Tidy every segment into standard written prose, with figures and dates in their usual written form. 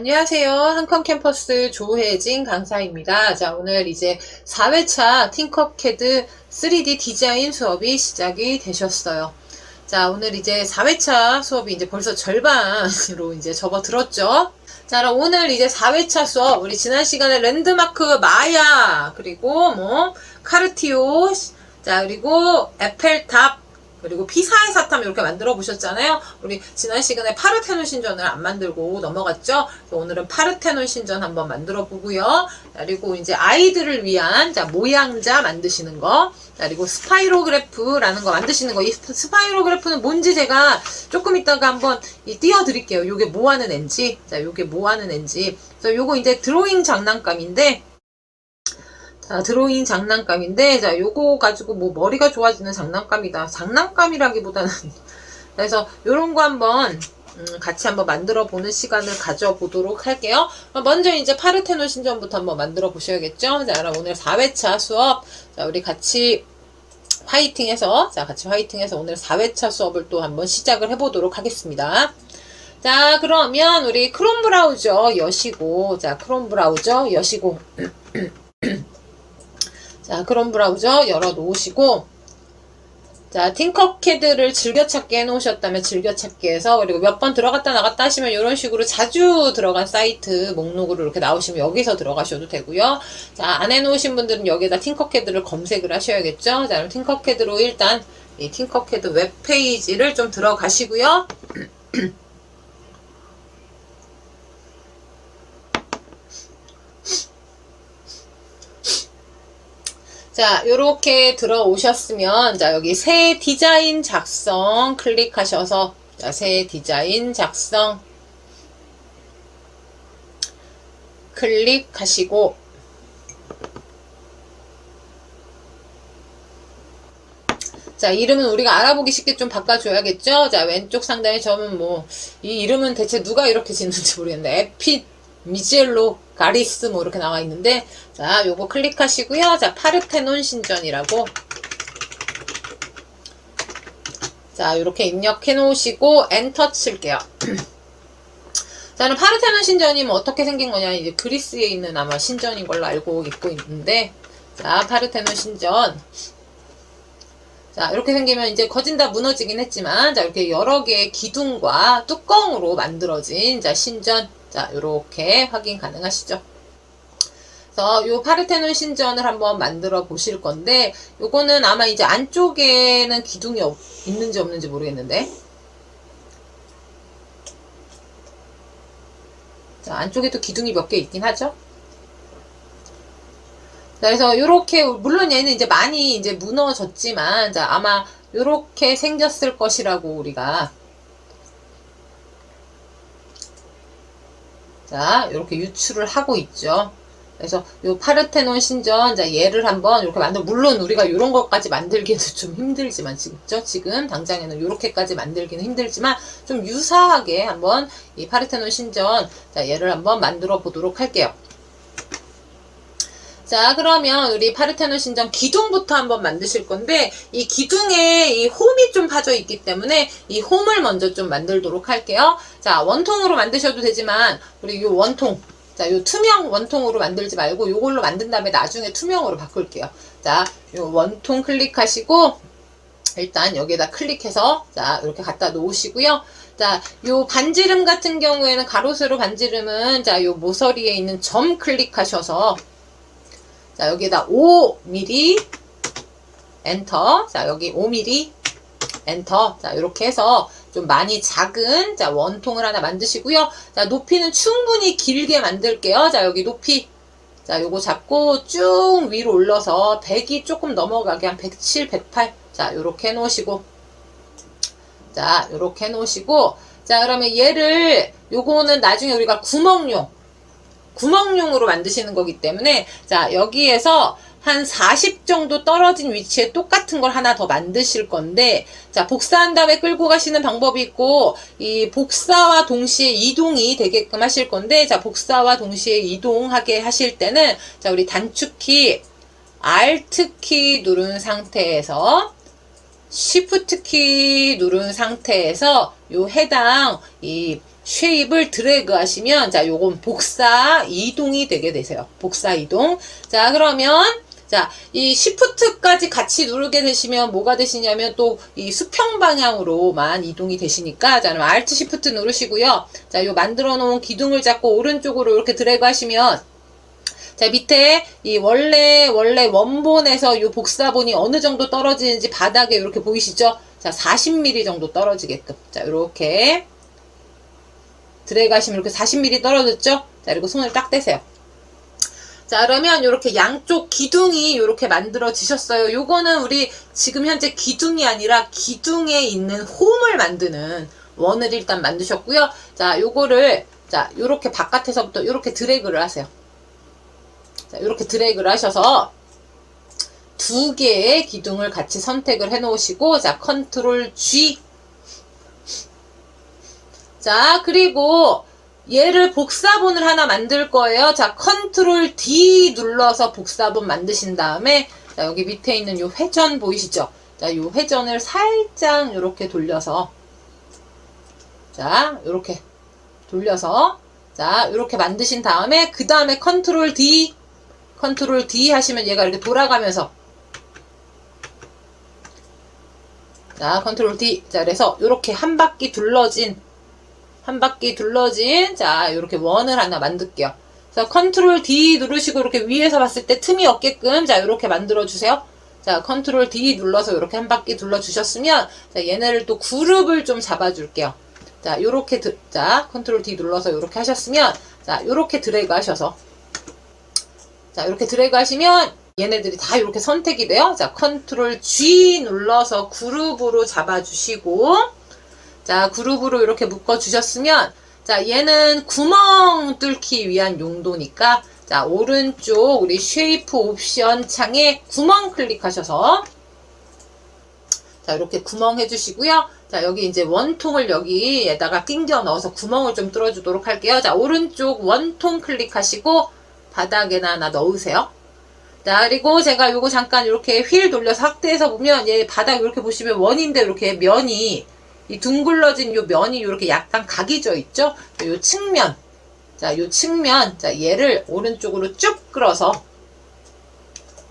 안녕하세요. 한컴 캠퍼스 조혜진 강사입니다. 자, 오늘 이제 4회차 팅커캐드 3D 디자인 수업이 시작이 되셨어요. 자, 오늘 이제 4회차 수업이 이제 벌써 절반으로 이제 접어들었죠. 자, 그럼 오늘 이제 4회차 수업, 우리 지난 시간에 랜드마크 마야, 그리고 뭐, 카르티오, 자, 그리고 에펠탑, 그리고 피사의 사탐 이렇게 만들어 보셨잖아요. 우리 지난 시간에 파르테논 신전을 안 만들고 넘어갔죠. 그래서 오늘은 파르테논 신전 한번 만들어 보고요. 그리고 이제 아이들을 위한 자 모양자 만드시는 거, 그리고 스파이로그래프라는 거 만드시는 거. 이 스파이로그래프는 뭔지 제가 조금 이따가 한번 띄워드릴게요. 요게 뭐 하는 앤지, 자 요게 뭐 하는 앤지. 그래서 요거 이제 드로잉 장난감인데. 자, 드로잉 장난감인데, 자, 요거 가지고 뭐 머리가 좋아지는 장난감이다. 장난감이라기보다는. 그래서 요런 거 한번, 같이 한번 만들어 보는 시간을 가져보도록 할게요. 먼저 이제 파르테논 신전부터 한번 만들어 보셔야겠죠? 자, 그럼 오늘 4회차 수업, 자, 우리 같이 화이팅해서, 자, 같이 화이팅해서 오늘 4회차 수업을 또 한번 시작을 해보도록 하겠습니다. 자, 그러면 우리 크롬 브라우저 여시고, 자, 크롬 브라우저 여시고, 자, 크롬 브라우저 열어 놓으시고, 자, 팅커캐드를 즐겨찾기 해 놓으셨다면 즐겨찾기 해서, 그리고 몇 번 들어갔다 나갔다 하시면 이런 식으로 자주 들어간 사이트 목록으로 이렇게 나오시면 여기서 들어가셔도 되고요. 자, 안 해 놓으신 분들은 여기다 팅커캐드를 검색을 하셔야겠죠. 자, 그럼 팅커캐드로 일단 이 팅커캐드 웹페이지를 좀 들어가시고요. 자, 요렇게 들어오셨으면, 자, 여기 새 디자인 작성 클릭하셔서, 자, 새 디자인 작성 클릭하시고, 자, 이름은 우리가 알아보기 쉽게 좀 바꿔줘야겠죠? 자, 왼쪽 상단에 저는 뭐, 이 이름은 대체 누가 이렇게 짓는지 모르겠는데, 에핏, 미젤로, 가리스 뭐 이렇게 나와 있는데, 자, 요거 클릭하시고요. 자, 파르테논 신전이라고. 자, 요렇게 입력해 놓으시고, 엔터 칠게요. 자, 그럼 파르테논 신전이 뭐 어떻게 생긴 거냐, 이제 그리스에 있는 아마 신전인 걸로 알고 있고 있는데, 자, 파르테논 신전. 자, 이렇게 생기면 이제 거진 다 무너지긴 했지만, 자, 이렇게 여러 개의 기둥과 뚜껑으로 만들어진, 자, 신전. 자, 요렇게 확인 가능하시죠? 그래서 요 파르테논 신전을 한번 만들어 보실 건데, 요거는 아마 이제 안쪽에는 기둥이 있는지 없는지 모르겠는데. 자, 안쪽에도 기둥이 몇 개 있긴 하죠? 자, 그래서 요렇게, 물론 얘는 이제 많이 이제 무너졌지만, 자, 아마 요렇게 생겼을 것이라고 우리가. 자, 요렇게 유추를 하고 있죠. 그래서 요 파르테논 신전, 자, 얘를 한번 이렇게 물론 우리가 요런 것까지 만들기는 좀 힘들지만, 지금 당장에는 요렇게까지 만들기는 힘들지만, 좀 유사하게 한번 이 파르테논 신전, 자, 얘를 한번 만들어 보도록 할게요. 자, 그러면 우리 파르테논 신전 기둥부터 한번 만드실 건데, 이 기둥에 이 홈이 좀 파져 있기 때문에 이 홈을 먼저 좀 만들도록 할게요. 자, 원통으로 만드셔도 되지만, 우리 요 원통, 자, 요 투명 원통으로 만들지 말고 요걸로 만든 다음에 나중에 투명으로 바꿀게요. 자, 요 원통 클릭하시고, 일단 여기에다 클릭해서, 자, 이렇게 갖다 놓으시고요. 자, 요 반지름 같은 경우에는 가로 세로 반지름은, 자, 요 모서리에 있는 점 클릭하셔서, 자, 여기에다 5mm 엔터. 자, 여기 5mm 엔터. 자, 이렇게 해서 좀 많이 작은, 자, 원통을 하나 만드시고요. 자, 높이는 충분히 길게 만들게요. 자, 여기 높이. 자, 요거 잡고 쭉 위로 올려서 100이 조금 넘어가게 한 107, 108. 자, 요렇게 해 놓으시고. 자, 요렇게 해 놓으시고. 자, 그러면 얘를, 요거는 나중에 우리가 구멍용으로 만드시는 거기 때문에, 자, 여기에서 한 40 정도 떨어진 위치에 똑같은 걸 하나 더 만드실 건데, 자, 복사한 다음에 끌고 가시는 방법이 있고, 이 복사와 동시에 이동이 되게끔 하실 건데, 자, 복사와 동시에 이동하게 하실 때는, 자, 우리 단축키, Alt키 누른 상태에서, Shift키 누른 상태에서, 요 해당, 이 쉐입을 드래그 하시면, 자, 요건 복사 이동이 되게 되세요. 복사 이동. 자, 그러면, 자, 이 시프트까지 같이 누르게 되시면 뭐가 되시냐면 또 이 수평 방향으로만 이동이 되시니까, 자, 그럼 Alt Shift 누르시고요. 자, 요 만들어 놓은 기둥을 잡고 오른쪽으로 이렇게 드래그 하시면, 자, 밑에 이 원래 원본에서 요 복사본이 어느 정도 떨어지는지 바닥에 이렇게 보이시죠? 자, 40mm 정도 떨어지게끔. 자, 이렇게 드래그 하시면 이렇게 40mm 떨어졌죠? 자, 그리고 손을 딱 떼세요. 자, 그러면 이렇게 양쪽 기둥이 이렇게 만들어지셨어요. 요거는 우리 지금 현재 기둥이 아니라 기둥에 있는 홈을 만드는 원을 일단 만드셨고요. 자, 요거를, 자, 요렇게 바깥에서부터 요렇게 드래그를 하세요. 자, 요렇게 드래그를 하셔서 두 개의 기둥을 같이 선택을 해 놓으시고, 자, 컨트롤 G. 자, 그리고 얘를 복사본을 하나 만들 거예요. 자, 컨트롤 D 눌러서 복사본 만드신 다음에, 자, 여기 밑에 있는 요 회전 보이시죠? 자, 요 회전을 살짝 요렇게 돌려서, 자, 요렇게 돌려서, 자, 요렇게 만드신 다음에, 그 다음에 컨트롤 D 하시면 얘가 이렇게 돌아가면서, 자, 컨트롤 D. 자, 그래서 요렇게 한 바퀴 둘러진, 자, 요렇게 원을 하나 만들게요. 그래서 컨트롤 D 누르시고 이렇게 위에서 봤을 때 틈이 없게끔, 자, 요렇게 만들어주세요. 자, 컨트롤 D 눌러서 요렇게 한 바퀴 둘러주셨으면, 자, 얘네를 또 그룹을 좀 잡아줄게요. 자, 요렇게, 자, 컨트롤 D 눌러서 요렇게 하셨으면, 자, 요렇게 드래그 하셔서, 자, 요렇게 드래그 하시면, 얘네들이 다 이렇게 선택이 돼요. 자, 컨트롤 G 눌러서 그룹으로 잡아주시고, 자, 그룹으로 이렇게 묶어주셨으면, 자, 얘는 구멍 뚫기 위한 용도니까, 자, 오른쪽 우리 쉐이프 옵션 창에 구멍 클릭하셔서, 자, 이렇게 구멍 해주시고요. 자, 여기 이제 원통을 여기에다가 끼겨 넣어서 구멍을 좀 뚫어주도록 할게요. 자, 오른쪽 원통 클릭하시고, 바닥에나 하나 넣으세요. 자, 그리고 제가 요거 잠깐 이렇게 휠 돌려서 확대해서 보면, 얘 바닥 이렇게 보시면 원인데 이렇게 면이, 이 둥글러진 요 면이 이렇게 약간 각이 져 있죠? 요 측면. 자, 요 측면. 자, 얘를 오른쪽으로 쭉 끌어서.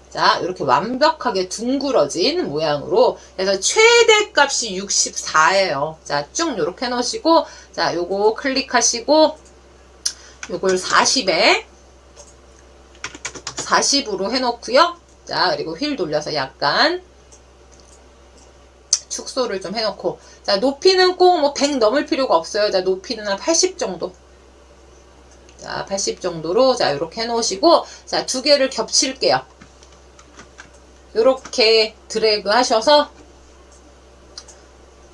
자, 이렇게 완벽하게 둥그러진 모양으로. 그래서 최대 값이 64예요. 자, 쭉 요렇게 해놓으시고. 자, 요거 클릭하시고. 요걸 40으로 해놓고요. 자, 그리고 휠 돌려서 약간 축소를 좀 해놓고, 자, 높이는 꼭 뭐 100 넘을 필요가 없어요. 자, 높이는 한 80 정도. 자, 80 정도로, 자, 요렇게 해놓으시고, 자, 두 개를 겹칠게요. 요렇게 드래그 하셔서,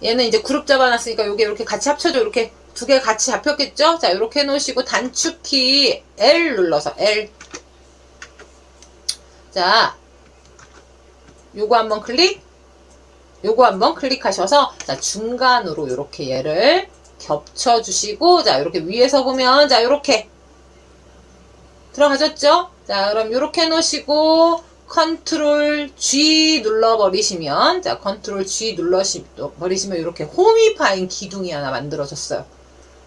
얘는 이제 그룹 잡아놨으니까 요게 이렇게 같이 합쳐져. 이렇게 두 개 같이 잡혔겠죠? 자, 요렇게 해놓으시고, 단축키 L 눌러서, L. 자, 요거 한번 클릭하셔서, 자, 중간으로 이렇게 얘를 겹쳐주시고, 자, 이렇게 위에서 보면, 자, 이렇게 들어가졌죠? 자, 그럼 이렇게 놓으시고, 컨트롤 G 눌러버리시면, 자, 컨트롤 G 눌러버리시면 이렇게 홈이 파인 기둥이 하나 만들어졌어요.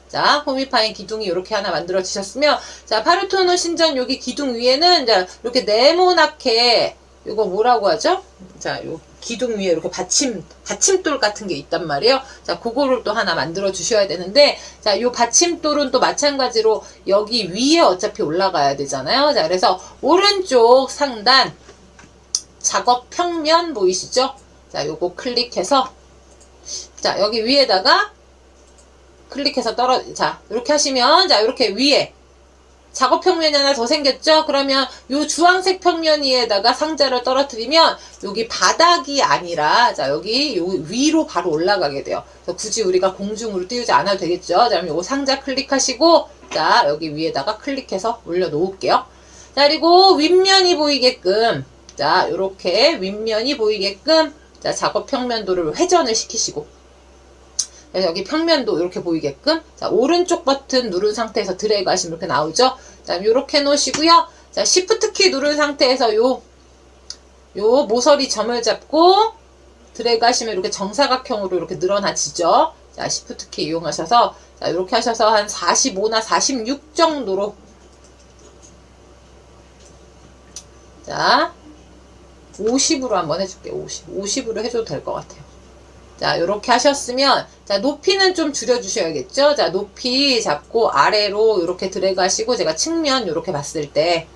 자, 홈이 파인 기둥이 이렇게 하나 만들어지셨으면, 자, 파르토노 신전 여기 기둥 위에는, 자, 이렇게 네모나게, 이거 뭐라고 하죠? 자, 요 기둥 위에 이렇게 받침돌 같은 게 있단 말이에요. 자, 그거를 또 하나 만들어 주셔야 되는데, 자, 요 받침돌은 또 마찬가지로 여기 위에 어차피 올라가야 되잖아요. 자, 그래서 오른쪽 상단 작업 평면 보이시죠? 자, 요거 클릭해서, 자, 여기 위에다가 클릭해서 자, 이렇게 하시면, 자, 이렇게 위에 작업 평면이 하나 더 생겼죠? 그러면 요 주황색 평면 위에다가 상자를 떨어뜨리면 여기 바닥이 아니라, 자, 여기 요 위로 바로 올라가게 돼요. 그래서 굳이 우리가 공중으로 띄우지 않아도 되겠죠? 자, 그럼 요거 상자 클릭하시고, 자, 여기 위에다가 클릭해서 올려 놓을게요. 자, 그리고 윗면이 보이게끔, 자, 요렇게 윗면이 보이게끔, 자, 작업 평면도를 회전을 시키시고, 그래서 여기 평면도 이렇게 보이게끔, 자, 오른쪽 버튼 누른 상태에서 드래그 하시면 이렇게 나오죠? 자, 이렇게 놓으시고요. 자, Shift 키 누른 상태에서 요 모서리 점을 잡고 드래그 하시면 이렇게 정사각형으로 이렇게 늘어나지죠? 자, Shift 키 이용하셔서, 자, 이렇게 하셔서 한 45나 46 정도로. 자, 50으로 한번 해줄게요. 50으로 해줘도 될 것 같아요. 자, 요렇게 하셨으면, 자, 높이는 좀 줄여주셔야겠죠? 자, 높이 잡고 아래로 요렇게 드래그 하시고, 제가 측면 요렇게 봤을 때,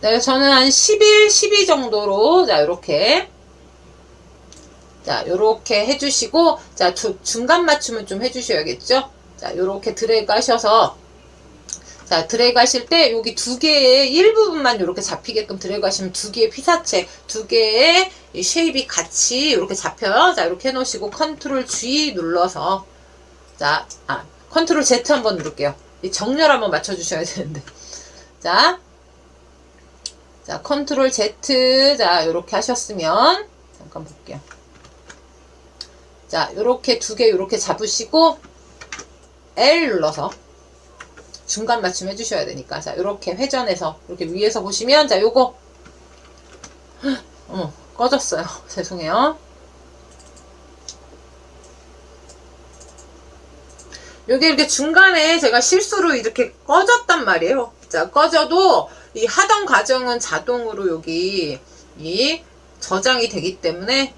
네, 저는 한 11, 12 정도로, 자, 요렇게, 자, 요렇게 해주시고, 자, 중간 맞춤을 좀 해주셔야겠죠? 자, 요렇게 드래그 하셔서, 자, 드래그 하실 때 여기 두 개의 일부분만 이렇게 잡히게끔 드래그 하시면 두 개의 피사체, 두 개의 쉐입이 같이 이렇게 잡혀요. 자, 이렇게 해놓으시고 컨트롤 G 눌러서, 자, 컨트롤 Z 한번 누를게요. 이 정렬 한번 맞춰주셔야 되는데. 자, 컨트롤 Z, 자, 이렇게 하셨으면, 잠깐 볼게요. 자, 요렇게 두 개 요렇게 잡으시고, L 눌러서, 중간 맞춤 해주셔야 되니까. 자, 요렇게 회전해서, 이렇게 위에서 보시면, 자, 요거, 꺼졌어요. 죄송해요. 요게 이렇게 중간에 제가 실수로 이렇게 꺼졌단 말이에요. 자, 꺼져도, 이 하던 과정은 자동으로 여기, 이 저장이 되기 때문에,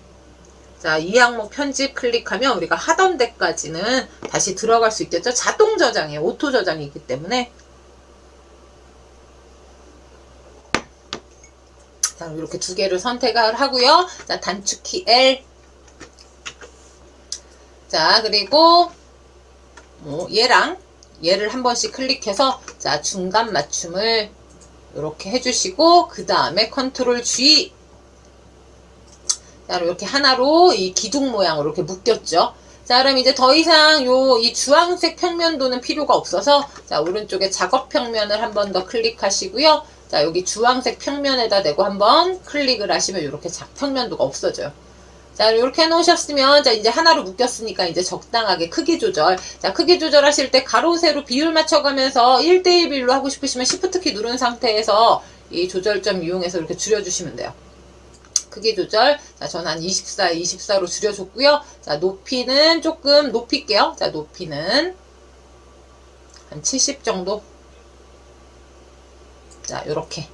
자, 이 항목 편집 클릭하면 우리가 하던 데까지는 다시 들어갈 수 있겠죠? 자동 저장이에요. 오토 저장이 있기 때문에. 자, 이렇게 두 개를 선택을 하고요. 자, 단축키 L. 자, 그리고 얘를 한 번씩 클릭해서, 자, 중간 맞춤을 이렇게 해주시고, 그 다음에 컨트롤 G. 자, 이렇게 하나로 이 기둥 모양으로 이렇게 묶였죠. 자, 그럼 이제 더 이상 이 주황색 평면도는 필요가 없어서, 자, 오른쪽에 작업 평면을 한 번 더 클릭하시고요. 자, 여기 주황색 평면에다 대고 한번 클릭을 하시면 이렇게 평면도가 없어져요. 자, 이렇게 해놓으셨으면, 자, 이제 하나로 묶였으니까 이제 적당하게 크기 조절. 자, 크기 조절하실 때 가로, 세로 비율 맞춰가면서 1대1 비율로 하고 싶으시면 Shift 키 누른 상태에서 이 조절점 이용해서 이렇게 줄여주시면 돼요. 크기 조절. 자, 저는 한 24로 줄여줬고요. 자, 높이는 조금 높일게요. 자, 높이는 한 70 정도. 자, 요렇게.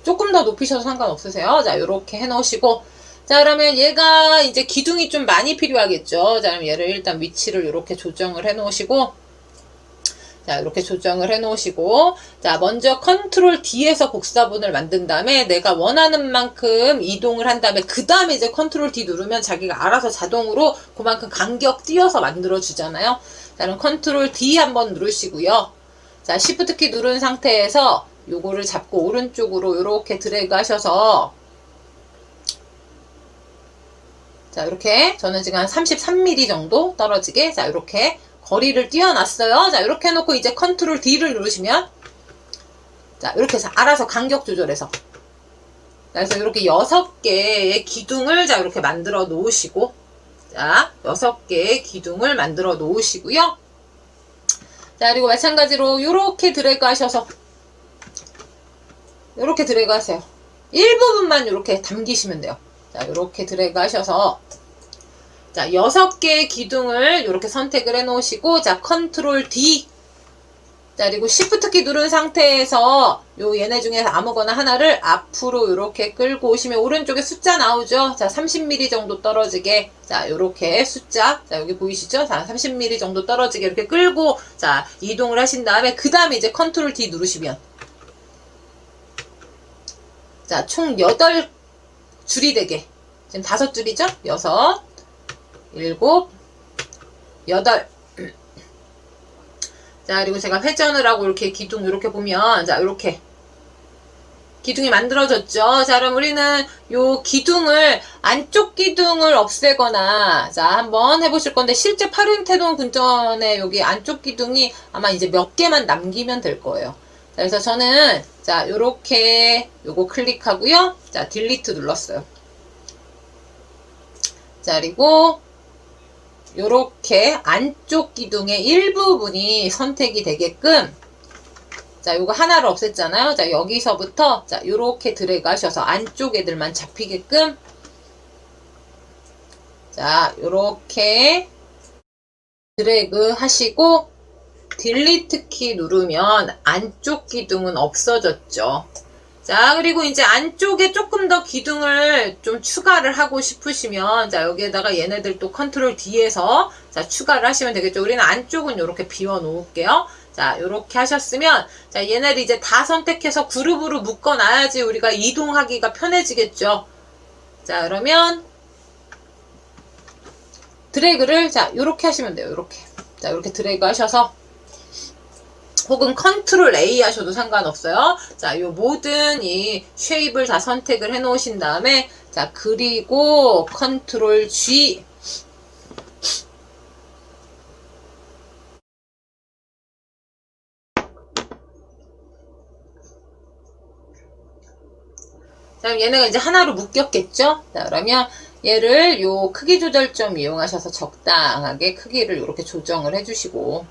조금 더 높이셔도 상관없으세요. 자, 요렇게 해놓으시고. 자, 그러면 얘가 이제 기둥이 좀 많이 필요하겠죠. 자, 그럼 얘를 일단 위치를 요렇게 조정을 해놓으시고. 자, 이렇게 조정을 해 놓으시고, 자, 먼저 컨트롤 D에서 복사본을 만든 다음에 내가 원하는 만큼 이동을 한 다음에 그 다음에 이제 컨트롤 D 누르면 자기가 알아서 자동으로 그만큼 간격 띄어서 만들어 주잖아요. 자, 그럼 컨트롤 D 한번 누르시고요. 자, Shift 키 누른 상태에서 요거를 잡고 오른쪽으로 이렇게 드래그 하셔서, 자, 이렇게 저는 지금 한 33mm 정도 떨어지게, 자, 이렇게 거리를 띄워놨어요. 자, 이렇게 해놓고 이제 컨트롤 D를 누르시면, 자, 이렇게 해서 알아서 간격 조절해서. 자, 그래서 이렇게 6개의 기둥을, 자, 이렇게 만들어 놓으시고, 자, 6개의 기둥을 만들어 놓으시고요. 자, 그리고 마찬가지로 이렇게 드래그 하셔서, 이렇게 드래그 하세요. 일부분만 이렇게 담기시면 돼요. 자, 이렇게 드래그 하셔서, 자, 6개의 기둥을 이렇게 선택을 해 놓으시고, 자, 컨트롤 D. 자, 그리고 Shift 키 누른 상태에서 얘네 중에서 아무거나 하나를 앞으로 이렇게 끌고 오시면 오른쪽에 숫자 나오죠? 자, 30mm 정도 떨어지게. 자, 요렇게 숫자. 자, 여기 보이시죠? 자, 30mm 정도 떨어지게 이렇게 끌고, 자, 이동을 하신 다음에, 그 다음에 이제 컨트롤 D 누르시면. 자, 총 8줄이 되게. 지금 5줄이죠? 6, 7, 8. 자, 그리고 제가 회전을 하고 이렇게 기둥 이렇게 보면, 자, 이렇게 기둥이 만들어졌죠. 자, 그럼 우리는 요 기둥을, 안쪽 기둥을 없애거나, 자, 한번 해보실 건데, 실제 8륜 태동 군전에 여기 안쪽 기둥이 아마 이제 몇 개만 남기면 될 거예요. 자, 그래서 저는, 자, 요렇게 요거 클릭하고요. 자, 딜리트 눌렀어요. 자, 그리고 요렇게 안쪽 기둥의 일부분이 선택이 되게끔, 자, 요거 하나를 없앴잖아요. 자, 여기서부터, 자, 요렇게 드래그 하셔서 안쪽 애들만 잡히게끔, 자, 요렇게 드래그 하시고 딜리트 키 누르면 안쪽 기둥은 없어졌죠. 자, 그리고 이제 안쪽에 조금 더 기둥을 좀 추가를 하고 싶으시면, 자, 여기에다가 얘네들 또 컨트롤 D에서, 자, 추가를 하시면 되겠죠. 우리는 안쪽은 이렇게 비워 놓을게요. 자, 요렇게 하셨으면, 자, 얘네를 이제 다 선택해서 그룹으로 묶어 놔야지 우리가 이동하기가 편해지겠죠. 자, 그러면, 드래그를, 자, 요렇게 하시면 돼요. 요렇게. 자, 요렇게 드래그 하셔서, 혹은 컨트롤 A 하셔도 상관없어요. 자, 요 모든 이 쉐입을 다 선택을 해 놓으신 다음에, 자, 그리고 컨트롤 G. 자, 얘네가 이제 하나로 묶였겠죠? 자, 그러면 얘를 요 크기 조절점 이용하셔서 적당하게 크기를 이렇게 조정을 해주시고,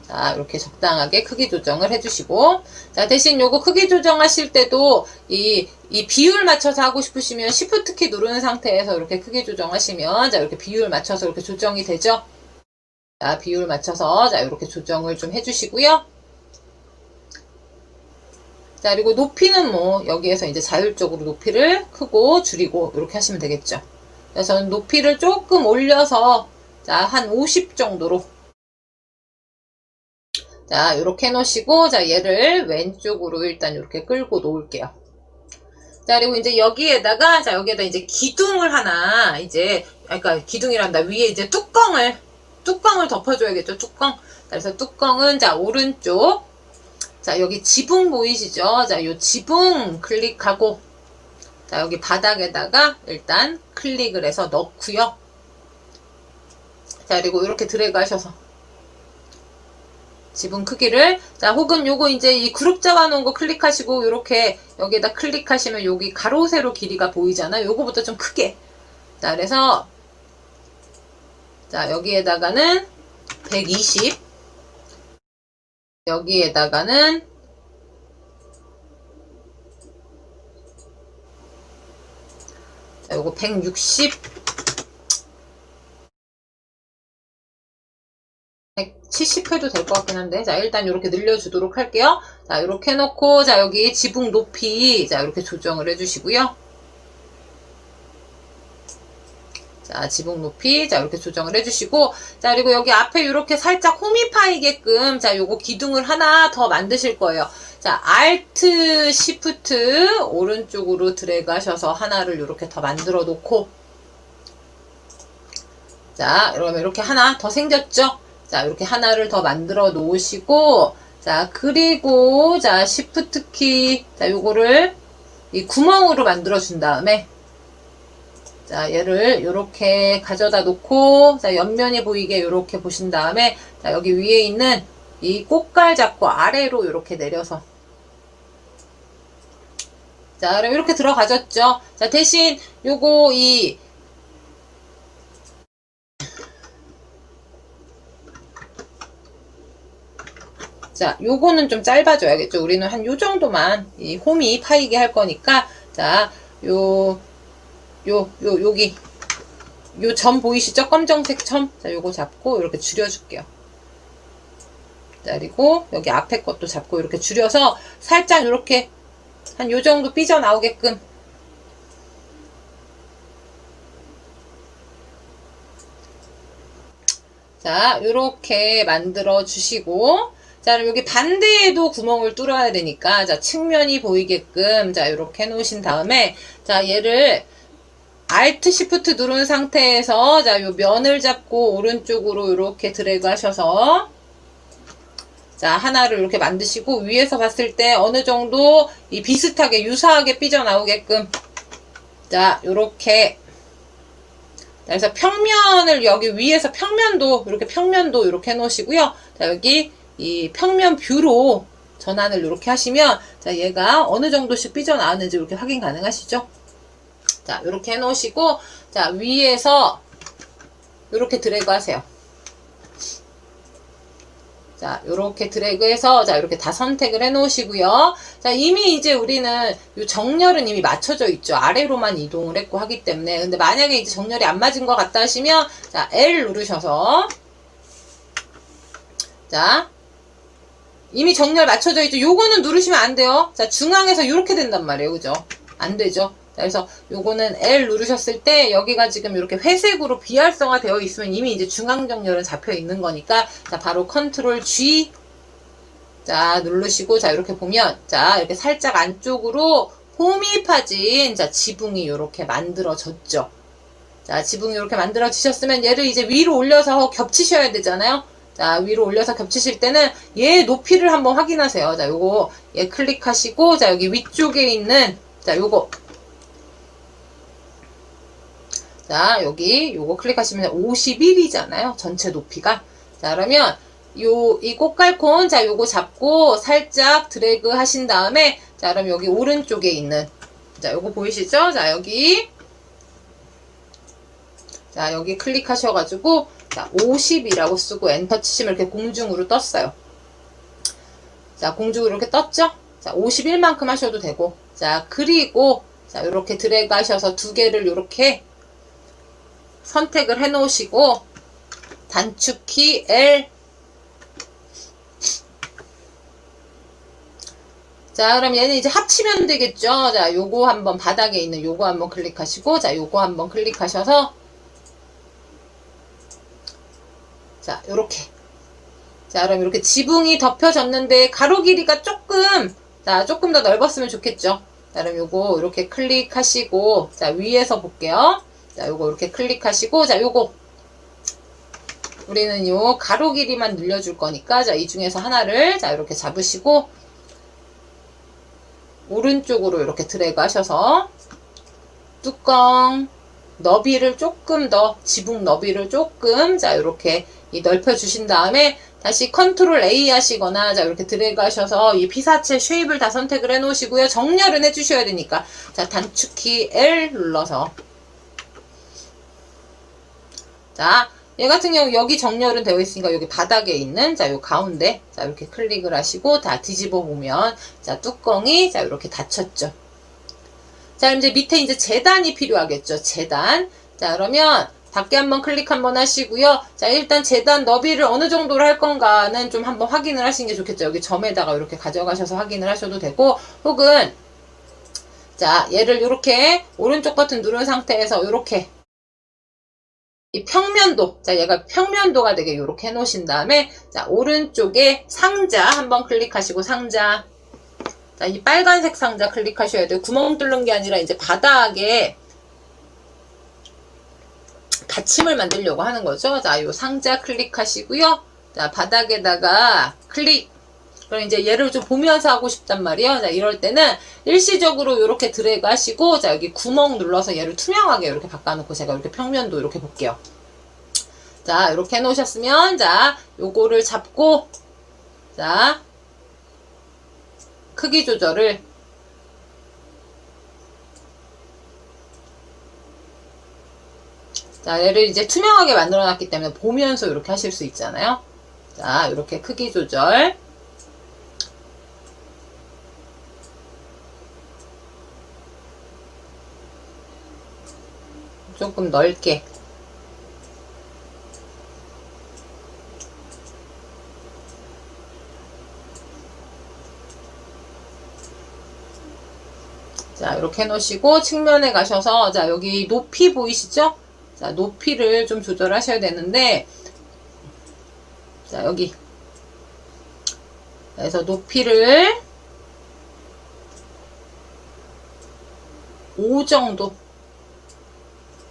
자, 이렇게 적당하게 크기 조정을 해주시고, 자, 대신 요거 크기 조정하실 때도 이 비율 맞춰서 하고 싶으시면 Shift 키 누르는 상태에서 이렇게 크기 조정하시면, 자, 이렇게 비율 맞춰서 이렇게 조정이 되죠? 자, 비율 맞춰서, 자, 이렇게 조정을 좀 해주시고요. 자, 그리고 높이는 뭐, 여기에서 이제 자율적으로 높이를 크고 줄이고, 이렇게 하시면 되겠죠. 그래서 저는 높이를 조금 올려서, 자, 한 50 정도로, 자, 이렇게 해놓으시고, 자, 얘를 왼쪽으로 일단 이렇게 끌고 놓을게요. 자, 그리고 이제 여기에다가, 자, 여기에다 이제 기둥을 하나, 이제, 그러니까 기둥이란다. 위에 이제 뚜껑을 덮어줘야겠죠, 뚜껑. 그래서 뚜껑은, 자, 오른쪽. 자, 여기 지붕 보이시죠? 자, 요 지붕 클릭하고, 자, 여기 바닥에다가 일단 클릭을 해서 넣고요. 자, 그리고 이렇게 드래그 하셔서. 지붕 크기를, 자, 혹은 요거 이제 이 그룹 잡아놓은 거 클릭하시고, 요렇게 여기에다 클릭하시면 여기 가로, 세로 길이가 보이잖아요. 요거보다 좀 크게. 자, 그래서, 자, 여기에다가는 120, 여기에다가는, 자, 요거 160, 170 해도 될 것 같긴 한데, 자, 일단 이렇게 늘려주도록 할게요. 자, 이렇게 해놓고, 자, 여기 지붕 높이, 자, 이렇게 조정을 해주시고요. 자, 지붕 높이, 자, 이렇게 조정을 해주시고, 자, 그리고 여기 앞에 이렇게 살짝 홈이 파이게끔, 자, 요거 기둥을 하나 더 만드실 거예요. 자, Alt, Shift, 오른쪽으로 드래그 하셔서 하나를 이렇게 더 만들어 놓고, 자, 그러면 이렇게 하나 더 생겼죠? 자, 이렇게 하나를 더 만들어 놓으시고, 자, 그리고, 자, Shift 키, 자, 요거를 이 구멍으로 만들어 준 다음에, 자, 얘를 이렇게 가져다 놓고, 자, 옆면이 보이게 이렇게 보신 다음에, 자, 여기 위에 있는 이 꽃갈 잡고 아래로 이렇게 내려서, 자, 그럼 이렇게 들어가졌죠? 자, 대신 요거 자, 요거는 좀 짧아져야겠죠. 우리는 한 요 정도만 이 홈이 파이게 할 거니까, 자, 여기, 요 점 보이시죠? 검정색 점. 자, 요거 잡고 이렇게 줄여줄게요. 자, 그리고 여기 앞에 것도 잡고 이렇게 줄여서 살짝 이렇게 한 요 정도 삐져나오게끔. 자, 요렇게 만들어 주시고, 자, 그럼 여기 반대에도 구멍을 뚫어야 되니까, 자, 측면이 보이게끔, 자, 요렇게 해놓으신 다음에, 자, 얘를 Alt Shift 누른 상태에서, 자, 요 면을 잡고 오른쪽으로 이렇게 드래그 하셔서, 자, 하나를 이렇게 만드시고, 위에서 봤을 때 어느 정도 이 비슷하게, 유사하게 삐져나오게끔, 자, 요렇게, 그래서 평면을 여기 위에서 평면도 이렇게 해놓으시고요. 자, 여기 이 평면 뷰로 전환을 이렇게 하시면, 자, 얘가 어느 정도씩 삐져나왔는지 이렇게 확인 가능하시죠? 자, 이렇게 해놓으시고, 자, 위에서 이렇게 드래그 하세요. 자, 요렇게 드래그해서, 자, 이렇게 다 선택을 해 놓으시고요. 자, 이미 이제 우리는 요 정렬은 이미 맞춰져 있죠. 아래로만 이동을 했고 하기 때문에. 근데 만약에 이제 정렬이 안 맞은 것 같다 하시면, 자, L 누르셔서, 자, 이미 정렬 맞춰져 있죠. 요거는 누르시면 안 돼요. 자, 중앙에서 요렇게 된단 말이에요. 그죠? 안 되죠? 자, 그래서 요거는 L 누르셨을 때 여기가 지금 이렇게 회색으로 비활성화 되어 있으면 이미 이제 중앙 정렬은 잡혀 있는 거니까, 자, 바로 컨트롤 G, 자, 누르시고, 자, 이렇게 보면, 자, 이렇게 살짝 안쪽으로 홈이 파진, 자, 지붕이 이렇게 만들어졌죠. 자, 지붕이 이렇게 만들어지셨으면 얘를 이제 위로 올려서 겹치셔야 되잖아요. 자, 위로 올려서 겹치실 때는 얘 높이를 한번 확인하세요. 자, 요거 얘 클릭하시고, 자, 여기 위쪽에 있는, 자, 요거, 자, 여기 요거 클릭하시면 51이잖아요. 전체 높이가. 자, 그러면 이 꽃갈콘, 자, 요거 잡고 살짝 드래그 하신 다음에, 자, 그럼 여기 오른쪽에 있는, 자, 요거 보이시죠? 자, 여기, 자, 여기 클릭하셔가지고, 자, 50이라고 쓰고 엔터 치시면 이렇게 공중으로 떴어요. 자, 공중으로 이렇게 떴죠? 자, 51만큼 하셔도 되고, 자, 그리고, 자, 요렇게 드래그 하셔서 두 개를 요렇게 선택을 해 놓으시고, 단축키 L. 자, 그럼 얘는 이제 합치면 되겠죠? 자, 요거 한번 바닥에 있는 요거 한번 클릭하시고, 자, 요거 한번 클릭하셔서, 자, 요렇게. 자, 그럼 이렇게 지붕이 덮여졌는데 가로 길이가 조금, 자, 조금 더 넓었으면 좋겠죠? 자, 그럼 요거 이렇게 클릭하시고, 자, 위에서 볼게요. 자, 요거 이렇게 클릭하시고, 자, 요거. 우리는 요 가로 길이만 늘려줄 거니까, 자, 이 중에서 하나를, 자, 이렇게 잡으시고, 오른쪽으로 이렇게 드래그 하셔서, 뚜껑, 너비를 조금 더, 지붕 너비를 조금, 자, 이렇게 넓혀 주신 다음에, 다시 컨트롤 A 하시거나, 자, 이렇게 드래그 하셔서 이 피사체 쉐입을 다 선택을 해 놓으시고요. 정렬은 해 주셔야 되니까. 자, 단축키 L 눌러서. 자, 얘 같은 경우 여기 정렬은 되어 있으니까 여기 바닥에 있는, 자, 요 가운데, 자, 이렇게 클릭을 하시고 다 뒤집어 보면, 자, 뚜껑이, 자, 이렇게 닫혔죠. 자, 이제 밑에 이제 재단이 필요하겠죠. 재단. 자, 그러면 밖에 한번 클릭 한번 하시고요. 자, 일단 재단 너비를 어느 정도로 할 건가는 좀 한번 확인을 하시는 게 좋겠죠. 여기 점에다가 이렇게 가져가셔서 확인을 하셔도 되고, 혹은, 자, 얘를 이렇게 오른쪽 버튼 누른 상태에서 이렇게 이 평면도, 자, 얘가 평면도가 되게 이렇게 해 놓으신 다음에, 자, 오른쪽에 상자 한번 클릭하시고, 상자. 자, 이 빨간색 상자 클릭하셔야 돼요. 구멍 뚫는 게 아니라 이제 바닥에 받침을 만들려고 하는 거죠. 자, 요 상자 클릭하시고요. 자, 바닥에다가 클릭. 그럼 이제 얘를 좀 보면서 하고 싶단 말이에요. 자, 이럴 때는 일시적으로 이렇게 드래그 하시고, 자, 여기 구멍 눌러서 얘를 투명하게 이렇게 바꿔놓고 제가 이렇게 평면도 이렇게 볼게요. 자, 이렇게 해놓으셨으면, 자, 요거를 잡고, 자, 크기 조절을, 자, 얘를 이제 투명하게 만들어 놨기 때문에 보면서 이렇게 하실 수 있잖아요. 자, 이렇게 크기 조절. 조금 넓게. 자, 이렇게 해놓으시고 측면에 가셔서, 자, 여기 높이 보이시죠? 자, 높이를 좀 조절하셔야 되는데, 자, 여기. 그래서 높이를 5 정도.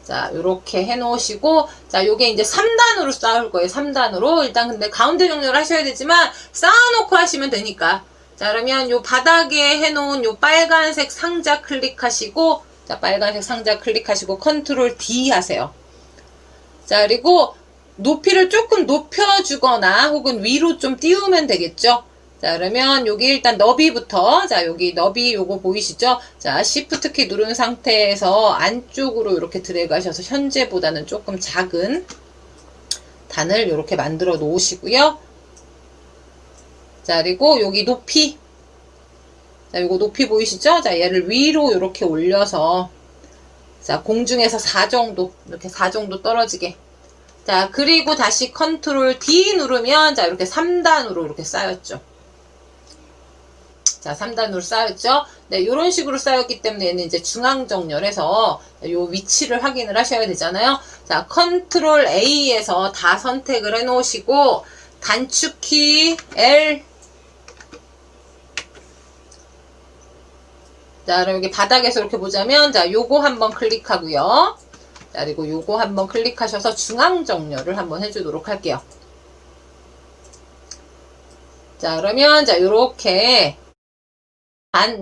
자, 요렇게 해 놓으시고, 자, 요게 이제 3단으로 쌓을 거예요. 3단으로. 일단 근데 가운데 정렬을 하셔야 되지만, 쌓아놓고 하시면 되니까. 자, 그러면 요 바닥에 해 놓은 요 빨간색 상자 클릭하시고, 자, 빨간색 상자 클릭하시고, 컨트롤 D 하세요. 자, 그리고 높이를 조금 높여주거나, 혹은 위로 좀 띄우면 되겠죠. 자, 그러면 여기 일단 너비부터, 자, 여기 너비 요거 보이시죠? 자, Shift 키 누른 상태에서 안쪽으로 이렇게 드래그 하셔서 현재보다는 조금 작은 단을 이렇게 만들어 놓으시고요. 자, 그리고 여기 높이. 자, 요거 높이 보이시죠? 자, 얘를 위로 이렇게 올려서, 자, 공중에서 4 정도, 이렇게 4 정도 떨어지게. 자, 그리고 다시 컨트롤 D 누르면, 자, 이렇게 3단으로 이렇게 쌓였죠. 자, 3단으로 쌓였죠? 네, 요런 식으로 쌓였기 때문에 얘는 이제 중앙정렬해서 요 위치를 확인을 하셔야 되잖아요. 자, 컨트롤 A에서 다 선택을 해 놓으시고, 단축키 L. 자, 그럼 여기 바닥에서 이렇게 보자면, 자, 요거 한번 클릭하고요. 자, 그리고 요거 한번 클릭하셔서 중앙정렬을 한번 해주도록 할게요. 자, 그러면, 자, 요렇게,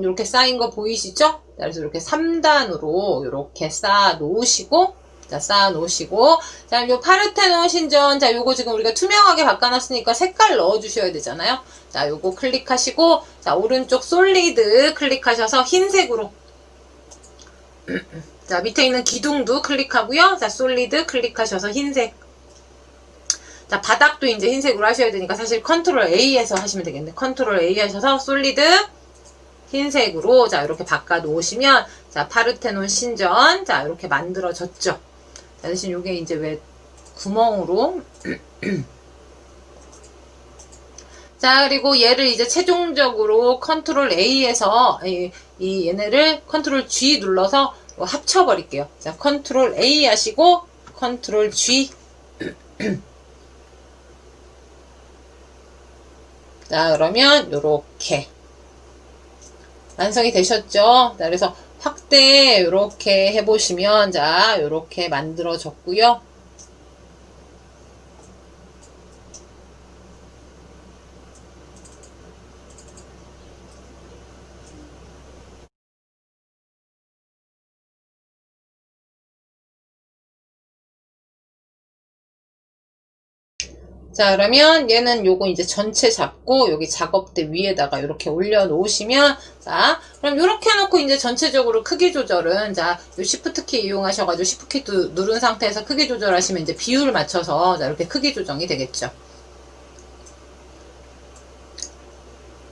요렇게 쌓인 거 보이시죠? 자, 그래서 이렇게 3단으로 이렇게 쌓아 놓으시고, 자, 쌓아 놓으시고, 자, 요 파르테논 신전, 자, 요거 지금 우리가 투명하게 바꿔놨으니까 색깔 넣어주셔야 되잖아요. 자, 요거 클릭하시고, 자, 오른쪽 솔리드 클릭하셔서 흰색으로. 자, 밑에 있는 기둥도 클릭하고요. 자, 솔리드 클릭하셔서 흰색. 자, 바닥도 이제 흰색으로 하셔야 되니까 사실 컨트롤 A에서 하시면 되겠네. 컨트롤 A 하셔서 솔리드 흰색으로, 자, 이렇게 바꿔 놓으시면, 자, 파르테논 신전, 자, 이렇게 만들어졌죠. 자, 대신 요게 이제 왜 구멍으로. 자, 그리고 얘를 이제 최종적으로 컨트롤 A에서 얘네를 컨트롤 G 눌러서 합쳐버릴게요. 자, 컨트롤 A 하시고 컨트롤 G. 자, 그러면 요렇게 완성이 되셨죠? 자, 그래서 확대 요렇게 해보시면, 자, 요렇게 만들어졌고요. 자, 그러면 얘는 요거 이제 전체 잡고 여기 작업대 위에다가 이렇게 올려 놓으시면, 자, 그럼 요렇게 해놓고 이제 전체적으로 크기 조절은, 자, 요 시프트키 이용하셔가지고 시프트키 누른 상태에서 크기 조절하시면 이제 비율 맞춰서, 자, 이렇게 크기 조정이 되겠죠.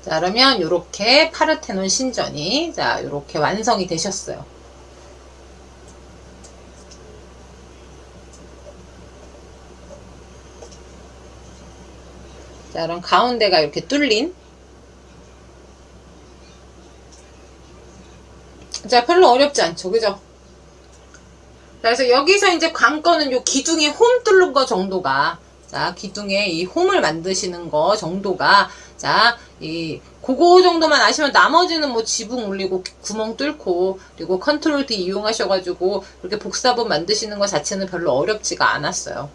자, 그러면 요렇게 파르테논 신전이, 자, 요렇게 완성이 되셨어요. 자, 그럼 가운데가 이렇게 뚫린. 자, 별로 어렵지 않죠, 그죠? 자, 그래서 여기서 이제 관건은 요 기둥에 홈 뚫는 거 정도가, 자, 기둥에 이 홈을 만드시는 거 정도가, 자, 그거 정도만 아시면 나머지는 뭐 지붕 올리고 구멍 뚫고 그리고 컨트롤 D 이용하셔가지고 이렇게 복사본 만드시는 거 자체는 별로 어렵지가 않았어요.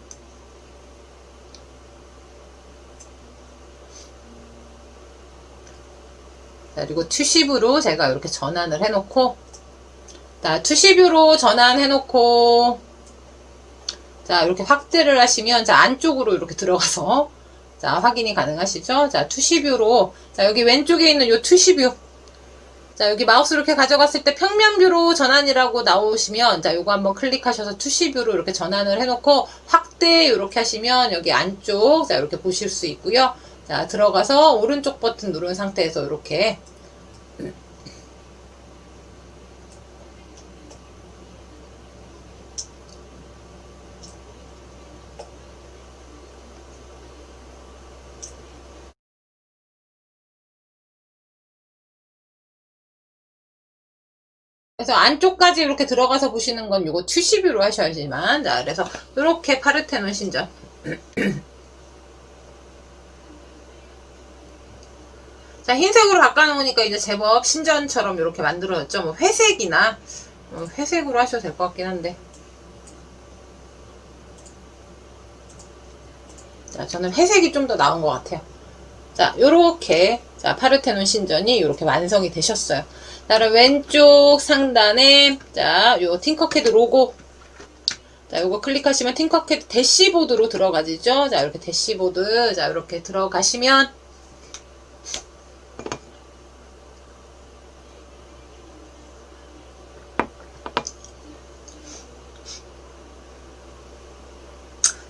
자, 그리고 투십으로 제가 이렇게 전환을 해놓고, 자, 투십으로 전환해놓고, 자, 이렇게 확대를 하시면, 자, 안쪽으로 이렇게 들어가서, 자, 확인이 가능하시죠? 자, 투십으로, 자, 여기 왼쪽에 있는 요 투십뷰. 자, 여기 마우스 이렇게 가져갔을 때 평면뷰로 전환이라고 나오시면, 자, 요거 한번 클릭하셔서 투십뷰로 이렇게 전환을 해놓고, 확대 이렇게 하시면, 여기 안쪽, 자, 이렇게 보실 수 있고요. 자, 들어가서 오른쪽 버튼 누른 상태에서 이렇게 그래서 안쪽까지 이렇게 들어가서 보시는 건 요거 투십뷰로 하셔야지만, 자, 그래서 이렇게 파르테논 신전. 자, 흰색으로 바꿔놓으니까 이제 제법 신전처럼 이렇게 만들어졌죠. 뭐 회색이나 회색으로 하셔도 될 것 같긴 한데. 자, 저는 회색이 좀 더 나은 것 같아요. 자, 요렇게, 자, 파르테논 신전이 요렇게 완성이 되셨어요. 자, 그럼 왼쪽 상단에, 자, 요 팅커캐드 로고. 자, 요거 클릭하시면 팅커캐드 대시보드로 들어가지죠. 자, 이렇게 대시보드, 자, 이렇게 들어가시면,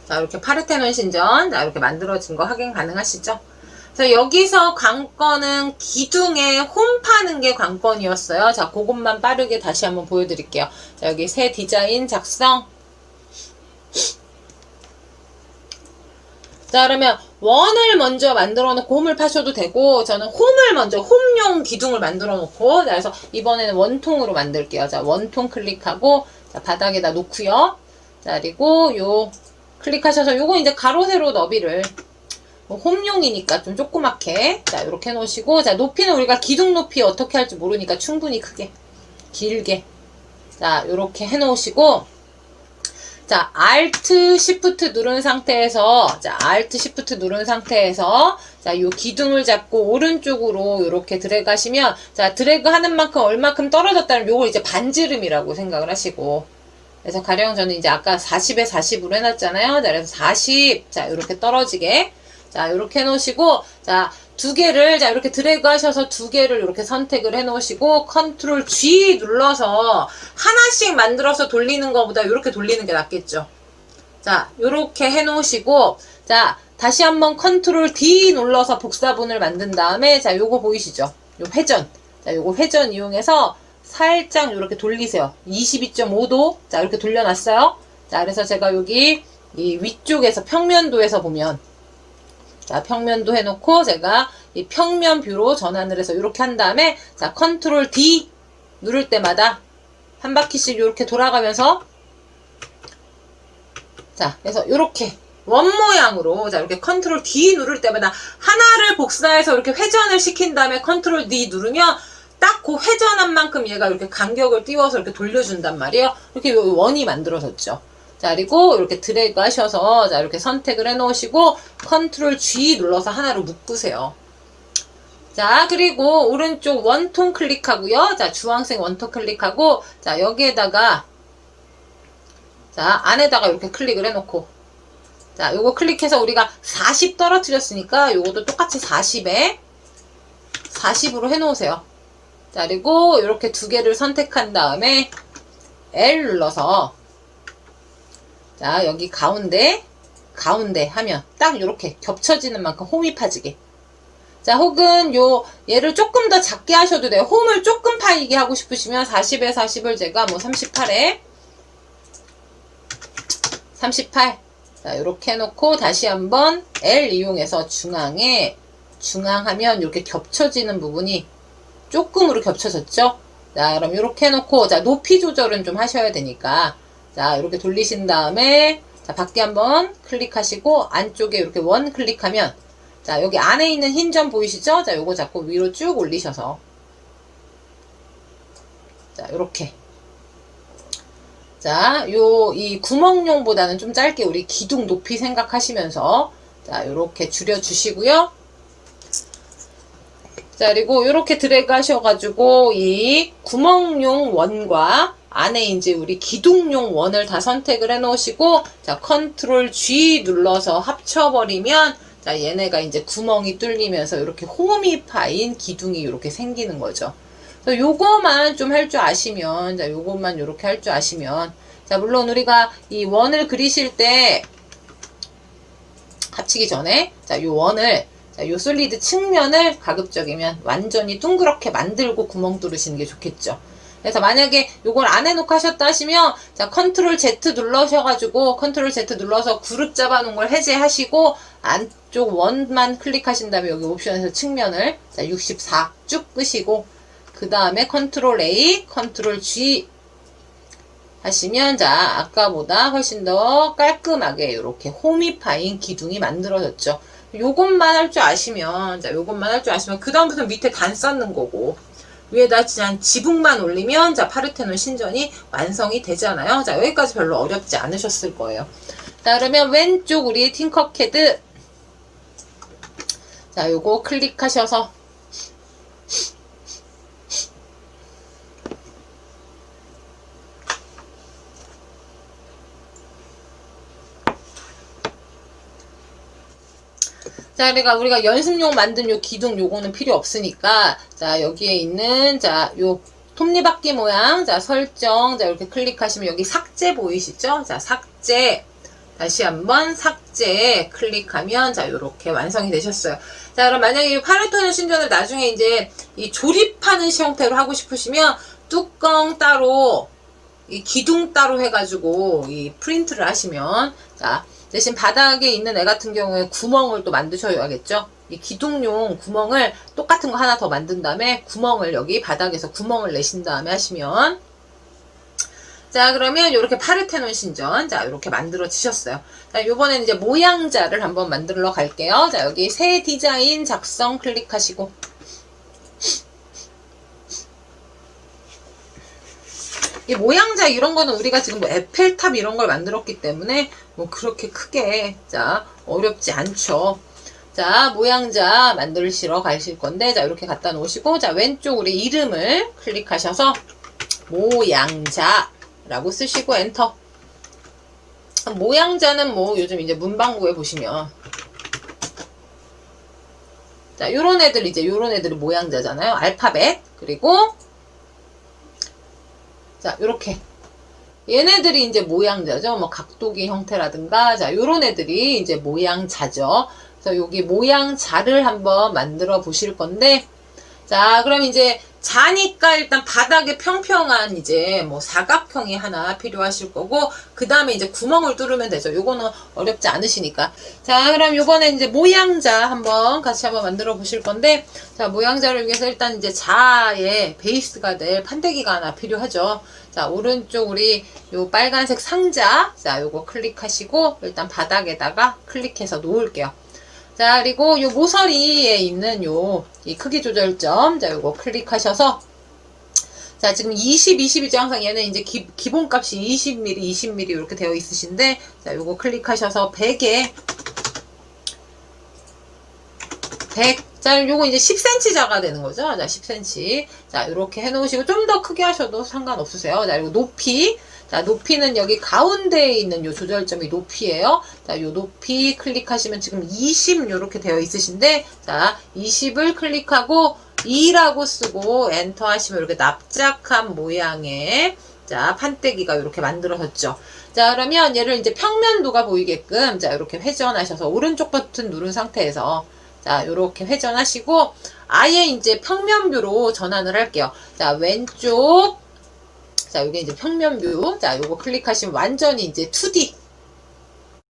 자, 이렇게 파르테논 신전, 자, 이렇게 만들어진 거 확인 가능하시죠? 자, 여기서 관건은 기둥에 홈 파는 게 관건이었어요. 자, 그것만 빠르게 다시 한번 보여드릴게요. 자, 여기 새 디자인 작성. 자, 그러면 원을 먼저 만들어 놓고 홈을 파셔도 되고, 저는 홈을 먼저, 홈용 기둥을 만들어 놓고, 자, 그래서 이번에는 원통으로 만들게요. 자, 원통 클릭하고, 자, 바닥에다 놓고요. 자, 그리고 요, 클릭하셔서 요거 이제 가로, 세로 너비를, 홈용이니까 좀 조그맣게, 자, 요렇게 해놓으시고, 자, 높이는 우리가 기둥 높이 어떻게 할지 모르니까 충분히 크게, 길게, 자, 요렇게 해놓으시고, 자, Alt Shift 누른 상태에서, 자, Alt Shift 누른 상태에서, 자, 요 기둥을 잡고 오른쪽으로 요렇게 드래그 하시면, 자, 드래그 하는 만큼 얼마큼 떨어졌다면 요걸 이제 반지름이라고 생각을 하시고, 그래서 가령 저는 이제 아까 40에 40으로 해놨잖아요. 자, 그래서 40, 자, 요렇게 떨어지게, 자, 요렇게 해놓으시고, 자, 두 개를, 자, 이렇게 드래그 하셔서 두 개를 이렇게 선택을 해 놓으시고, 컨트롤 G 눌러서 하나씩 만들어서 돌리는 것보다 이렇게 돌리는 게 낫겠죠. 자, 요렇게 해 놓으시고, 자, 다시 한번 컨트롤 D 눌러서 복사본을 만든 다음에, 자, 요거 보이시죠? 요 회전. 자, 요거 회전 이용해서 살짝 요렇게 돌리세요. 22.5도. 자, 이렇게 돌려놨어요. 자, 그래서 제가 여기 이 위쪽에서 평면도에서 보면, 자, 평면도 해놓고 제가 이 평면 뷰로 전환을 해서 이렇게 한 다음에, 자, 컨트롤 D 누를 때마다 한 바퀴씩 이렇게 돌아가면서, 자, 그래서 이렇게 원 모양으로, 자, 이렇게 컨트롤 D 누를 때마다 하나를 복사해서 이렇게 회전을 시킨 다음에 컨트롤 D 누르면 딱 그 회전한 만큼 얘가 이렇게 간격을 띄워서 이렇게 돌려준단 말이에요. 이렇게 원이 만들어졌죠. 자, 그리고 이렇게 드래그 하셔서, 자, 이렇게 선택을 해 놓으시고, 컨트롤 G 눌러서 하나로 묶으세요. 자, 그리고 오른쪽 원통 클릭하고요. 자, 주황색 원통 클릭하고, 자, 여기에다가, 자, 안에다가 이렇게 클릭을 해 놓고, 자, 요거 클릭해서 우리가 40 떨어뜨렸으니까, 요것도 똑같이 40에, 40으로 해 놓으세요. 자, 그리고 이렇게 두 개를 선택한 다음에, L 눌러서, 자, 여기 가운데 하면 딱 이렇게 겹쳐지는 만큼 홈이 파지게. 자, 혹은 얘를 조금 더 작게 하셔도 돼요. 홈을 조금 파이게 하고 싶으시면 40에 40을 제가 뭐 38에 38. 자, 이렇게 해놓고 다시 한번 L 이용해서 중앙하면 이렇게 겹쳐지는 부분이 조금으로 겹쳐졌죠? 자, 그럼 이렇게 해놓고, 자, 높이 조절은 좀 하셔야 되니까. 자, 이렇게 돌리신 다음에, 자, 밖에 한번 클릭하시고, 안쪽에 이렇게 원 클릭하면, 자, 여기 안에 있는 흰 점 보이시죠? 자, 요거 자꾸 위로 쭉 올리셔서. 자, 요렇게. 자, 이 구멍용보다는 좀 짧게 우리 기둥 높이 생각하시면서, 자, 요렇게 줄여주시고요. 자, 그리고 요렇게 드래그 하셔가지고, 이 구멍용 원과 안에 이제 우리 기둥용 원을 다 선택을 해 놓으시고, 자, 컨트롤 G 눌러서 합쳐버리면, 자, 얘네가 이제 구멍이 뚫리면서 이렇게 홈이 파인 기둥이 이렇게 생기는 거죠. 그래서 요거만 좀 할 줄 아시면, 자, 요것만 요렇게 할 줄 아시면, 자, 물론 우리가 이 원을 그리실 때, 합치기 전에, 자, 요 원을, 자, 요 솔리드 측면을 가급적이면 완전히 둥그렇게 만들고 구멍 뚫으시는 게 좋겠죠. 그래서 만약에 요걸 안 해놓고 하셨다 하시면, 자, 컨트롤 Z 눌러셔가지고, 컨트롤 Z 눌러서 그룹 잡아놓은 걸 해제하시고, 안쪽 원만 클릭하신 다음에 여기 옵션에서 측면을, 자, 64 쭉 끄시고, 그 다음에 컨트롤 A, 컨트롤 G 하시면, 자, 아까보다 훨씬 더 깔끔하게 이렇게 홈이 파인 기둥이 만들어졌죠. 요것만 할 줄 아시면, 자, 요것만 할 줄 아시면, 그 다음부터 밑에 단 쌓는 거고, 위에다 그냥 지붕만 올리면, 자, 파르테논 신전이 완성이 되잖아요. 자, 여기까지 별로 어렵지 않으셨을 거예요. 자, 그러면 왼쪽 우리 팅커캐드, 자, 요거 클릭하셔서, 자, 그러니까 우리가 연습용 만든 요 기둥 요거는 필요 없으니까, 자, 여기에 있는, 자, 요 톱니바퀴 모양, 자, 설정, 자, 이렇게 클릭하시면 여기 삭제 보이시죠? 자, 삭제. 다시 한번 삭제 클릭하면 자 요렇게 완성이 되셨어요. 자 그럼 만약에 파레토는 신전을 나중에 이제 이 조립하는 형태로 하고 싶으시면 뚜껑 따로 이 기둥 따로 해가지고 이 프린트를 하시면 자 대신 바닥에 있는 애 같은 경우에 구멍을 또 만드셔야겠죠. 이 기둥용 구멍을 똑같은 거 하나 더 만든 다음에 구멍을 여기 바닥에서 구멍을 내신 다음에 하시면 자 그러면 이렇게 파르테논 신전 자 이렇게 만들어지셨어요. 자 요번에는 이제 모양자를 한번 만들러 갈게요. 자 여기 새 디자인 작성 클릭하시고 이 모양자 이런 거는 우리가 지금 뭐 에펠탑 이런 걸 만들었기 때문에 뭐 그렇게 크게 자 어렵지 않죠. 자 모양자 만드시러 가실 건데 자 이렇게 갖다 놓으시고 자 왼쪽 우리 이름을 클릭하셔서 모양자 라고 쓰시고 엔터. 모양자는 뭐 요즘 이제 문방구에 보시면 자 요런 애들 이제 요런 애들이 모양자잖아요. 알파벳 그리고 자 요렇게 얘네들이 이제 모양자죠. 뭐 각도기 형태라든가 자 요런 애들이 이제 모양자죠. 그래서 여기 모양자를 한번 만들어 보실 건데 자 그럼 이제 자니까 일단 바닥에 평평한 이제 뭐 사각형이 하나 필요하실 거고 그 다음에 이제 구멍을 뚫으면 되죠. 요거는 어렵지 않으시니까. 자 그럼 요번에 이제 모양자 한번 같이 한번 만들어 보실 건데 자 모양자를 위해서 일단 이제 자의 베이스가 될 판때기가 하나 필요하죠. 자 오른쪽 우리 요 빨간색 상자 자 요거 클릭하시고 일단 바닥에다가 클릭해서 놓을게요. 자 그리고 요 모서리에 있는 요 이 크기 조절점 자 요거 클릭하셔서 자 지금 20이죠. 항상 얘는 이제 기본값이 20mm 20mm 이렇게 되어 있으신데 자 요거 클릭하셔서 100에 100 자 요거 이제 10cm자가 되는 거죠. 자 10cm 자 요렇게 해 놓으시고 좀 더 크게 하셔도 상관없으세요. 자 그리고 높이 자 높이는 여기 가운데에 있는 요 조절점이 높이에요. 자 요 높이 클릭하시면 지금 20 요렇게 되어 있으신데 자 20을 클릭하고 2라고 쓰고 엔터 하시면 이렇게 납작한 모양의 자 판때기가 이렇게 만들어졌죠. 자 그러면 얘를 이제 평면도가 보이게끔 자 이렇게 회전하셔서 오른쪽 버튼 누른 상태에서 자 요렇게 회전하시고 아예 이제 평면뷰로 전환을 할게요. 자 왼쪽 자 요게 이제 평면뷰 자 요거 클릭하시면 완전히 이제 2D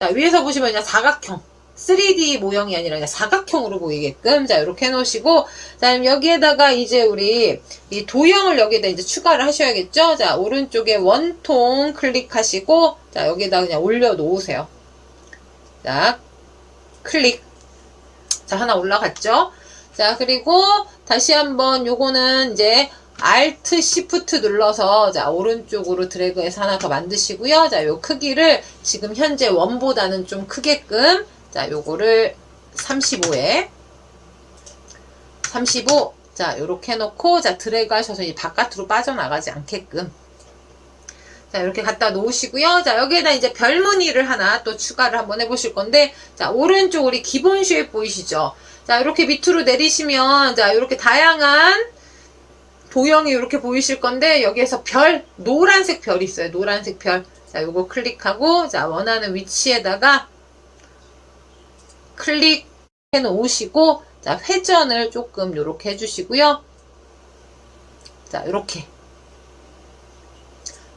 자 위에서 보시면 그냥 사각형 3D 모형이 아니라 그냥 사각형으로 보이게끔 자 이렇게 해놓으시고 자 그럼 여기에다가 이제 우리 이 도형을 여기다 이제 추가를 하셔야겠죠. 자 오른쪽에 원통 클릭하시고 자 여기에다 그냥 올려 놓으세요. 자 클릭 자 하나 올라갔죠. 자 그리고 다시 한번 요거는 이제 Alt Shift 눌러서 자 오른쪽으로 드래그해서 하나 더 만드시고요. 자 요 크기를 지금 현재 원보다는 좀 크게끔 자 요거를 35에 35 자 요렇게 해놓고 자 드래그 하셔서 이 바깥으로 빠져나가지 않게끔 자 이렇게 갖다 놓으시고요. 자 여기에다 이제 별무늬를 하나 또 추가를 한번 해보실 건데 자 오른쪽 우리 기본 쉐입 보이시죠? 자 이렇게 밑으로 내리시면 자 이렇게 다양한 도형이 이렇게 보이실 건데 여기에서 별 노란색 별이 있어요. 노란색 별 자 요거 클릭하고 자 원하는 위치에다가 클릭해 놓으시고 자 회전을 조금 요렇게 해주시고요. 자 요렇게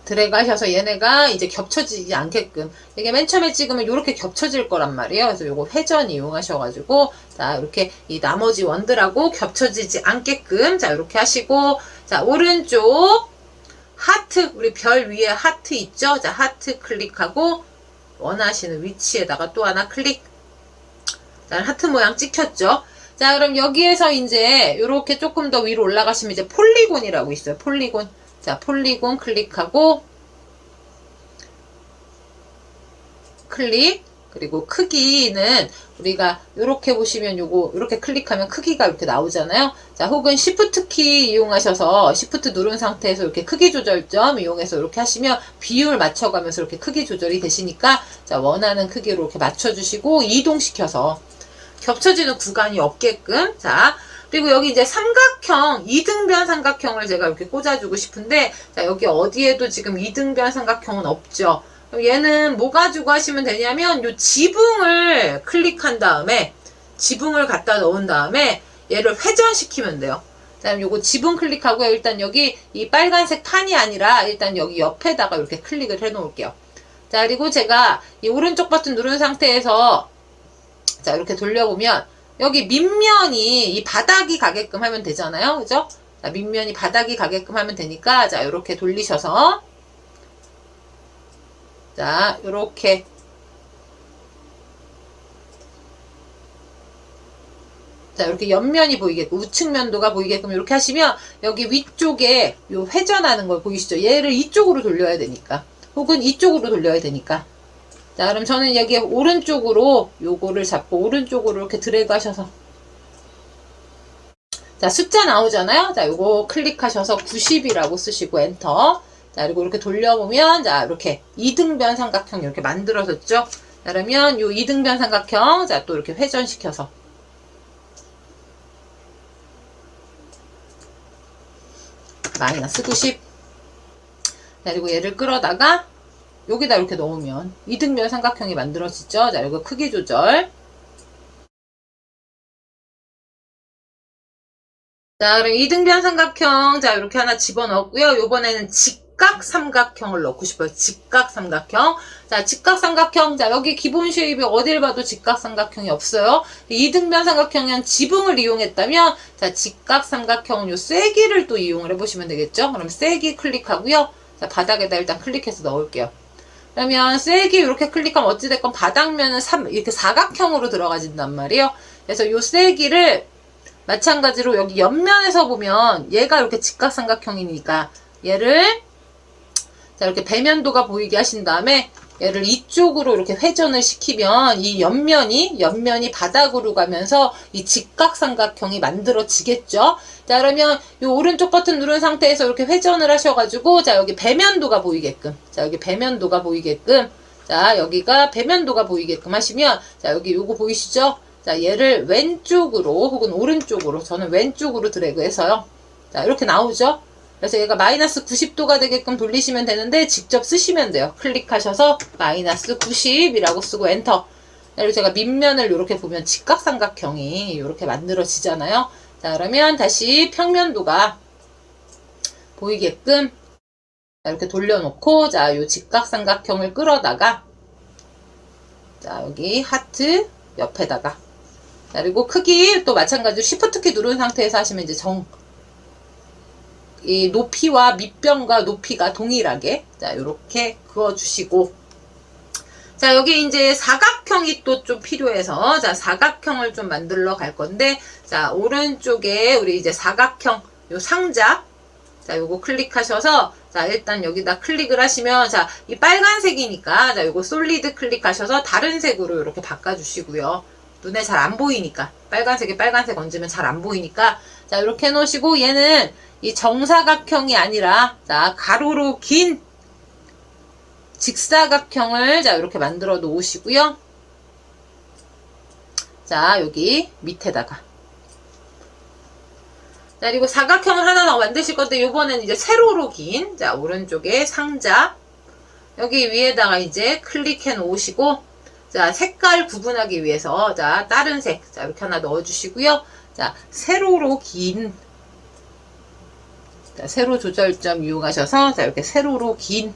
드래그 하셔서 얘네가 이제 겹쳐지지 않게끔 이게 맨 처음에 찍으면 이렇게 겹쳐질 거란 말이에요. 그래서 요거 회전 이용하셔가지고 자 이렇게 이 나머지 원들하고 겹쳐지지 않게끔 자 이렇게 하시고 자 오른쪽 하트 우리 별 위에 하트 있죠. 자 하트 클릭하고 원하시는 위치에다가 또 하나 클릭 자 하트 모양 찍혔죠. 자 그럼 여기에서 이제 이렇게 조금 더 위로 올라가시면 이제 폴리곤이라고 있어요. 폴리곤 자 폴리곤 클릭하고 클릭 그리고 크기는 우리가 이렇게 보시면 요거 이렇게 클릭하면 크기가 이렇게 나오잖아요. 자 혹은 Shift 키 이용하셔서 Shift 누른 상태에서 이렇게 크기 조절점 이용해서 이렇게 하시면 비율 맞춰가면서 이렇게 크기 조절이 되시니까 자 원하는 크기로 이렇게 맞춰주시고 이동시켜서 겹쳐지는 구간이 없게끔 자 그리고 여기 이제 삼각형, 이등변 삼각형을 제가 이렇게 꽂아주고 싶은데, 자, 여기 어디에도 지금 이등변 삼각형은 없죠. 얘는 뭐 가지고 하시면 되냐면 요 지붕을 클릭한 다음에 지붕을 갖다 넣은 다음에 얘를 회전시키면 돼요. 그다음에 요거 지붕 클릭하고요. 일단 여기 이 빨간색 판이 아니라 일단 여기 옆에다가 이렇게 클릭을 해 놓을게요. 자, 그리고 제가 이 오른쪽 버튼 누른 상태에서 자, 이렇게 돌려보면 여기 밑면이 이 바닥이 가게끔 하면 되잖아요. 그죠? 자, 밑면이 바닥이 가게끔 하면 되니까 자, 이렇게 돌리셔서 자, 요렇게 자, 이렇게 옆면이 보이게끔 우측면도가 보이게끔 이렇게 하시면 여기 위쪽에 요 회전하는 거 보이시죠? 얘를 이쪽으로 돌려야 되니까 혹은 이쪽으로 돌려야 되니까 자, 그럼 저는 여기 오른쪽으로 요거를 잡고 오른쪽으로 이렇게 드래그 하셔서 자, 숫자 나오잖아요. 자, 요거 클릭하셔서 90이라고 쓰시고 엔터. 자, 그리고 이렇게 돌려보면 자, 이렇게 이등변 삼각형 이렇게 만들어졌죠. 자, 그러면 요 이등변 삼각형 자, 또 이렇게 회전시켜서 마이너스 90. 자, 그리고 얘를 끌어다가 여기다 이렇게 넣으면 이등변 삼각형이 만들어지죠. 자, 이거 크기 조절. 자, 그럼 이등변 삼각형 자, 이렇게 하나 집어넣었고요. 요번에는 직각 삼각형을 넣고 싶어요. 직각 삼각형. 자, 직각 삼각형. 자, 여기 기본 쉐입이 어딜 봐도 직각 삼각형이 없어요. 이등변 삼각형은 지붕을 이용했다면 자, 직각 삼각형은 요 쐐기를 또 이용을 해보시면 되겠죠. 그럼 쐐기 클릭하고요. 자, 바닥에다 일단 클릭해서 넣을게요. 그러면 쐐기 이렇게 클릭하면 어찌됐건 바닥면은 이렇게 사각형으로 들어가진단 말이에요. 그래서 요 쐐기를 마찬가지로 여기 옆면에서 보면 얘가 이렇게 직각삼각형이니까 얘를 자, 이렇게 배면도가 보이게 하신 다음에 얘를 이쪽으로 이렇게 회전을 시키면 이 옆면이 바닥으로 가면서 이 직각삼각형이 만들어지겠죠. 자, 그러면 이 오른쪽 버튼 누른 상태에서 이렇게 회전을 하셔가지고 자, 여기 배면도가 보이게끔 자, 여기 배면도가 보이게끔 자, 여기가 배면도가 보이게끔 하시면 자, 여기 요거 보이시죠? 자, 얘를 왼쪽으로 혹은 오른쪽으로 저는 왼쪽으로 드래그해서요. 자, 이렇게 나오죠? 그래서 얘가 마이너스 90도가 되게끔 돌리시면 되는데 직접 쓰시면 돼요. 클릭하셔서 마이너스 90이라고 쓰고 엔터. 그리고 제가 밑면을 이렇게 보면 직각삼각형이 이렇게 만들어지잖아요. 자, 그러면 다시 평면도가 보이게끔 이렇게 돌려놓고 자, 요 직각삼각형을 끌어다가 자, 여기 하트 옆에다가 자, 그리고 크기 또 마찬가지로 Shift 키 누른 상태에서 하시면 이제 이 높이와 밑변과 높이가 동일하게 자, 요렇게 그어주시고 자, 여기 이제 사각형이 또 좀 필요해서 자, 사각형을 좀 만들러 갈 건데 자, 오른쪽에 우리 이제 사각형 요 상자 자, 요거 클릭하셔서 자, 일단 여기다 클릭을 하시면 자, 이 빨간색이니까 자, 요거 솔리드 클릭하셔서 다른 색으로 이렇게 바꿔주시고요. 눈에 잘 안 보이니까 빨간색에 빨간색 얹으면 잘 안 보이니까 자, 이렇게 해놓으시고 얘는 이 정사각형이 아니라 자, 가로로 긴 직사각형을 자, 이렇게 만들어 놓으시고요. 자, 여기 밑에다가 자, 그리고 사각형을 하나 더 만드실 건데 요번에는 이제 세로로 긴 자, 오른쪽에 상자 여기 위에다가 이제 클릭해 놓으시고 자, 색깔 구분하기 위해서 자, 다른 색 자, 이렇게 하나 넣어 주시고요. 자, 세로로 긴 자, 세로 조절점 이용하셔서 자, 이렇게 세로로 긴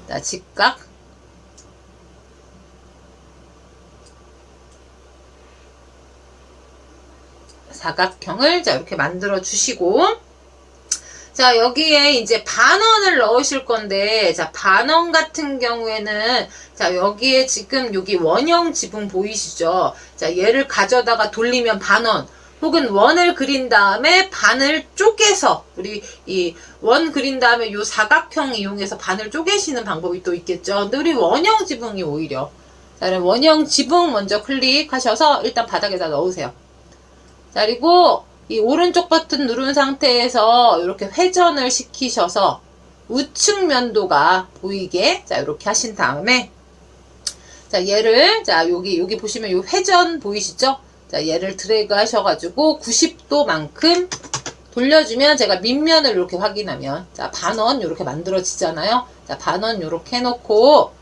자, 직각 사각형을 자, 이렇게 만들어 주시고 자, 여기에 이제 반원을 넣으실 건데 자, 반원 같은 경우에는 자, 여기에 지금 여기 원형 지붕 보이시죠? 자, 얘를 가져다가 돌리면 반원 혹은 원을 그린 다음에 반을 쪼개서 우리 이 원 그린 다음에 요 사각형 이용해서 반을 쪼개시는 방법이 또 있겠죠. 근데 우리 원형 지붕이 오히려 자, 그럼 원형 지붕 먼저 클릭하셔서 일단 바닥에다 넣으세요. 자, 그리고 이 오른쪽 버튼 누른 상태에서 이렇게 회전을 시키셔서 우측 면도가 보이게 자, 이렇게 하신 다음에 자, 얘를 자, 여기 보시면 요 회전 보이시죠? 자, 얘를 드래그 하셔가지고 90도만큼 돌려주면 제가 밑면을 이렇게 확인하면 자, 반원 이렇게 만들어지잖아요. 자, 반원 요렇게 해놓고,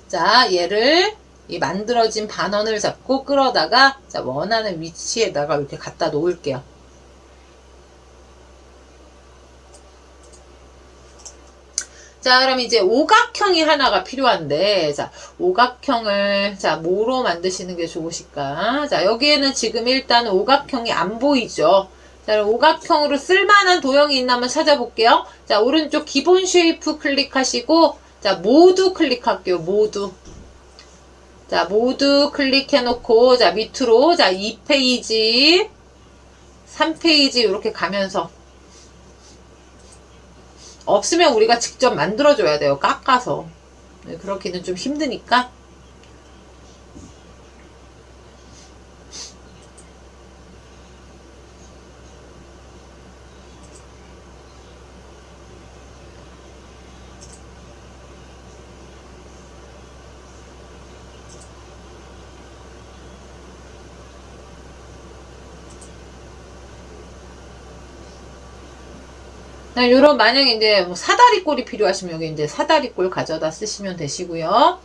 자, 얘를 이 만들어진 반원을 잡고 끌어다가, 자, 원하는 위치에다가 이렇게 갖다 놓을게요. 자, 그럼 이제 오각형이 하나가 필요한데, 자, 오각형을, 자, 뭐로 만드시는 게 좋으실까? 자, 여기에는 지금 일단 오각형이 안 보이죠? 자, 그럼 오각형으로 쓸만한 도형이 있나 한번 찾아볼게요. 자, 오른쪽 기본 쉐이프 클릭하시고, 자, 모두 클릭할게요, 모두. 자, 모두 클릭해놓고, 자, 밑으로, 자, 2페이지, 3페이지, 이렇게 가면서. 없으면 우리가 직접 만들어줘야 돼요. 깎아서. 네, 그렇기는 좀 힘드니까. 요런, 만약에 이제 뭐 사다리꼴이 필요하시면 여기 이제 사다리꼴 가져다 쓰시면 되시고요.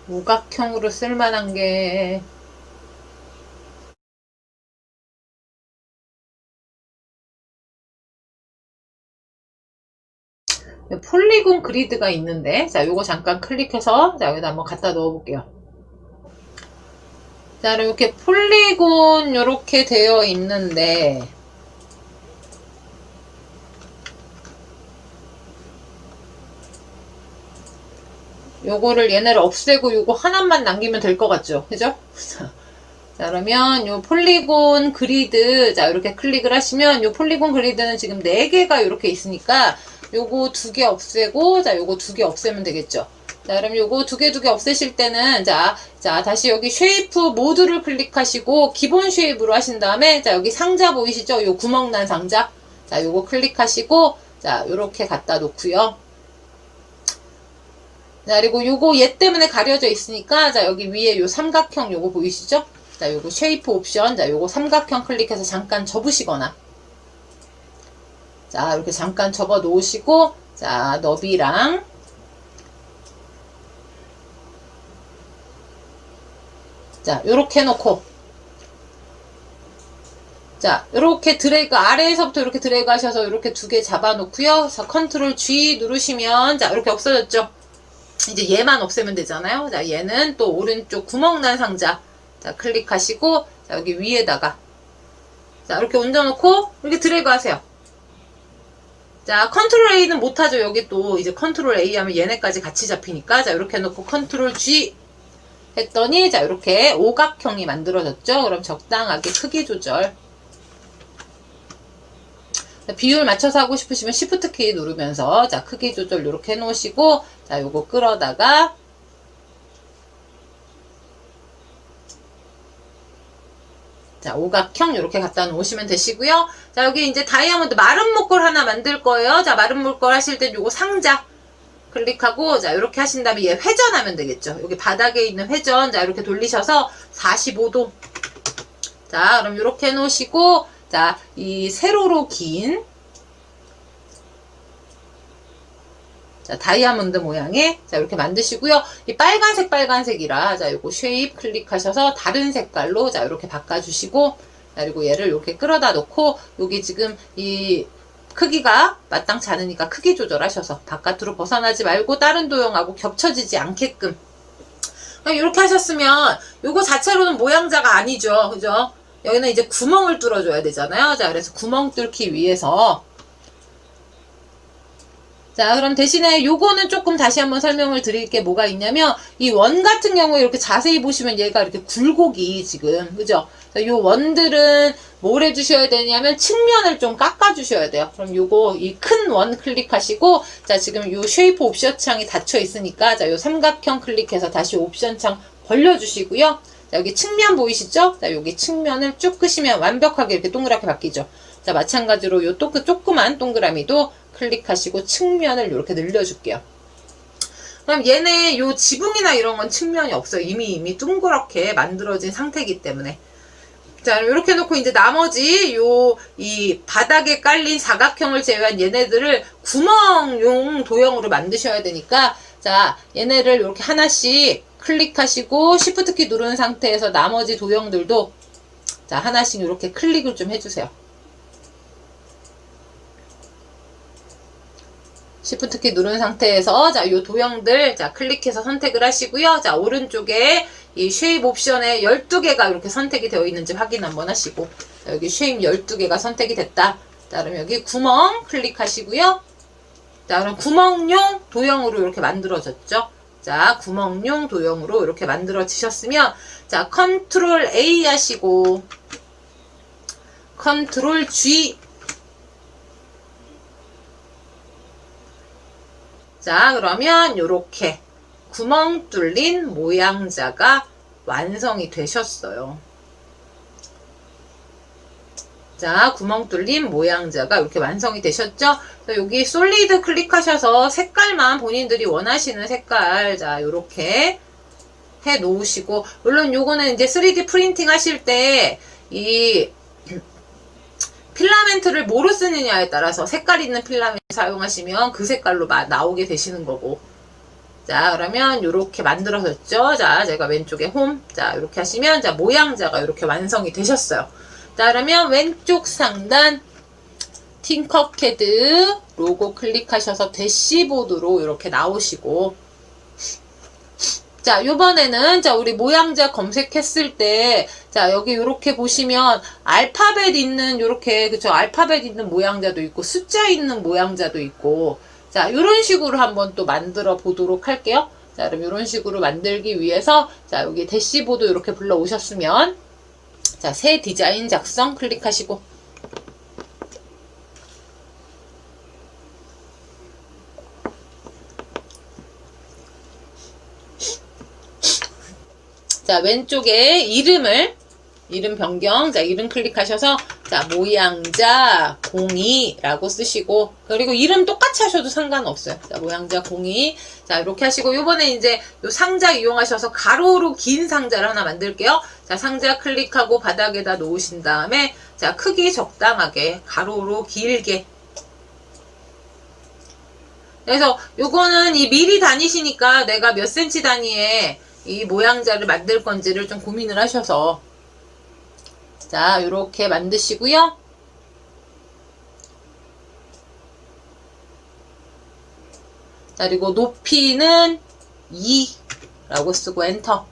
오각형으로 쓸만한 게, 폴리곤 그리드가 있는데, 자, 요거 잠깐 클릭해서, 자, 여기다 한번 갖다 넣어 볼게요. 자, 이렇게 폴리곤 요렇게 되어 있는데, 요거를 얘네를 없애고 요거 하나만 남기면 될 것 같죠? 그죠? 자, 그러면 요 폴리곤 그리드, 자, 이렇게 클릭을 하시면 요 폴리곤 그리드는 지금 4개가 이렇게 있으니까 요거 2개 없애고, 자, 요거 2개 없애면 되겠죠? 자, 그럼 요거 2개 없애실 때는, 자, 다시 여기 쉐이프 모두를 클릭하시고, 기본 쉐입으로 하신 다음에, 자, 여기 상자 보이시죠? 요 구멍 난 상자. 자, 요거 클릭하시고, 자, 요렇게 갖다 놓고요. 자, 그리고 요거 얘 때문에 가려져 있으니까, 자, 여기 위에 요 삼각형 요거 보이시죠? 자, 요거 쉐이프 옵션, 자, 요거 삼각형 클릭해서 잠깐 접으시거나, 자, 이렇게 잠깐 접어 놓으시고, 자, 너비랑, 자, 요렇게 해놓고, 자, 요렇게 드래그, 아래에서부터 이렇게 드래그 하셔서 요렇게 2개 잡아 놓고요. 자, 컨트롤 G 누르시면, 자, 이렇게 없어졌죠? 이제 얘만 없애면 되잖아요. 자, 얘는 또 오른쪽 구멍 난 상자. 자, 클릭하시고, 자, 여기 위에다가. 자, 이렇게 얹어놓고, 이렇게 드래그 하세요. 자, 컨트롤 A는 못하죠. 여기 또 이제 컨트롤 A 하면 얘네까지 같이 잡히니까. 자, 이렇게 해놓고 컨트롤 G 했더니, 자, 이렇게 오각형이 만들어졌죠. 그럼 적당하게 크기 조절. 비율 맞춰서 하고 싶으시면 Shift 키 누르면서, 자, 크기 조절 이렇게 해 놓으시고, 자, 요거 끌어다가, 자, 오각형 이렇게 갖다 놓으시면 되시고요. 자, 여기 이제 다이아몬드 마른 목걸 하나 만들 거예요. 자, 마른 목걸 하실 때 요거 상자 클릭하고, 자, 이렇게 하신 다음에 얘 회전하면 되겠죠. 여기 바닥에 있는 회전, 자, 이렇게 돌리셔서 45도. 자, 그럼 이렇게 해 놓으시고, 자, 이 세로로 긴, 자, 다이아몬드 모양의, 자, 이렇게 만드시고요. 이 빨간색이라, 자, 요거 쉐입 클릭하셔서 다른 색깔로, 자, 이렇게 바꿔주시고, 자, 그리고 얘를 이렇게 끌어다 놓고, 여기 지금 이 크기가 마땅치 않으니까 크기 조절하셔서 바깥으로 벗어나지 말고 다른 도형하고 겹쳐지지 않게끔. 이렇게 하셨으면, 요거 자체로는 모양자가 아니죠. 그죠? 여기는 이제 구멍을 뚫어줘야 되잖아요. 자, 그래서 구멍 뚫기 위해서. 자, 그럼 대신에 요거는 조금 다시 한번 설명을 드릴 게 뭐가 있냐면, 이 원 같은 경우에 이렇게 자세히 보시면 얘가 이렇게 굴곡이 지금, 그죠? 요 원들은 뭘 해주셔야 되냐면, 측면을 좀 깎아주셔야 돼요. 그럼 요거, 이 큰 원 클릭하시고, 자, 지금 요 쉐이프 옵션 창이 닫혀 있으니까, 자, 요 삼각형 클릭해서 다시 옵션 창 벌려주시고요. 자, 여기 측면 보이시죠? 자, 여기 측면을 쭉 끄시면 완벽하게 이렇게 동그랗게 바뀌죠. 자, 마찬가지로 요 조그만 동그라미도 클릭하시고 측면을 이렇게 늘려줄게요. 그럼 얘네 요 지붕이나 이런 건 측면이 없어요. 이미 둥그렇게 만들어진 상태이기 때문에. 자, 이렇게 놓고 이제 나머지 이 바닥에 깔린 사각형을 제외한 얘네들을 구멍용 도형으로 만드셔야 되니까, 자, 얘네를 이렇게 하나씩 클릭하시고 Shift 키 누른 상태에서 나머지 도형들도 자, 하나씩 이렇게 클릭을 좀 해주세요. Shift 키 누른 상태에서 자, 요 도형들 자, 클릭해서 선택을 하시고요. 자, 오른쪽에 이 쉐입 옵션에 12개가 이렇게 선택이 되어 있는지 확인 한번 하시고, 자, 여기 쉐입 12개가 선택이 됐다. 자, 그럼 여기 구멍 클릭하시고요. 자, 그럼 구멍용 도형으로 이렇게 만들어졌죠. 자, 구멍용 도형으로 이렇게 만들어지셨으면, 자, 컨트롤 A 하시고, 컨트롤 G. 자, 그러면 요렇게 구멍 뚫린 모양자가 완성이 되셨어요. 자, 구멍 뚫린 모양자가 이렇게 완성이 되셨죠? 자, 여기 솔리드 클릭하셔서 색깔만 본인들이 원하시는 색깔, 자, 요렇게 해 놓으시고, 물론 요거는 이제 3D 프린팅 하실 때, 필라멘트를 뭐로 쓰느냐에 따라서 색깔 있는 필라멘트 사용하시면 그 색깔로 나오게 되시는 거고. 자, 그러면 요렇게 만들어졌죠? 자, 제가 왼쪽에 홈. 자, 이렇게 하시면, 자, 모양자가 이렇게 완성이 되셨어요. 자, 그러면 왼쪽 상단 팅커캐드 로고 클릭하셔서 대시보드로 이렇게 나오시고, 자, 요번에는, 자, 우리 모양자 검색했을 때, 자, 여기 이렇게 보시면, 알파벳 있는, 요렇게, 그쵸, 알파벳 있는 모양자도 있고, 숫자 있는 모양자도 있고, 자, 요런 식으로 한번 또 만들어 보도록 할게요. 자, 그럼 요런 식으로 만들기 위해서, 자, 여기 대시보드 이렇게 불러 오셨으면, 자, 새 디자인 작성 클릭하시고, 자, 왼쪽에 이름 변경, 자, 이름 클릭하셔서, 자, 모양자 02라고 쓰시고, 그리고 이름 똑같이 하셔도 상관없어요. 자, 모양자 02. 자, 이렇게 하시고, 요번에 이제 요 상자 이용하셔서 가로로 긴 상자를 하나 만들게요. 자, 상자 클릭하고 바닥에다 놓으신 다음에, 자, 크기 적당하게, 가로로 길게. 그래서 요거는 이 미리 다니시니까 내가 몇 cm 단위에 이 모양자를 만들 건지를 좀 고민을 하셔서, 자, 요렇게 만드시고요. 자, 그리고 높이는 2라고 쓰고 엔터.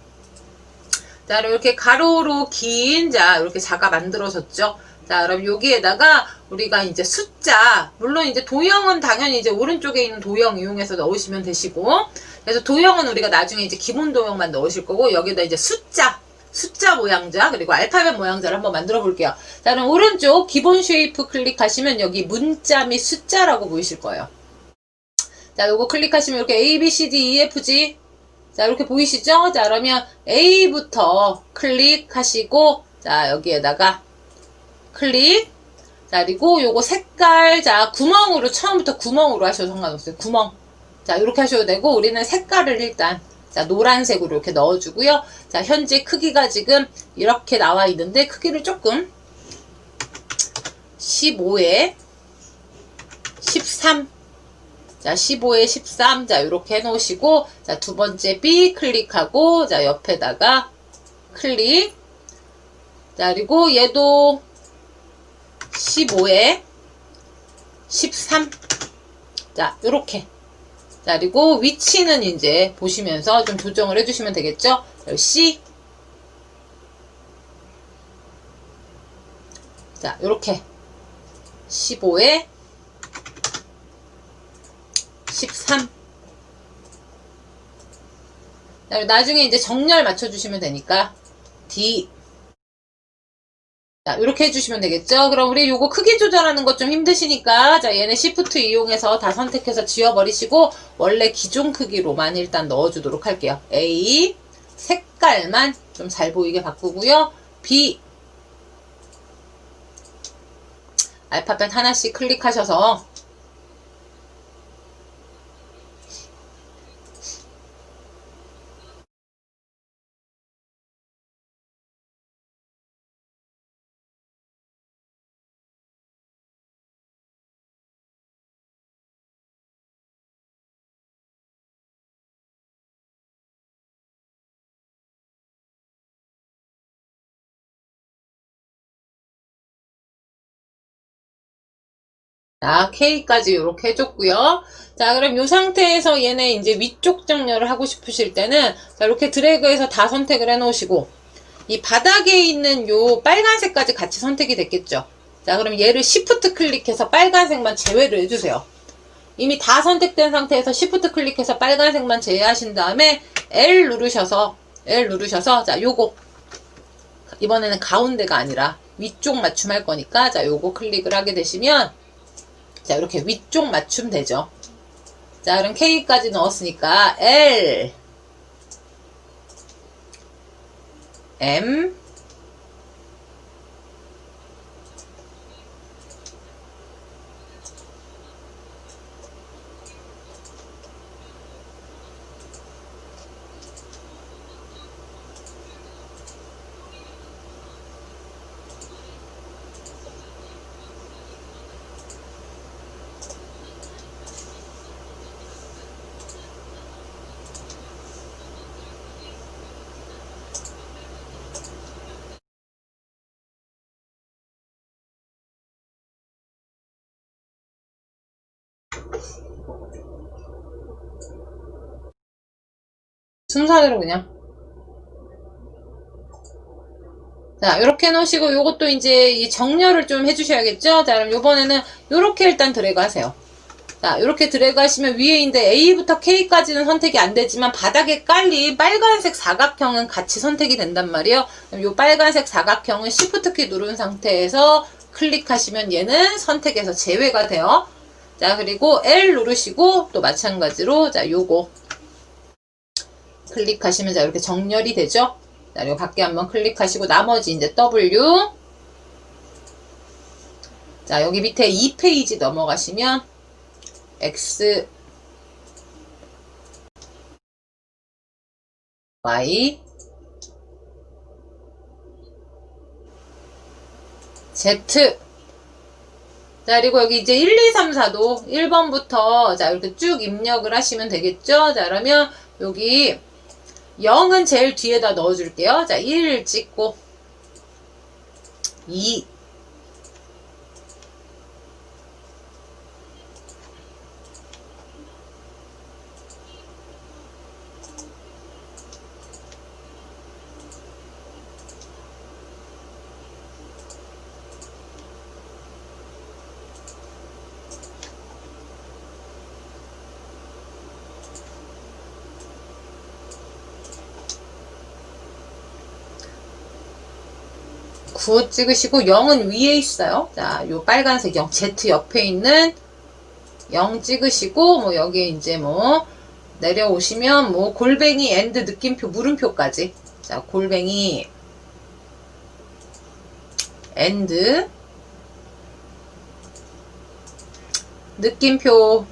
자, 이렇게 가로로 긴, 자, 이렇게 자가 만들어졌죠. 자, 그럼 여기에다가 우리가 이제 숫자, 물론 이제 도형은 당연히 이제 오른쪽에 있는 도형 이용해서 넣으시면 되시고, 그래서 도형은 우리가 나중에 이제 기본 도형만 넣으실 거고, 여기다 이제 숫자 모양자, 그리고 알파벳 모양자를 한번 만들어 볼게요. 자, 그럼 오른쪽 기본 쉐이프 클릭하시면 여기 문자 및 숫자라고 보이실 거예요. 자, 요거 클릭하시면 이렇게 A, B, C, D, E, F, G. 자, 이렇게 보이시죠? 자, 그러면 A부터 클릭하시고, 자, 여기에다가 클릭. 자, 그리고 요거 색깔, 자, 구멍으로, 처음부터 구멍으로 하셔도 상관없어요. 구멍. 자, 이렇게 하셔도 되고, 우리는 색깔을 일단, 자, 노란색으로 이렇게 넣어주고요. 자, 현재 크기가 지금 이렇게 나와 있는데, 크기를 조금, 15에 13. 자, 15에 13. 자, 이렇게 해 놓으시고, 자, 두 번째 B 클릭하고, 자, 옆에다가 클릭. 자, 그리고 얘도 15에 13. 자, 요렇게. 자, 그리고 위치는 이제 보시면서 좀 조정을 해주시면 되겠죠? C. 자, 요렇게. 15에 13. 자, 나중에 이제 정렬 맞춰주시면 되니까 D. 자, 이렇게 해주시면 되겠죠? 그럼 우리 요거 크기 조절하는 것 좀 힘드시니까, 자, 얘네 Shift 이용해서 다 선택해서 지워버리시고, 원래 기존 크기로만 일단 넣어주도록 할게요. A. 색깔만 좀 잘 보이게 바꾸고요. B. 알파벳 하나씩 클릭하셔서, 자, K까지 이렇게 해줬고요. 자, 그럼 이 상태에서 얘네 이제 위쪽 정렬을 하고 싶으실 때는 자, 이렇게 드래그해서 다 선택을 해 놓으시고 이 바닥에 있는 요 빨간색까지 같이 선택이 됐겠죠. 자, 그럼 얘를 Shift 클릭해서 빨간색만 제외를 해주세요. 이미 다 선택된 상태에서 Shift 클릭해서 빨간색만 제외하신 다음에 L 누르셔서 자, 요거 이번에는 가운데가 아니라 위쪽 맞춤할 거니까 자, 요거 클릭을 하게 되시면 자, 이렇게 위쪽 맞춤 되죠. 자, 그럼 K까지 넣었으니까 L, M, 순서대로 그냥. 자, 이렇게 놓으시고 요것도 이제 이 정렬을 좀 해주셔야겠죠? 자, 그럼 요번에는 요렇게 일단 드래그 하세요. 자, 이렇게 드래그 하시면 위에 있는데 A부터 K까지는 선택이 안 되지만 바닥에 깔린 빨간색 사각형은 같이 선택이 된단 말이에요. 그럼 요 빨간색 사각형은 Shift 키 누른 상태에서 클릭하시면 얘는 선택해서 제외가 돼요. 자, 그리고 L 누르시고 또 마찬가지로 자, 요거 클릭하시면 자, 이렇게 정렬이 되죠. 자, 그리고 밖에 한번 클릭하시고 나머지 이제 W. 자, 여기 밑에 2페이지 넘어가시면 X, Y, Z. 자, 그리고 여기 이제 1, 2, 3, 4도 1번부터 자, 이렇게 쭉 입력을 하시면 되겠죠. 자, 그러면 여기 0은 제일 뒤에다 넣어줄게요. 자, 1 찍고 2, 구 찍으시고 0은 위에 있어요. 자, 요 빨간색 0, Z 옆에 있는 0 찍으시고 뭐 여기에 이제 뭐 내려오시면 뭐 골뱅이 엔드 느낌표 물음표까지 자, 골뱅이 엔드 느낌표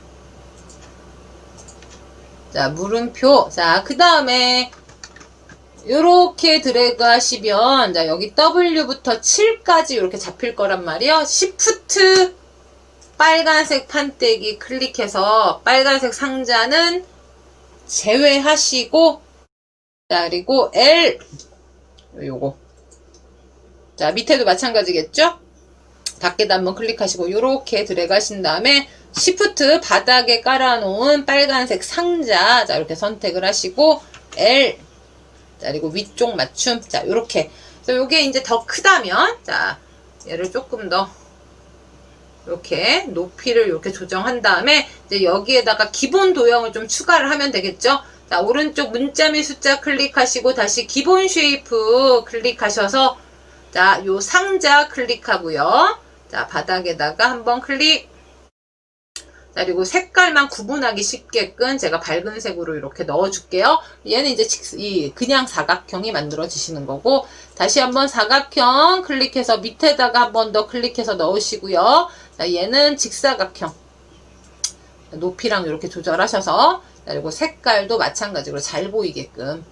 자, 물음표. 자, 그 다음에 요렇게 드래그 하시면 자, 여기 W부터 7까지 이렇게 잡힐 거란 말이에요. Shift 빨간색 판때기 클릭해서 빨간색 상자는 제외하시고 자, 그리고 L 요거 자, 밑에도 마찬가지겠죠? 밖에다 한번 클릭하시고 요렇게 드래그 하신 다음에 Shift 바닥에 깔아놓은 빨간색 상자 자, 이렇게 선택을 하시고 L 자, 그리고 위쪽 맞춤 자, 요렇게 그래서 요게 이제 더 크다면 자, 얘를 조금 더 이렇게 높이를 이렇게 조정한 다음에 이제 여기에다가 기본 도형을 좀 추가를 하면 되겠죠. 자, 오른쪽 문자 및 숫자 클릭하시고 다시 기본 쉐이프 클릭하셔서 자, 요 상자 클릭하고요. 자, 바닥에다가 한번 클릭. 자, 그리고 색깔만 구분하기 쉽게끔 제가 밝은 색으로 이렇게 넣어줄게요. 얘는 이제 그냥 사각형이 만들어지시는 거고, 다시 한번 사각형 클릭해서 밑에다가 한번 더 클릭해서 넣으시고요. 자, 얘는 직사각형. 높이랑 이렇게 조절하셔서, 자, 그리고 색깔도 마찬가지로 잘 보이게끔.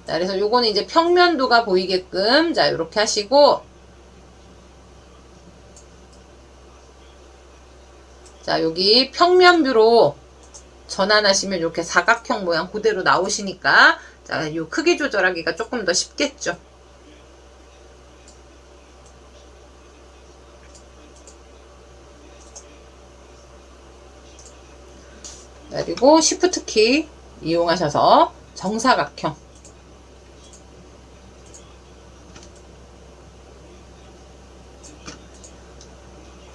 자, 그래서 요거는 이제 평면도가 보이게끔, 자, 이렇게 하시고, 자, 여기 평면뷰로 전환하시면 이렇게 사각형 모양 그대로 나오시니까 자, 요 크기 조절하기가 조금 더 쉽겠죠. 그리고 Shift 키 이용하셔서 정사각형.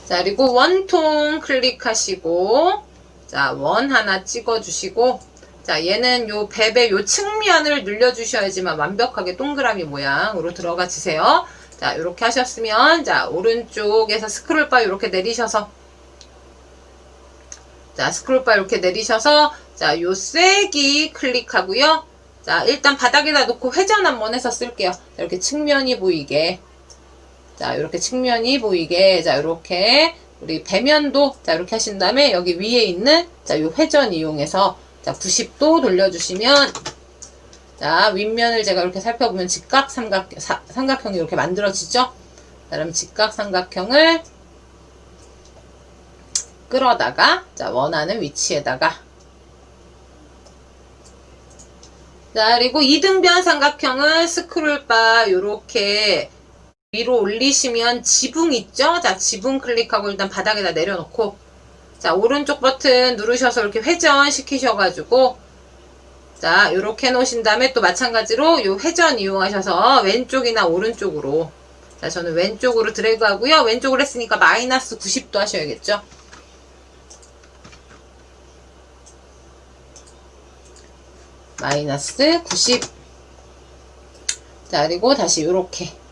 자, 그리고 원통 클릭하시고, 자, 원 하나 찍어주시고, 자, 얘는 요 배 요 측면을 늘려주셔야지만 완벽하게 동그라미 모양으로 들어가 주세요. 자, 요렇게 하셨으면, 자, 오른쪽에서 스크롤바 이렇게 내리셔서, 자, 스크롤바 이렇게 내리셔서, 자, 요 쐐기 클릭하고요. 자, 일단 바닥에다 놓고 회전 한번 해서 쓸게요. 자, 이렇게 측면이 보이게. 자, 이렇게 측면이 보이게. 자, 이렇게 우리 배면도 자, 이렇게 하신 다음에 여기 위에 있는 자, 요 회전 이용해서 자, 90도 돌려주시면 자, 윗면을 제가 이렇게 살펴보면 직각 삼각형이 이렇게 만들어지죠? 자, 그럼 직각 삼각형을 끌어다가 자, 원하는 위치에다가 자, 그리고 이등변 삼각형은 스크롤바 요렇게 위로 올리시면 지붕 있죠? 자, 지붕 클릭하고 일단 바닥에다 내려놓고 자, 오른쪽 버튼 누르셔서 이렇게 회전 시키셔가지고 자, 요렇게 해놓으신 다음에 또 마찬가지로 요 회전 이용하셔서 왼쪽이나 오른쪽으로 자, 저는 왼쪽으로 드래그 하고요. 왼쪽으로 했으니까 마이너스 90도 하셔야겠죠? 마이너스 90. 자, 그리고 다시 요렇게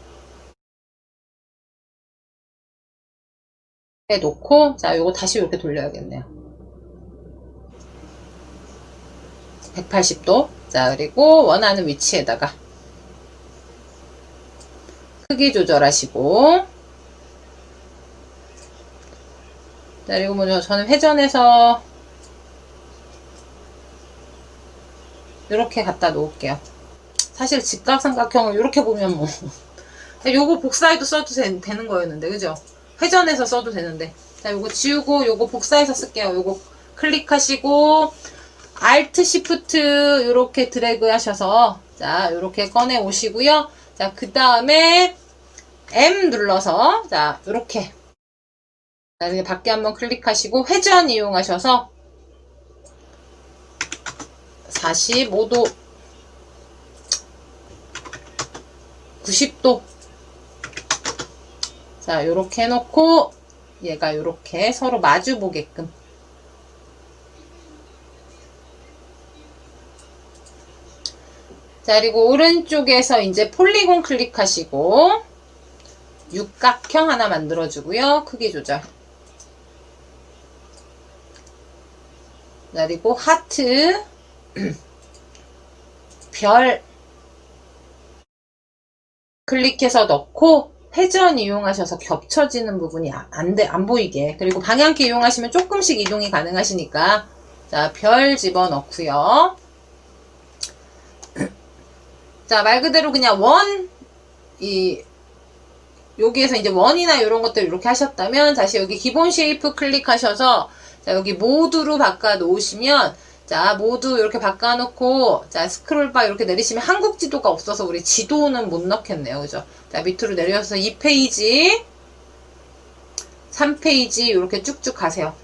놓고 자, 요거 다시 이렇게 돌려야겠네요. 180도. 자, 그리고 원하는 위치에다가 크기 조절하시고 자, 그리고 먼저 저는 회전해서 이렇게 갖다 놓을게요. 사실 직각삼각형을 이렇게 보면 뭐 요거 복사해도 써도 되는 거였는데 그죠? 회전해서 써도 되는데 자, 요거 지우고 요거 복사해서 쓸게요. 요거 클릭하시고 Alt Shift 요렇게 드래그 하셔서 자, 요렇게 꺼내 오시고요. 자, 그 다음에 M 눌러서 자, 요렇게 자, 이렇게 밖에 한번 클릭하시고 회전 이용하셔서 45도 90도 자, 요렇게 해놓고 얘가 요렇게 서로 마주 보게끔 자, 그리고 오른쪽에서 이제 폴리곤 클릭하시고 육각형 하나 만들어주고요. 크기 조절 자, 그리고 하트 별 클릭해서 넣고 회전 이용하셔서 겹쳐지는 부분이 안 보이게 그리고 방향키 이용하시면 조금씩 이동이 가능하시니까 자, 별 집어넣고요. 자, 말 그대로 그냥 여기에서 이제 원이나 이런 것들 이렇게 하셨다면 다시 여기 기본 쉐이프 클릭하셔서 자, 여기 모드로 바꿔 놓으시면 자, 모두 이렇게 바꿔놓고 자, 스크롤바 이렇게 내리시면 한국 지도가 없어서 우리 지도는 못 넣겠네요. 그죠? 자, 밑으로 내려서 2페이지 3페이지 이렇게 쭉쭉 가세요.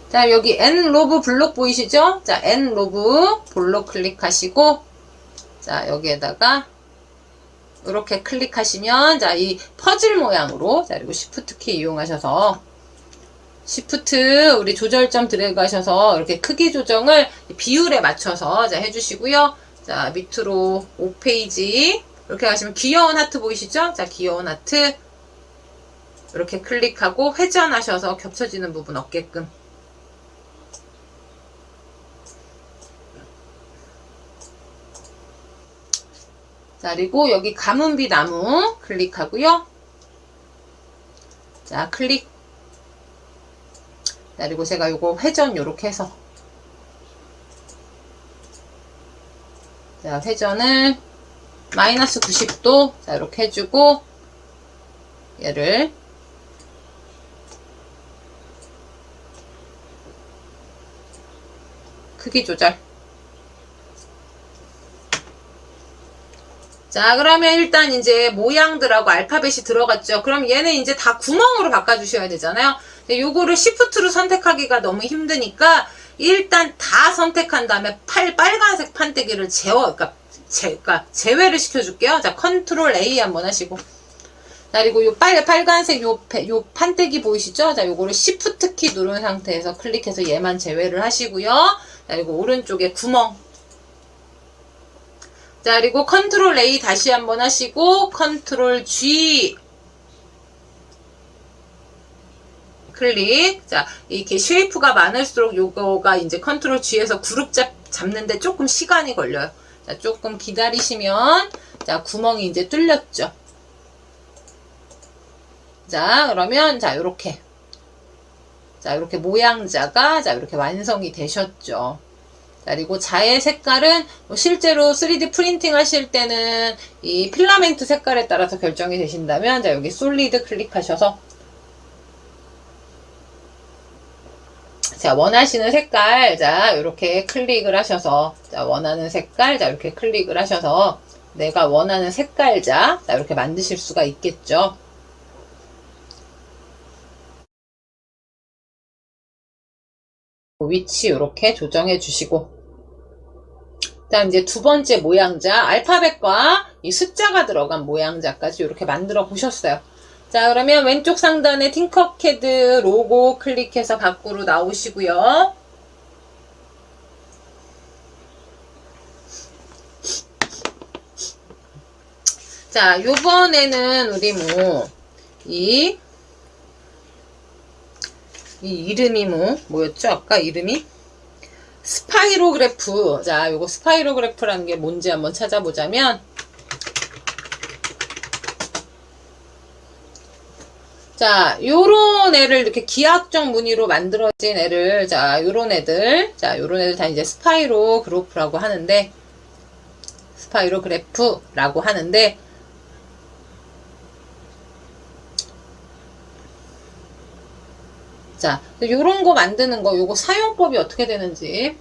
자, 여기 엔로브 블록 보이시죠? 자, 엔로브 블록 클릭하시고 자, 여기에다가 이렇게 클릭하시면 자, 이 퍼즐 모양으로 자, 그리고 Shift 키 이용하셔서 Shift 우리 조절점 드래그 하셔서 이렇게 크기 조정을 비율에 맞춰서 자, 해주시고요. 자, 밑으로 5페이지 이렇게 가시면 귀여운 하트 보이시죠? 자, 귀여운 하트 이렇게 클릭하고 회전하셔서 겹쳐지는 부분 없게끔 자, 그리고 여기 가문비 나무 클릭하고요. 자, 클릭. 자, 그리고 제가 요거 회전 요렇게 해서 자, 회전을 마이너스 90도 자, 이렇게 해주고 얘를 크기 조절 자, 그러면 일단 이제 모양들하고 알파벳이 들어갔죠. 그럼 얘는 이제 다 구멍으로 바꿔주셔야 되잖아요. 요거를 시프트로 선택하기가 너무 힘드니까 일단 다 선택한 다음에 빨간색 판때기를 그러니까 제외를 시켜줄게요. 자, 컨트롤 A 한번 하시고. 자, 그리고 요 빨간색 요 판때기 보이시죠? 자, 요거를 시프트 키 누른 상태에서 클릭해서 얘만 제외를 하시고요. 자, 그리고 오른쪽에 구멍. 자, 그리고 컨트롤 A 다시 한번 하시고 컨트롤 G 클릭. 자, 이렇게 쉐이프가 많을수록 요거가 이제 컨트롤 G에서 그룹 잡는데 조금 시간이 걸려요. 자, 조금 기다리시면 자, 구멍이 이제 뚫렸죠. 자, 그러면 자, 요렇게 자, 이렇게 모양자가 자, 이렇게 완성이 되셨죠. 자, 그리고 자의 색깔은 실제로 3D 프린팅 하실 때는 이 필라멘트 색깔에 따라서 결정이 되신다면 자, 여기 솔리드 클릭하셔서 자, 원하시는 색깔 자, 이렇게 클릭을 하셔서 자, 원하는 색깔 자, 이렇게 클릭을 하셔서 내가 원하는 색깔자 자, 이렇게 만드실 수가 있겠죠. 위치 이렇게 조정해 주시고, 그다음 이제 두 번째 모양자 알파벳과 이 숫자가 들어간 모양자까지 이렇게 만들어 보셨어요. 자, 그러면 왼쪽 상단에 팅커캐드 로고 클릭해서 밖으로 나오시고요. 자, 요번에는 우리 이 이름이 뭐였죠? 아까 이름이? 스파이로그래프. 자, 요거 스파이로그래프라는 게 뭔지 한번 찾아보자면, 자, 요런 애를 이렇게 기하학적 무늬로 만들어진 애를, 자, 요런 애들 다 이제 스파이로그래프라고 하는데, 스파이로그래프라고 하는데, 자, 요런 거 만드는 거, 요거 사용법이 어떻게 되는지.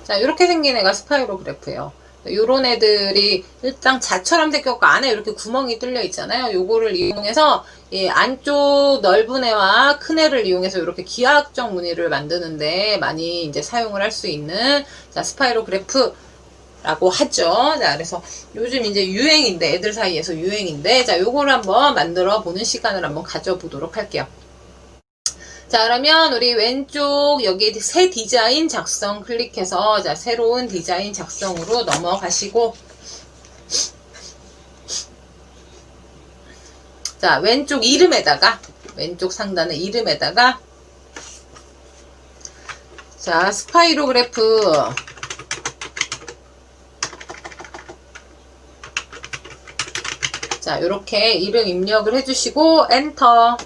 자, 이렇게 생긴 애가 스파이로그래프예요. 요런 애들이 일단 자처럼 생겼고 안에 이렇게 구멍이 뚫려 있잖아요. 요거를 이용해서 이 안쪽 넓은 애와 큰 애를 이용해서 이렇게 기하학적 무늬를 만드는데 많이 이제 사용을 할 수 있는 자, 스파이로그래프라고 하죠. 자, 그래서 요즘 이제 유행인데, 애들 사이에서 유행인데, 자, 요거를 한번 만들어 보는 시간을 한번 가져보도록 할게요. 자, 그러면 우리 왼쪽 여기 새 디자인 작성 클릭해서 자, 새로운 디자인 작성으로 넘어가시고, 자, 왼쪽 이름에다가, 왼쪽 상단의 이름에다가 자, 스파이로그래프 자, 요렇게 이름 입력을 해주시고 엔터.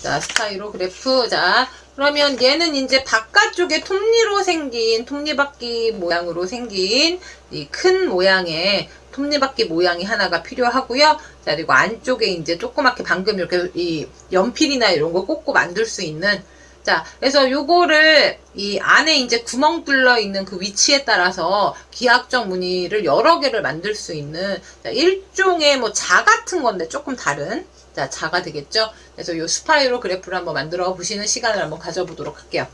자, 스파이로그래프. 자, 그러면 얘는 이제 바깥쪽에 톱니로 생긴, 톱니바퀴 모양으로 생긴 이 큰 모양의 톱니바퀴 모양이 하나가 필요하고요. 자, 그리고 안쪽에 이제 조그맣게 방금 이렇게 이 연필이나 이런 거 꽂고 만들 수 있는, 자, 그래서 요거를 이 안에 이제 구멍 뚫려 있는 그 위치에 따라서 기하학적 무늬를 여러 개를 만들 수 있는 자, 일종의 자 같은 건데 조금 다른 자, 자가 되겠죠. 그래서 요 스파이로그래프를 한번 만들어 보시는 시간을 한번 가져보도록 할게요.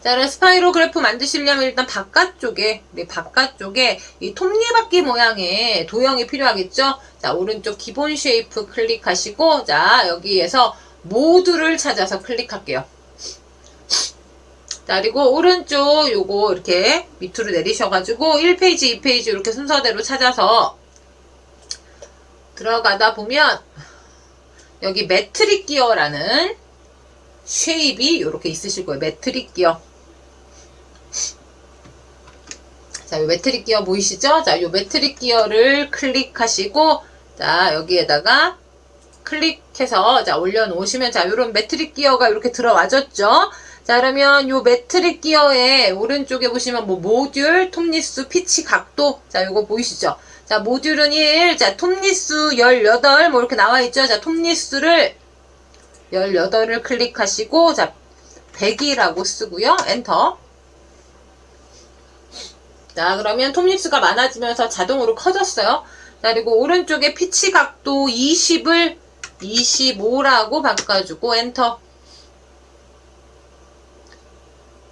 자, 그럼 스파이로그래프 만드시려면 일단 바깥쪽에 이 톱니바퀴 모양의 도형이 필요하겠죠. 자, 오른쪽 기본 쉐이프 클릭하시고, 자, 여기에서 모두를 찾아서 클릭할게요. 자, 그리고 오른쪽 요거 이렇게 밑으로 내리셔가지고 1페이지, 2페이지 이렇게 순서대로 찾아서 들어가다 보면 여기 매트릭 기어라는 쉐입이 이렇게 있으실 거예요. 매트릭 기어. 자, 요 매트릭 기어 보이시죠? 자, 요 매트릭 기어를 클릭하시고, 자, 여기에다가 클릭해서, 자, 올려놓으시면, 자, 요런 매트릭 기어가 이렇게 들어와졌죠? 자, 그러면 요 매트릭 기어의 오른쪽에 보시면 뭐 모듈, 톱니수, 피치, 각도. 자, 요거 보이시죠? 자, 모듈은 1, 자, 톱니수 18, 뭐 이렇게 나와 있죠? 자, 톱니수를 18을 클릭하시고, 자, 100이라고 쓰고요. 엔터. 자, 그러면 톱니수가 많아지면서 자동으로 커졌어요. 자, 그리고 오른쪽에 피치 각도 20을 25라고 바꿔주고 엔터.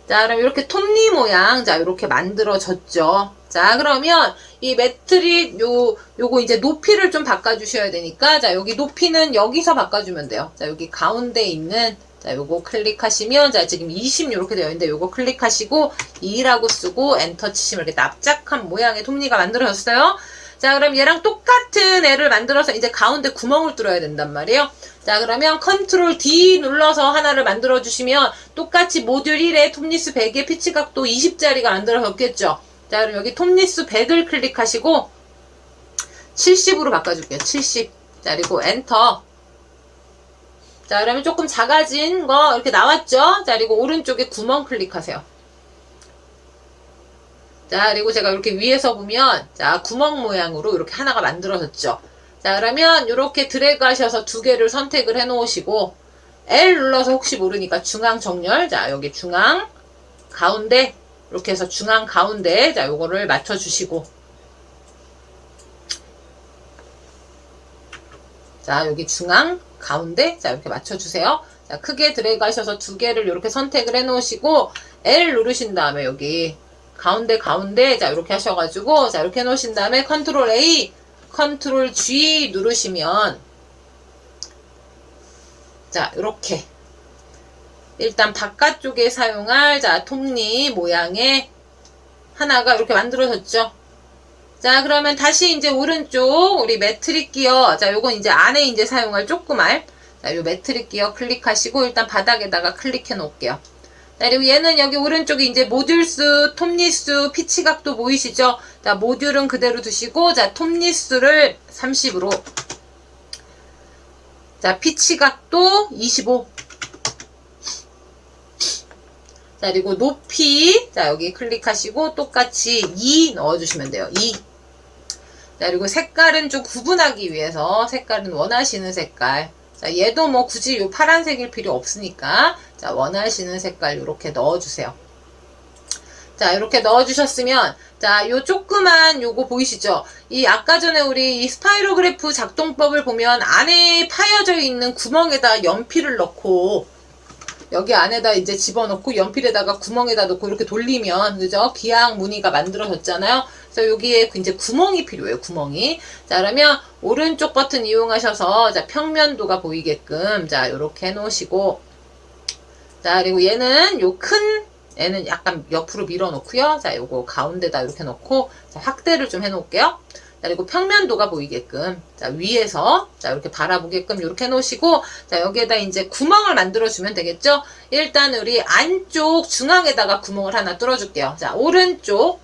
자, 그럼 이렇게 톱니 모양, 자, 이렇게 만들어졌죠. 자, 그러면 이 매트릭 요거 이제 높이를 좀 바꿔주셔야 되니까, 자, 여기 높이는 여기서 바꿔주면 돼요. 자, 여기 가운데 있는, 자, 요거 클릭하시면, 자, 지금 20 이렇게 되어 있는데, 요거 클릭하시고 2라고 쓰고 엔터 치시면 이렇게 납작한 모양의 톱니가 만들어졌어요. 자, 그럼 얘랑 똑같은 애를 만들어서 이제 가운데 구멍을 뚫어야 된단 말이에요. 자, 그러면 컨트롤 D 눌러서 하나를 만들어 주시면 똑같이 모듈 1에 톱니수 100에 피치 각도 20짜리가 만들어졌겠죠. 자, 그럼 여기 톱니수 100을 클릭하시고 70으로 바꿔줄게요. 70. 자, 그리고 엔터. 자, 그러면 조금 작아진 거 이렇게 나왔죠. 자, 그리고 오른쪽에 구멍 클릭하세요. 자, 그리고 제가 이렇게 위에서 보면, 자, 구멍 모양으로 이렇게 하나가 만들어졌죠. 자, 그러면 이렇게 드래그 하셔서 두 개를 선택을 해 놓으시고, L 눌러서 혹시 모르니까 중앙 정렬, 자, 여기 중앙, 가운데, 이렇게 해서 중앙 가운데, 자, 요거를 맞춰주시고, 자, 여기 중앙, 가운데, 자, 이렇게 맞춰주세요. 자, 크게 드래그 하셔서 두 개를 이렇게 선택을 해 놓으시고, L 누르신 다음에 여기, 가운데, 자, 이렇게 하셔가지고, 자, 이렇게 해놓으신 다음에, 컨트롤 A, 컨트롤 G 누르시면, 자, 이렇게. 일단 바깥쪽에 사용할, 자, 톱니 모양의 하나가 이렇게 만들어졌죠. 자, 그러면 다시 이제 오른쪽, 우리 매트릭 기어, 자, 요건 이제 안에 이제 사용할 조그만, 자, 요 매트릭 기어 클릭하시고, 일단 바닥에다가 클릭해 놓을게요. 자, 그리고 얘는 여기 오른쪽에 이제 모듈수, 톱니수, 피치 각도 보이시죠? 자, 모듈은 그대로 두시고, 자, 톱니수를 30으로. 자, 피치 각도 25. 자, 그리고 높이, 자, 여기 클릭하시고, 똑같이 2 넣어주시면 돼요. 2. 자, 그리고 색깔은 좀 구분하기 위해서, 색깔은 원하시는 색깔. 자, 얘도 뭐 굳이 요 파란색일 필요 없으니까, 자, 원하시는 색깔 이렇게 넣어주세요. 자, 이렇게 넣어주셨으면, 자, 요 조그만 요거 보이시죠? 이 아까 전에 우리 이 스파이로그래프 작동법을 보면 안에 파여져 있는 구멍에다 연필을 넣고, 여기 안에다 이제 집어넣고 연필에다가 구멍에다 넣고 이렇게 돌리면, 그죠? 기항 무늬가 만들어졌잖아요. 그래서 여기에 이제 구멍이 필요해요, 구멍이. 자, 그러면 오른쪽 버튼 이용하셔서, 자, 평면도가 보이게끔, 자, 요렇게 해놓으시고, 자, 그리고 얘는 얘는 약간 옆으로 밀어 놓고요. 자, 요거 가운데다 이렇게 놓고, 자, 확대를 좀 해 놓을게요. 자, 그리고 평면도가 보이게끔, 자, 위에서, 자, 이렇게 바라보게끔 이렇게 해 놓으시고, 자, 여기에다 이제 구멍을 만들어 주면 되겠죠? 일단 우리 안쪽 중앙에다가 구멍을 하나 뚫어 줄게요. 자, 오른쪽,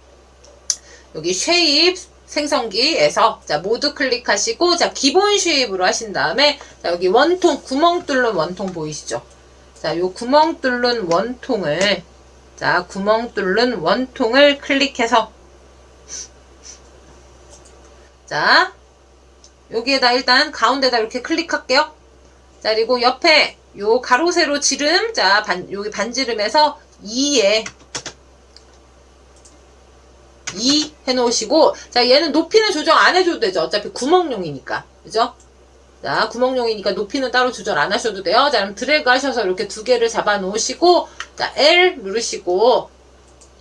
여기 쉐입, 생성기에서, 자, 모두 클릭하시고, 자, 기본 쉐입으로 하신 다음에, 자, 여기 원통, 구멍 뚫는 원통 보이시죠? 자, 요 구멍 뚫는 원통을, 자, 구멍 뚫는 원통을 클릭해서, 자, 여기에다 일단 가운데다 이렇게 클릭할게요. 자, 그리고 옆에 요 가로 세로 지름, 자, 여기 반지름에서 2에 2 해놓으시고, 자, 얘는 높이는 조정 안 해줘도 되죠. 어차피 구멍용이니까. 그죠? 자, 구멍용이니까 높이는 따로 조절 안 하셔도 돼요. 자, 그럼 드래그 하셔서 이렇게 두 개를 잡아 놓으시고, 자, L 누르시고,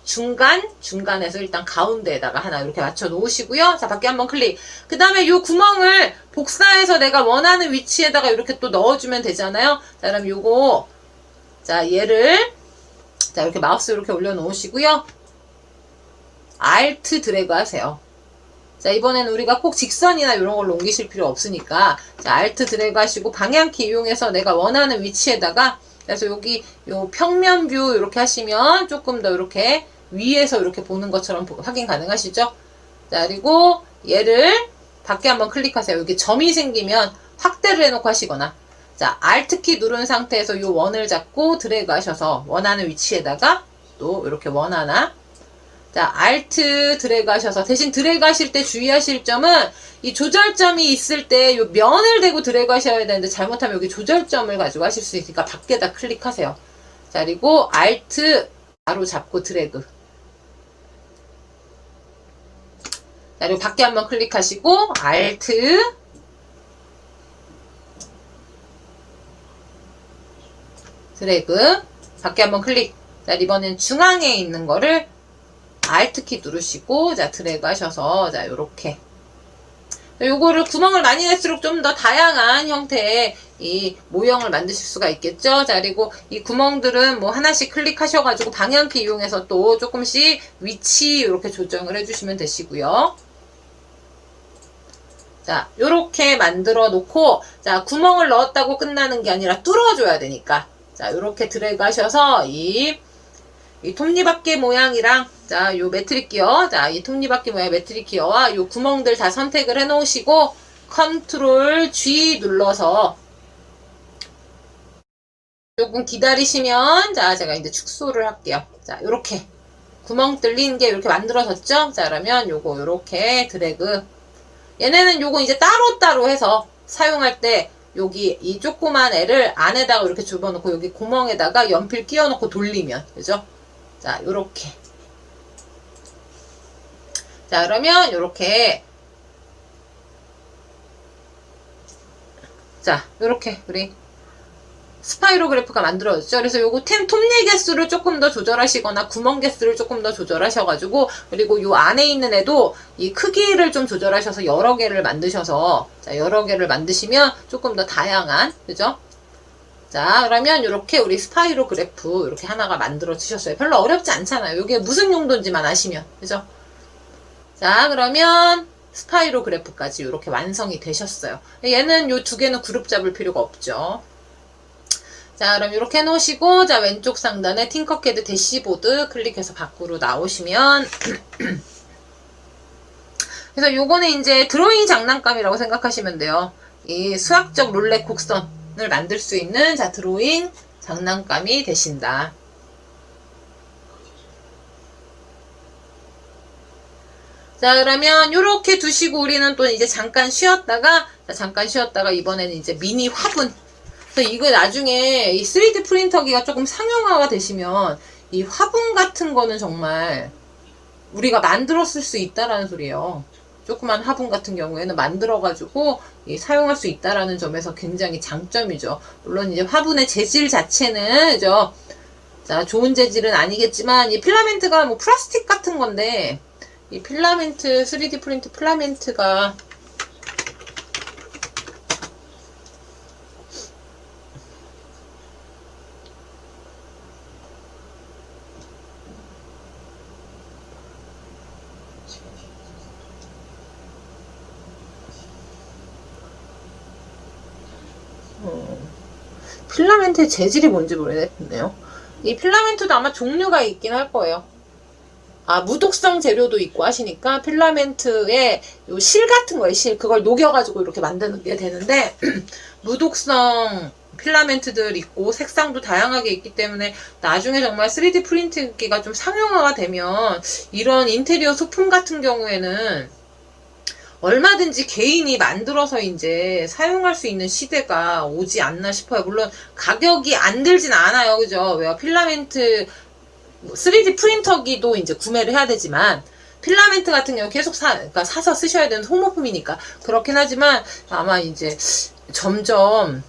중간에서 일단 가운데에다가 하나 이렇게 맞춰 놓으시고요. 자, 밖에 한번 클릭. 그 다음에 이 구멍을 복사해서 내가 원하는 위치에다가 이렇게 또 넣어주면 되잖아요. 자, 그럼 요거, 자, 얘를, 자, 이렇게 마우스 이렇게 올려 놓으시고요. Alt 드래그 하세요. 자, 이번에는 우리가 꼭 직선이나 이런 걸로 옮기실 필요 없으니까, 자, Alt 드래그 하시고 방향키 이용해서 내가 원하는 위치에다가, 그래서 여기 요 평면 뷰 이렇게 하시면 조금 더 이렇게 위에서 이렇게 보는 것처럼 확인 가능하시죠? 자, 그리고 얘를 밖에 한번 클릭하세요. 여기 점이 생기면 확대를 해놓고 하시거나, 자, Alt키 누른 상태에서 요 원을 잡고 드래그 하셔서 원하는 위치에다가 또 이렇게 원 하나. 자, Alt 드래그 하셔서 대신 드래그 하실 때 주의하실 점은 이 조절점이 있을 때 요 면을 대고 드래그 하셔야 되는데 잘못하면 여기 조절점을 가지고 하실 수 있으니까 밖에다 클릭하세요. 자, 그리고 Alt 바로 잡고 드래그. 자, 그리고 밖에 한번 클릭하시고 Alt 드래그 밖에 한번 클릭. 자, 이번엔 중앙에 있는 거를 Alt키 누르시고 자, 드래그 하셔서 자, 요렇게 요거를 구멍을 많이 낼수록 좀 더 다양한 형태의 이 모형을 만드실 수가 있겠죠. 자, 그리고 이 구멍들은 뭐 하나씩 클릭하셔가지고 방향키 이용해서 또 조금씩 위치 이렇게 조정을 해주시면 되시고요. 자, 요렇게 만들어 놓고 자, 구멍을 넣었다고 끝나는 게 아니라 뚫어줘야 되니까 자, 요렇게 드래그 하셔서 이 톱니바퀴 모양이랑 자, 요 매트릭 기어, 자, 이 톱니바퀴 모양 매트릭 기어와 요 구멍들 다 선택을 해 놓으시고 컨트롤 G 눌러서 조금 기다리시면 자, 제가 이제 축소를 할게요. 자, 요렇게 구멍 뚫린 게 이렇게 만들어졌죠? 자, 그러면 요거 요렇게 드래그. 얘네는 요거 이제 따로따로 해서 사용할 때 여기 이 조그만 애를 안에다가 이렇게 집어넣고 여기 구멍에다가 연필 끼워넣고 돌리면 그죠? 자, 요렇게. 자, 그러면 요렇게 자, 요렇게 우리 스파이로 그래프가 만들어졌죠. 그래서 요거 톱니 개수를 조금 더 조절하시거나 구멍 개수를 조금 더 조절하셔가지고 그리고 요 안에 있는 애도 이 크기를 좀 조절하셔서 여러 개를 만드셔서 자, 여러 개를 만드시면 조금 더 다양한 그죠? 자, 그러면 이렇게 우리 스파이로 그래프 이렇게 하나가 만들어지셨어요. 별로 어렵지 않잖아요. 이게 무슨 용도인지만 아시면 그죠? 자, 그러면 스파이로 그래프까지 이렇게 완성이 되셨어요. 얘는 요 두 개는 그룹 잡을 필요가 없죠. 자, 그럼 이렇게 해놓으시고 자, 왼쪽 상단에 팅커캐드 대시보드 클릭해서 밖으로 나오시면 그래서 요거는 이제 드로잉 장난감이라고 생각하시면 돼요. 이 수학적 룰렛 곡선을 만들 수 있는 자, 드로잉 장난감이 되신다. 자, 그러면 요렇게 두시고 우리는 또 이제 잠깐 쉬었다가 자, 잠깐 쉬었다가 이번에는 이제 미니 화분. 그래서 이거 나중에 이 3D 프린터기가 조금 상용화가 되시면 이 화분 같은 거는 정말 우리가 만들었을 수 있다라는 소리예요. 조그만 화분 같은 경우에는 만들어가지고 사용할 수 있다라는 점에서 굉장히 장점이죠. 물론 이제 화분의 재질 자체는 그죠? 자, 좋은 재질은 아니겠지만 이 필라멘트가 뭐 플라스틱 같은 건데 이 필라멘트 3D 프린트 필라멘트가 필라멘트의 재질이 뭔지 모르겠네요. 이 필라멘트도 아마 종류가 있긴 할 거예요. 아, 무독성 재료도 있고 하시니까 필라멘트에 요 실 같은 거예요. 실. 그걸 녹여가지고 이렇게 만드는 게 되는데 무독성 필라멘트들 있고 색상도 다양하게 있기 때문에 나중에 정말 3D 프린트기가 좀 상용화가 되면 이런 인테리어 소품 같은 경우에는 얼마든지 개인이 만들어서 이제 사용할 수 있는 시대가 오지 않나 싶어요. 물론 가격이 안 들진 않아요. 그죠? 왜 필라멘트 3D 프린터기도 이제 구매를 해야 되지만 필라멘트 같은 경우 계속 그러니까 사서 쓰셔야 되는 소모품이니까 그렇긴 하지만 아마 이제 점점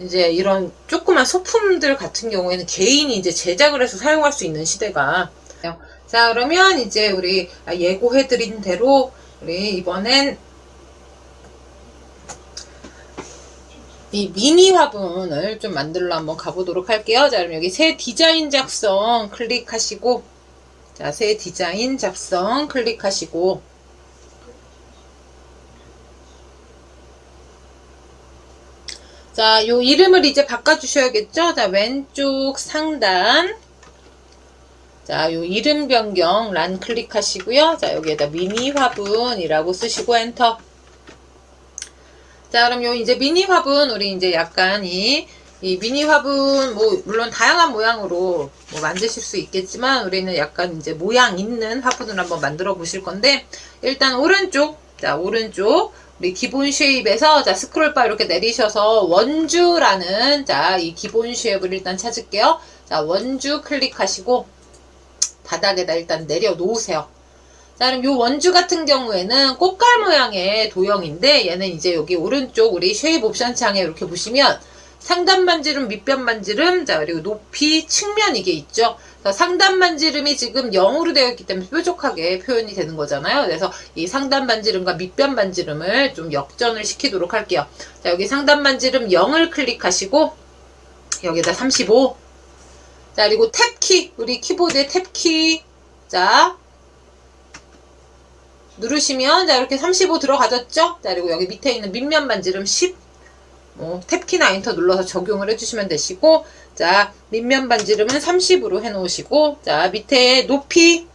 이제 이런 조그만 소품들 같은 경우에는 개인이 이제 제작을 해서 사용할 수 있는 시대가 자, 그러면 이제 우리 예고해드린 대로 우리 이번엔 이 미니 화분을 좀 만들러 한번 가보도록 할게요. 자, 그럼 여기 새 디자인 작성 클릭하시고 자, 새 디자인 작성 클릭하시고 자, 요 이름을 이제 바꿔주셔야겠죠? 자, 왼쪽 상단 자, 요 이름 변경 란 클릭하시고요. 자, 여기에다 미니 화분이라고 쓰시고 엔터. 자, 그럼 요 이제 미니 화분, 우리 이제 약간 이 미니 화분, 뭐, 물론 다양한 모양으로 뭐 만드실 수 있겠지만, 우리는 약간 이제 모양 있는 화분을 한번 만들어 보실 건데, 일단 오른쪽, 자, 오른쪽, 우리 기본 쉐입에서, 자, 스크롤바 이렇게 내리셔서 원주라는, 자, 이 기본 쉐입을 일단 찾을게요. 자, 원주 클릭하시고, 바닥에다 일단 내려놓으세요. 자, 그럼 요 원주 같은 경우에는 꽃갈 모양의 도형인데, 얘는 이제 여기 오른쪽 우리 쉐입 옵션 창에 이렇게 보시면 상단 반지름, 밑변 반지름, 자, 그리고 높이, 측면 이게 있죠. 상단 반지름이 지금 0으로 되어 있기 때문에 뾰족하게 표현이 되는 거잖아요. 그래서 이 상단 반지름과 밑변 반지름을 좀 역전을 시키도록 할게요. 자, 여기 상단 반지름 0을 클릭하시고, 여기다 35. 자, 그리고 탭키, 우리 키보드의 탭키, 자, 누르시면, 자, 이렇게 35 들어가졌죠? 자, 그리고 여기 밑에 있는 밑면 반지름 10. 탭키나 엔터 눌러서 적용을 해주시면 되시고, 자, 밑면 반지름은 30으로 해놓으시고, 자, 밑에 높이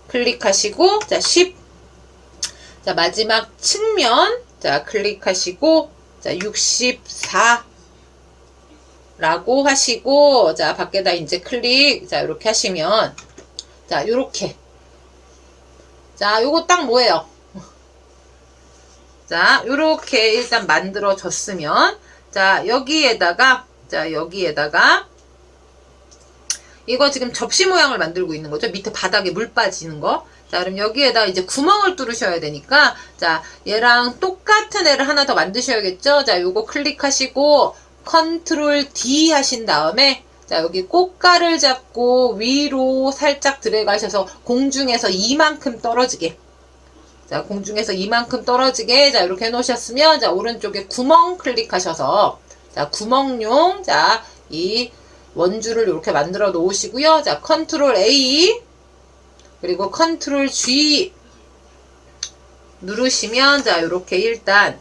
클릭하시고, 자, 10. 자, 마지막 측면, 자, 클릭하시고, 자, 64. 라고 하시고, 자, 밖에다 이제 클릭, 자, 이렇게 하시면, 자, 요렇게. 자, 요거 딱 뭐예요? 자, 요렇게 일단 만들어졌으면, 자, 여기에다가, 이거 지금 접시 모양을 만들고 있는 거죠? 밑에 바닥에 물 빠지는 거. 자, 그럼 여기에다 이제 구멍을 뚫으셔야 되니까, 자, 얘랑 똑같은 애를 하나 더 만드셔야겠죠? 자, 요거 클릭하시고, 컨트롤 D 하신 다음에, 자, 여기 꽃가를 잡고 위로 살짝 들어가셔서 공중에서 이만큼 떨어지게. 자, 공중에서 이만큼 떨어지게, 자, 이렇게 해놓으셨으면, 자, 오른쪽에 구멍 클릭하셔서, 자, 구멍용, 자, 이 원주를 이렇게 만들어 놓으시고요. 자, 컨트롤 A, 그리고 컨트롤 G 누르시면, 자, 이렇게 일단,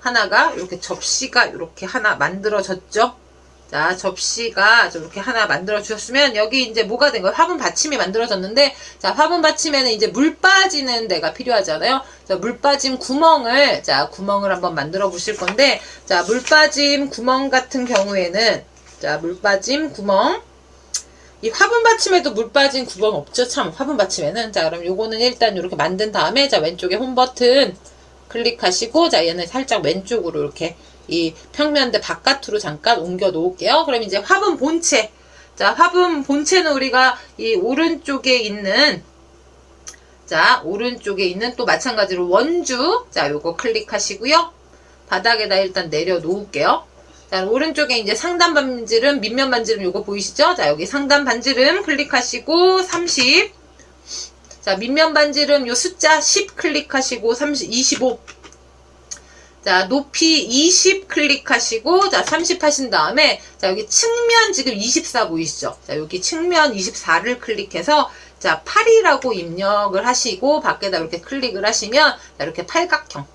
하나가, 이렇게 접시가 이렇게 하나 만들어졌죠? 자, 접시가 이렇게 하나 만들어 주셨으면 여기 이제 뭐가 된 거예요? 화분 받침이 만들어졌는데, 자, 화분 받침에는 이제 물 빠지는 데가 필요하잖아요. 자, 물 빠짐 구멍을, 자, 구멍을 한번 만들어 보실 건데, 자, 물 빠짐 구멍 같은 경우에는, 자, 물 빠짐 구멍. 이 화분 받침에도 물 빠진 구멍 없죠? 참, 화분 받침에는. 자, 그럼 요거는 일단 이렇게 만든 다음에, 자, 왼쪽에 홈 버튼 클릭하시고, 자, 얘는 살짝 왼쪽으로 이렇게 이 평면대 바깥으로 잠깐 옮겨 놓을게요. 그럼 이제 화분 본체. 자, 화분 본체는 우리가 이 오른쪽에 있는, 자, 오른쪽에 있는 또 마찬가지로 원주. 자, 요거 클릭하시고요. 바닥에다 일단 내려 놓을게요. 자, 오른쪽에 이제 상단 반지름, 밑면 반지름 요거 보이시죠? 자, 여기 상단 반지름 클릭하시고 30. 자, 밑면 반지름 요 숫자 10 클릭하시고 30, 25. 자, 높이 20 클릭하시고, 자, 30 하신 다음에, 자, 여기 측면 지금 24 보이시죠? 자, 여기 측면 24를 클릭해서, 자, 8이라고 입력을 하시고, 밖에다 이렇게 클릭을 하시면, 자, 이렇게 팔각형.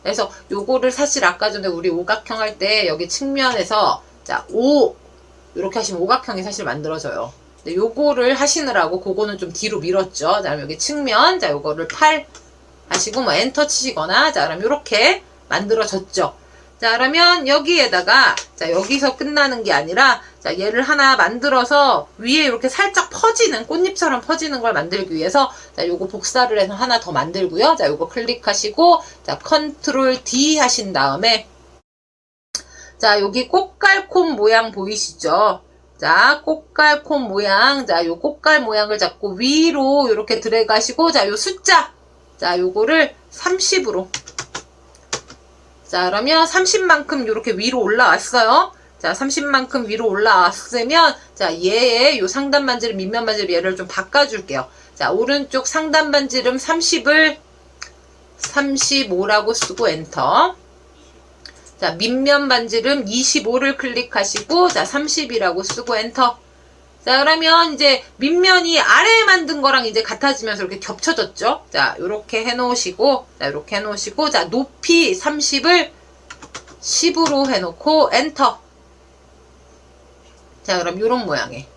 그래서 요거를 사실 아까 전에 우리 오각형 할 때, 여기 측면에서, 자, 5, 이렇게 하시면 오각형이 사실 만들어져요. 근데 요거를 하시느라고, 그거는 좀 뒤로 밀었죠. 자, 그럼 여기 측면, 자, 요거를 8, 하시고 뭐 엔터 치시거나, 자, 그럼 요렇게 만들어졌죠. 자, 그러면 여기에다가, 자, 여기서 끝나는 게 아니라, 자, 얘를 하나 만들어서 위에 이렇게 살짝 퍼지는, 꽃잎처럼 퍼지는 걸 만들기 위해서, 자, 요거 복사를 해서 하나 더 만들고요. 자, 요거 클릭하시고, 자, 컨트롤 D 하신 다음에, 자, 여기 꽃갈콘 모양 보이시죠? 자, 꽃갈콘 모양, 자, 요 꽃갈 모양을 잡고 위로 이렇게 들어가시고, 자, 요 숫자, 자, 요거를 30으로. 자, 그러면 30만큼 이렇게 위로 올라왔어요. 자, 30만큼 위로 올라왔으면, 자, 얘의 요 상단 반지름, 밑면 반지름 얘를 좀 바꿔줄게요. 자, 오른쪽 상단 반지름 30을 35라고 쓰고 엔터. 자, 밑면 반지름 25를 클릭하시고, 자, 30이라고 쓰고 엔터. 자, 그러면 이제 밑면이 아래에 만든 거랑 이제 같아지면서 이렇게 겹쳐졌죠? 자, 요렇게 해놓으시고, 자, 요렇게 해놓으시고, 자, 높이 30을 10으로 해놓고, 엔터. 자, 그럼 요런 모양의.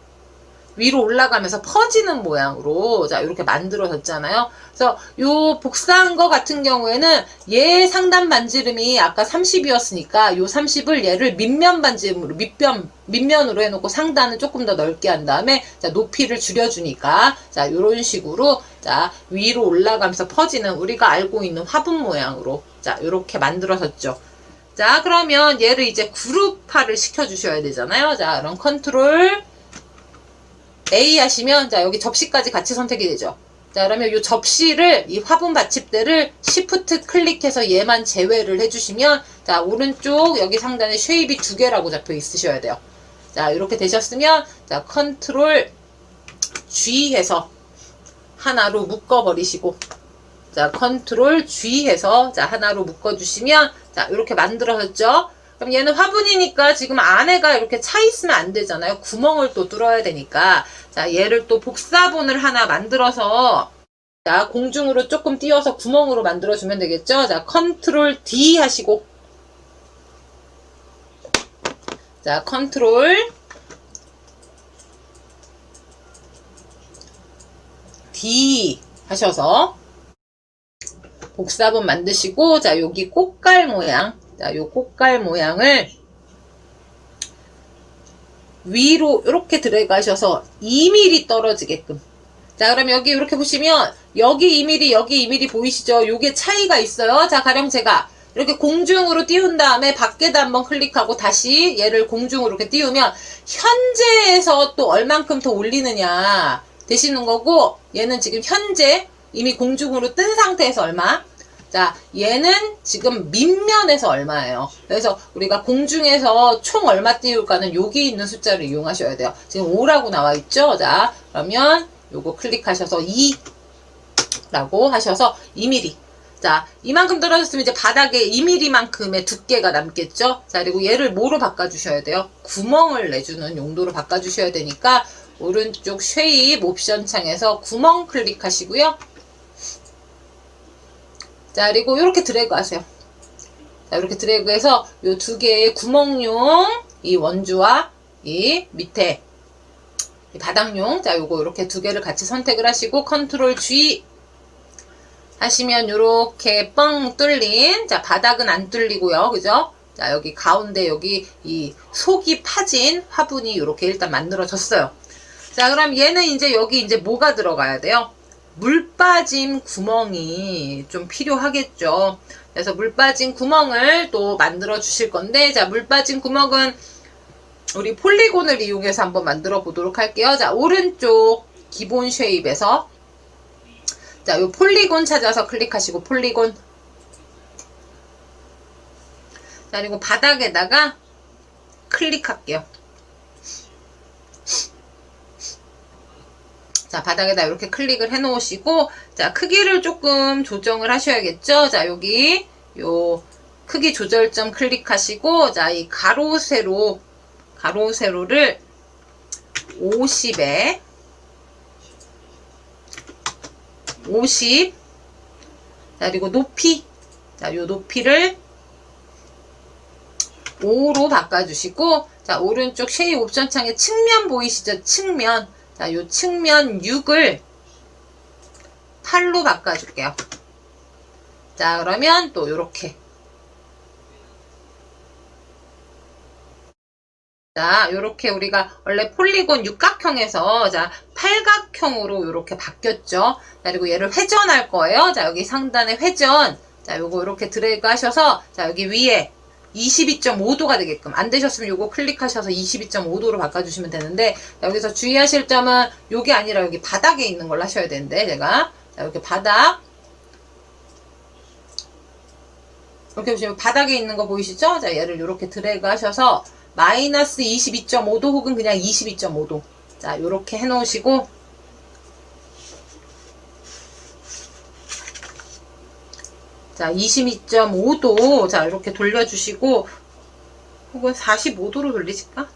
위로 올라가면서 퍼지는 모양으로 자 이렇게 만들어졌잖아요. 그래서 요 복사한 거 같은 경우에는 얘 상단 반지름이 아까 30이었으니까 요 30을 얘를 밑면 반지름으로 밑면으로 해놓고 상단은 조금 더 넓게 한 다음에 자 높이를 줄여주니까 자 요런 식으로 자 위로 올라가면서 퍼지는 우리가 알고 있는 화분 모양으로 자 요렇게 만들어졌죠. 자 그러면 얘를 이제 그룹화를 시켜주셔야 되잖아요. 자 그럼 컨트롤 A 하시면 자 여기 접시까지 같이 선택이 되죠. 자 그러면 이 접시를 이 화분 받침대를 Shift 클릭해서 얘만 제외를 해주시면 자 오른쪽 여기 상단에 쉐입이 2개라고 잡혀 있으셔야 돼요. 자 이렇게 되셨으면 자 컨트롤 G 해서 하나로 묶어 버리시고 자 컨트롤 G 해서 자 하나로 묶어 주시면 자 이렇게 만들어졌죠. 그럼 얘는 화분이니까 지금 안에가 이렇게 차 있으면 안 되잖아요. 구멍을 또 뚫어야 되니까 자 얘를 또 복사본을 하나 만들어서 자 공중으로 조금 띄워서 구멍으로 만들어 주면 되겠죠. 자 컨트롤 D 하시고 자 컨트롤 D 하셔서 복사본 만드시고 자 여기 꽃갈 모양 자, 요 꽃갈 모양을 위로 이렇게 들어가셔서 2mm 떨어지게끔. 자, 그럼 여기 이렇게 보시면 여기 2mm, 여기 2mm 보이시죠? 요게 차이가 있어요. 자, 가령 제가 이렇게 공중으로 띄운 다음에 밖에다 한번 클릭하고 다시 얘를 공중으로 이렇게 띄우면 현재에서 또 얼만큼 더 올리느냐 되시는 거고 얘는 지금 현재 이미 공중으로 뜬 상태에서 얼마? 자, 얘는 지금 밑면에서 얼마예요. 그래서 우리가 공중에서 총 얼마 띄울까는 여기 있는 숫자를 이용하셔야 돼요. 지금 5라고 나와 있죠. 자, 그러면 요거 클릭하셔서 2라고 하셔서 2mm. 자, 이만큼 떨어졌으면 이제 바닥에 2mm만큼의 두께가 남겠죠. 자, 그리고 얘를 뭐로 바꿔주셔야 돼요? 구멍을 내주는 용도로 바꿔주셔야 되니까 오른쪽 쉐입 옵션 창에서 구멍 클릭하시고요. 자, 그리고 이렇게 드래그 하세요. 자, 이렇게 드래그해서 요 두 개의 구멍용 이 원주와 이 밑에 이 바닥용 자, 요거 이렇게 두 개를 같이 선택을 하시고 컨트롤 G 하시면 요렇게 뻥 뚫린 자, 바닥은 안 뚫리고요. 그죠? 자, 여기 가운데 여기 이 속이 파진 화분이 요렇게 일단 만들어졌어요. 자, 그럼 얘는 이제 여기 이제 뭐가 들어가야 돼요? 물 빠짐 구멍이 좀 필요하겠죠. 그래서 물 빠짐 구멍을 또 만들어 주실 건데 자, 물 빠짐 구멍은 우리 폴리곤을 이용해서 한번 만들어 보도록 할게요. 자, 오른쪽 기본 쉐입에서 자, 요 폴리곤 찾아서 클릭하시고 폴리곤 자, 그리고 바닥에다가 클릭할게요. 자, 바닥에다 이렇게 클릭을 해 놓으시고 자, 크기를 조금 조정을 하셔야겠죠. 자, 여기 요 크기 조절점 클릭하시고 자, 이 가로 세로를 50에 50 자, 그리고 높이 자, 요 높이를 5로 바꿔주시고 자, 오른쪽 쉐입 옵션 창에 측면 보이시죠? 측면 자, 요 측면 6을 8로 바꿔줄게요. 자, 그러면 또 요렇게. 자, 요렇게 우리가 원래 폴리곤 육각형에서 자, 팔각형으로 요렇게 바뀌었죠. 자, 그리고 얘를 회전할 거예요. 자, 여기 상단에 회전. 자, 요거 요렇게 드래그 하셔서 자, 여기 위에 22.5도가 되게끔 안 되셨으면 요거 클릭하셔서 22.5도로 바꿔주시면 되는데 여기서 주의하실 점은 요게 아니라 여기 바닥에 있는 걸 하셔야 되는데 제가 자, 이렇게 바닥 이렇게 보시면 바닥에 있는 거 보이시죠? 자, 얘를 이렇게 드래그 하셔서 마이너스 22.5도 혹은 그냥 22.5도 자, 요렇게 해 놓으시고 자, 22.5도 자, 이렇게 돌려주시고 혹은 45도로 돌리실까?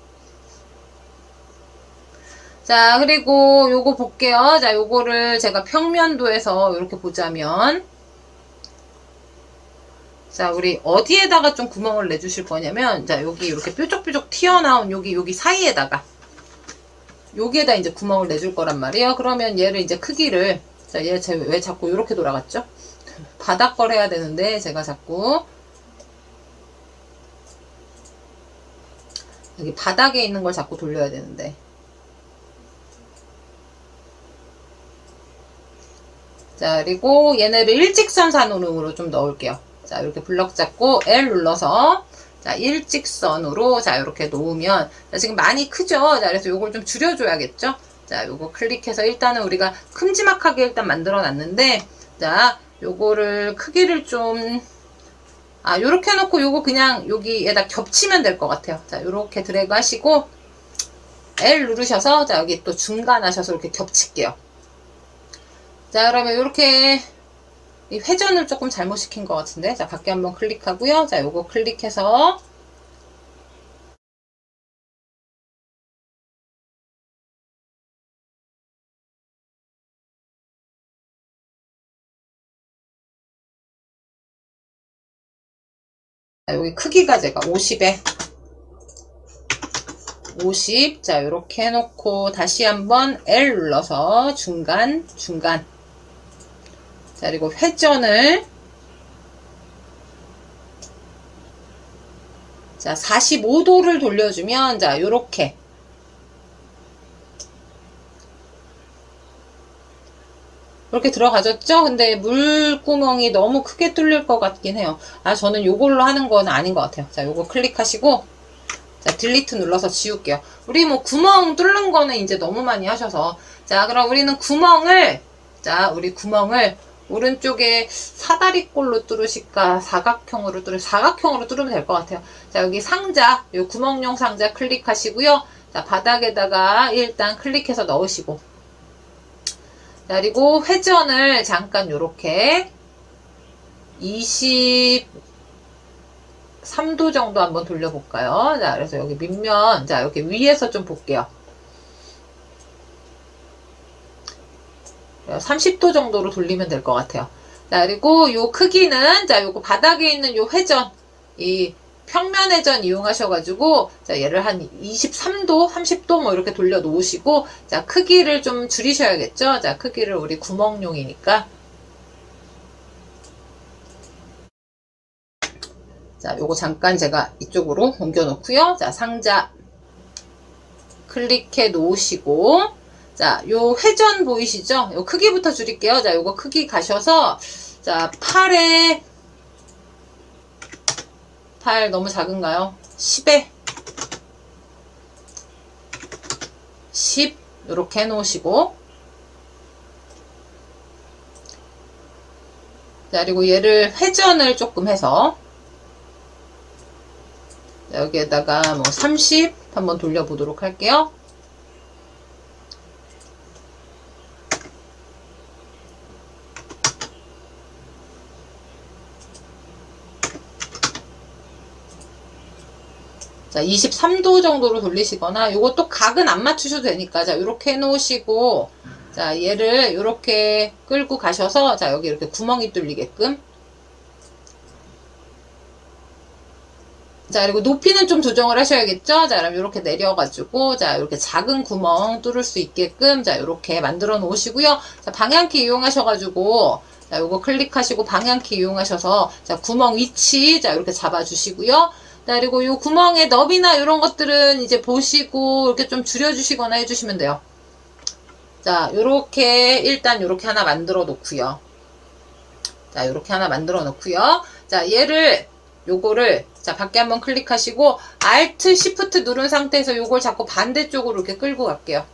자, 그리고 요거 볼게요. 자, 요거를 제가 평면도에서 이렇게 보자면 자, 우리 어디에다가 좀 구멍을 내주실 거냐면 자, 여기 이렇게 뾰족뾰족 튀어나온 여기 사이에다가 여기에다 이제 구멍을 내줄 거란 말이에요. 그러면 얘를 이제 크기를, 자, 얘 왜 자꾸 이렇게 돌아갔죠? 바닥 걸 해야 되는데, 제가 자꾸, 여기 바닥에 있는 걸 자꾸 돌려야 되는데. 자, 그리고 얘네를 일직선상으로 좀 넣을게요. 자, 이렇게 블럭 잡고 L 눌러서, 자, 일직선으로, 자, 이렇게 놓으면, 자, 지금 많이 크죠? 자, 그래서 요걸 좀 줄여줘야겠죠? 자, 요거 클릭해서 일단은 우리가 큼지막하게 일단 만들어 놨는데, 자, 요거를 크기를 좀, 요렇게 해놓고 요거 그냥 여기에다 겹치면 될 것 같아요. 자, 요렇게 드래그 하시고, L 누르셔서, 자, 여기 또 중간 하셔서 이렇게 겹칠게요. 자, 그러면 요렇게, 이 회전을 조금 잘못 시킨 것 같은데, 자, 밖에 한번 클릭하고요. 자, 요거 클릭해서, 자, 여기 크기가 제가 50에 50, 자, 요렇게 해놓고 다시 한번 L 눌러서 중간. 자, 그리고 회전을, 자, 45도를 돌려주면, 자, 요렇게. 이렇게 들어가졌죠? 근데 물구멍이 너무 크게 뚫릴 것 같긴 해요. 저는 요걸로 하는 건 아닌 것 같아요. 자, 요거 클릭하시고, 자, 딜리트 눌러서 지울게요. 우리 뭐 구멍 뚫는 거는 이제 너무 많이 하셔서. 자, 그럼 우리는 우리 구멍을 오른쪽에 사다리꼴로 뚫으실까? 사각형으로 뚫으면 될 것 같아요. 자, 여기 상자, 요 구멍용 상자 클릭하시고요. 자, 바닥에다가 일단 클릭해서 넣으시고. 자, 그리고 회전을 잠깐 요렇게 23도 정도 한번 돌려볼까요? 자, 그래서 여기 밑면, 자, 여기 위에서 좀 볼게요. 30도 정도로 돌리면 될 것 같아요. 자, 그리고 요 크기는, 자, 요거 바닥에 있는 요 회전, 이 평면 회전 이용하셔가지고, 자, 얘를 한 23도, 30도 뭐 이렇게 돌려 놓으시고, 자, 크기를 좀 줄이셔야겠죠? 자, 크기를 우리 구멍용이니까. 자, 요거 잠깐 제가 이쪽으로 옮겨 놓고요. 자, 상자 클릭해 놓으시고, 자, 요 회전 보이시죠? 요 크기부터 줄일게요. 자, 요거 크기 가셔서, 자, 팔 너무 작은가요? 10에 10 이렇게 해 놓으시고, 자, 그리고 얘를 회전을 조금 해서, 여기에다가 뭐 30 한번 돌려보도록 할게요. 자, 23도 정도로 돌리시거나, 요것도 각은 안 맞추셔도 되니까, 자, 요렇게 해놓으시고, 자, 얘를 요렇게 끌고 가셔서, 자, 여기 이렇게 구멍이 뚫리게끔. 자, 그리고 높이는 좀 조정을 하셔야겠죠? 자, 그럼 요렇게 내려가지고, 자, 요렇게 작은 구멍 뚫을 수 있게끔, 자, 요렇게 만들어 놓으시고요. 자, 방향키 이용하셔가지고, 자, 요거 클릭하시고 방향키 이용하셔서, 자, 구멍 위치, 자, 요렇게 잡아주시고요. 자, 그리고 요 구멍의 너비나 이런 것들은 이제 보시고 이렇게 좀 줄여주시거나 해주시면 돼요. 자, 요렇게 일단 요렇게 하나 만들어 놓고요. 자, 요렇게 하나 만들어 놓고요. 자, 요거를 자, 밖에 한번 클릭하시고 Alt Shift 누른 상태에서 요걸 자꾸 반대쪽으로 이렇게 끌고 갈게요.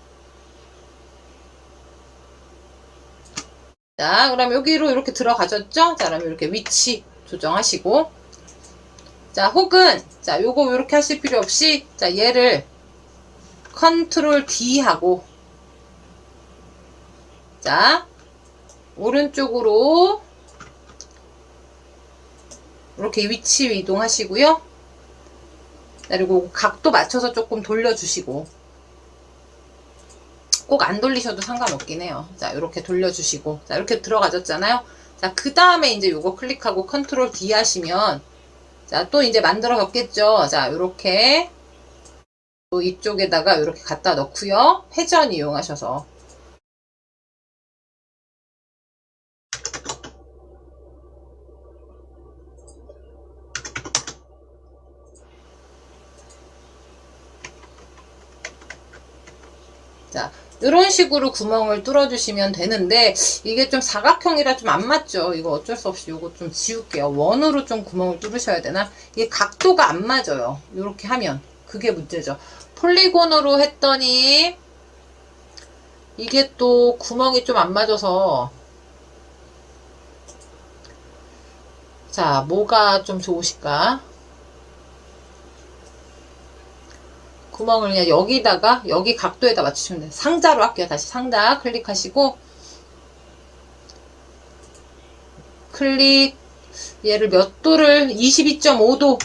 자, 그럼 여기로 이렇게 들어가졌죠? 자, 그럼 이렇게 위치 조정하시고, 자, 혹은, 자, 요거 요렇게 하실 필요 없이, 자, 얘를 컨트롤 D 하고, 자, 오른쪽으로, 이렇게 위치 이동하시고요. 그리고 각도 맞춰서 조금 돌려주시고, 꼭 안 돌리셔도 상관없긴 해요. 자, 이렇게 돌려주시고, 자, 이렇게 들어가졌잖아요. 자, 그 다음에 이제 요거 클릭하고 컨트롤 D 하시면, 자, 또 이제 만들어졌겠죠. 자, 요렇게 또 이쪽에다가 이렇게 갖다 넣고요. 회전 이용하셔서. 자, 이런 식으로 구멍을 뚫어주시면 되는데, 이게 좀 사각형이라 좀 안 맞죠? 이거 어쩔 수 없이 이거 좀 지울게요. 원으로 좀 구멍을 뚫으셔야 되나? 이게 각도가 안 맞아요. 이렇게 하면. 그게 문제죠. 폴리곤으로 했더니, 이게 또 구멍이 좀 안 맞아서, 자, 뭐가 좀 좋으실까? 구멍을 그냥 여기다가 여기 각도에다 맞추시면 돼요. 상자로 할게요. 다시 상자 클릭하시고 클릭, 얘를 몇 도를 22.5도.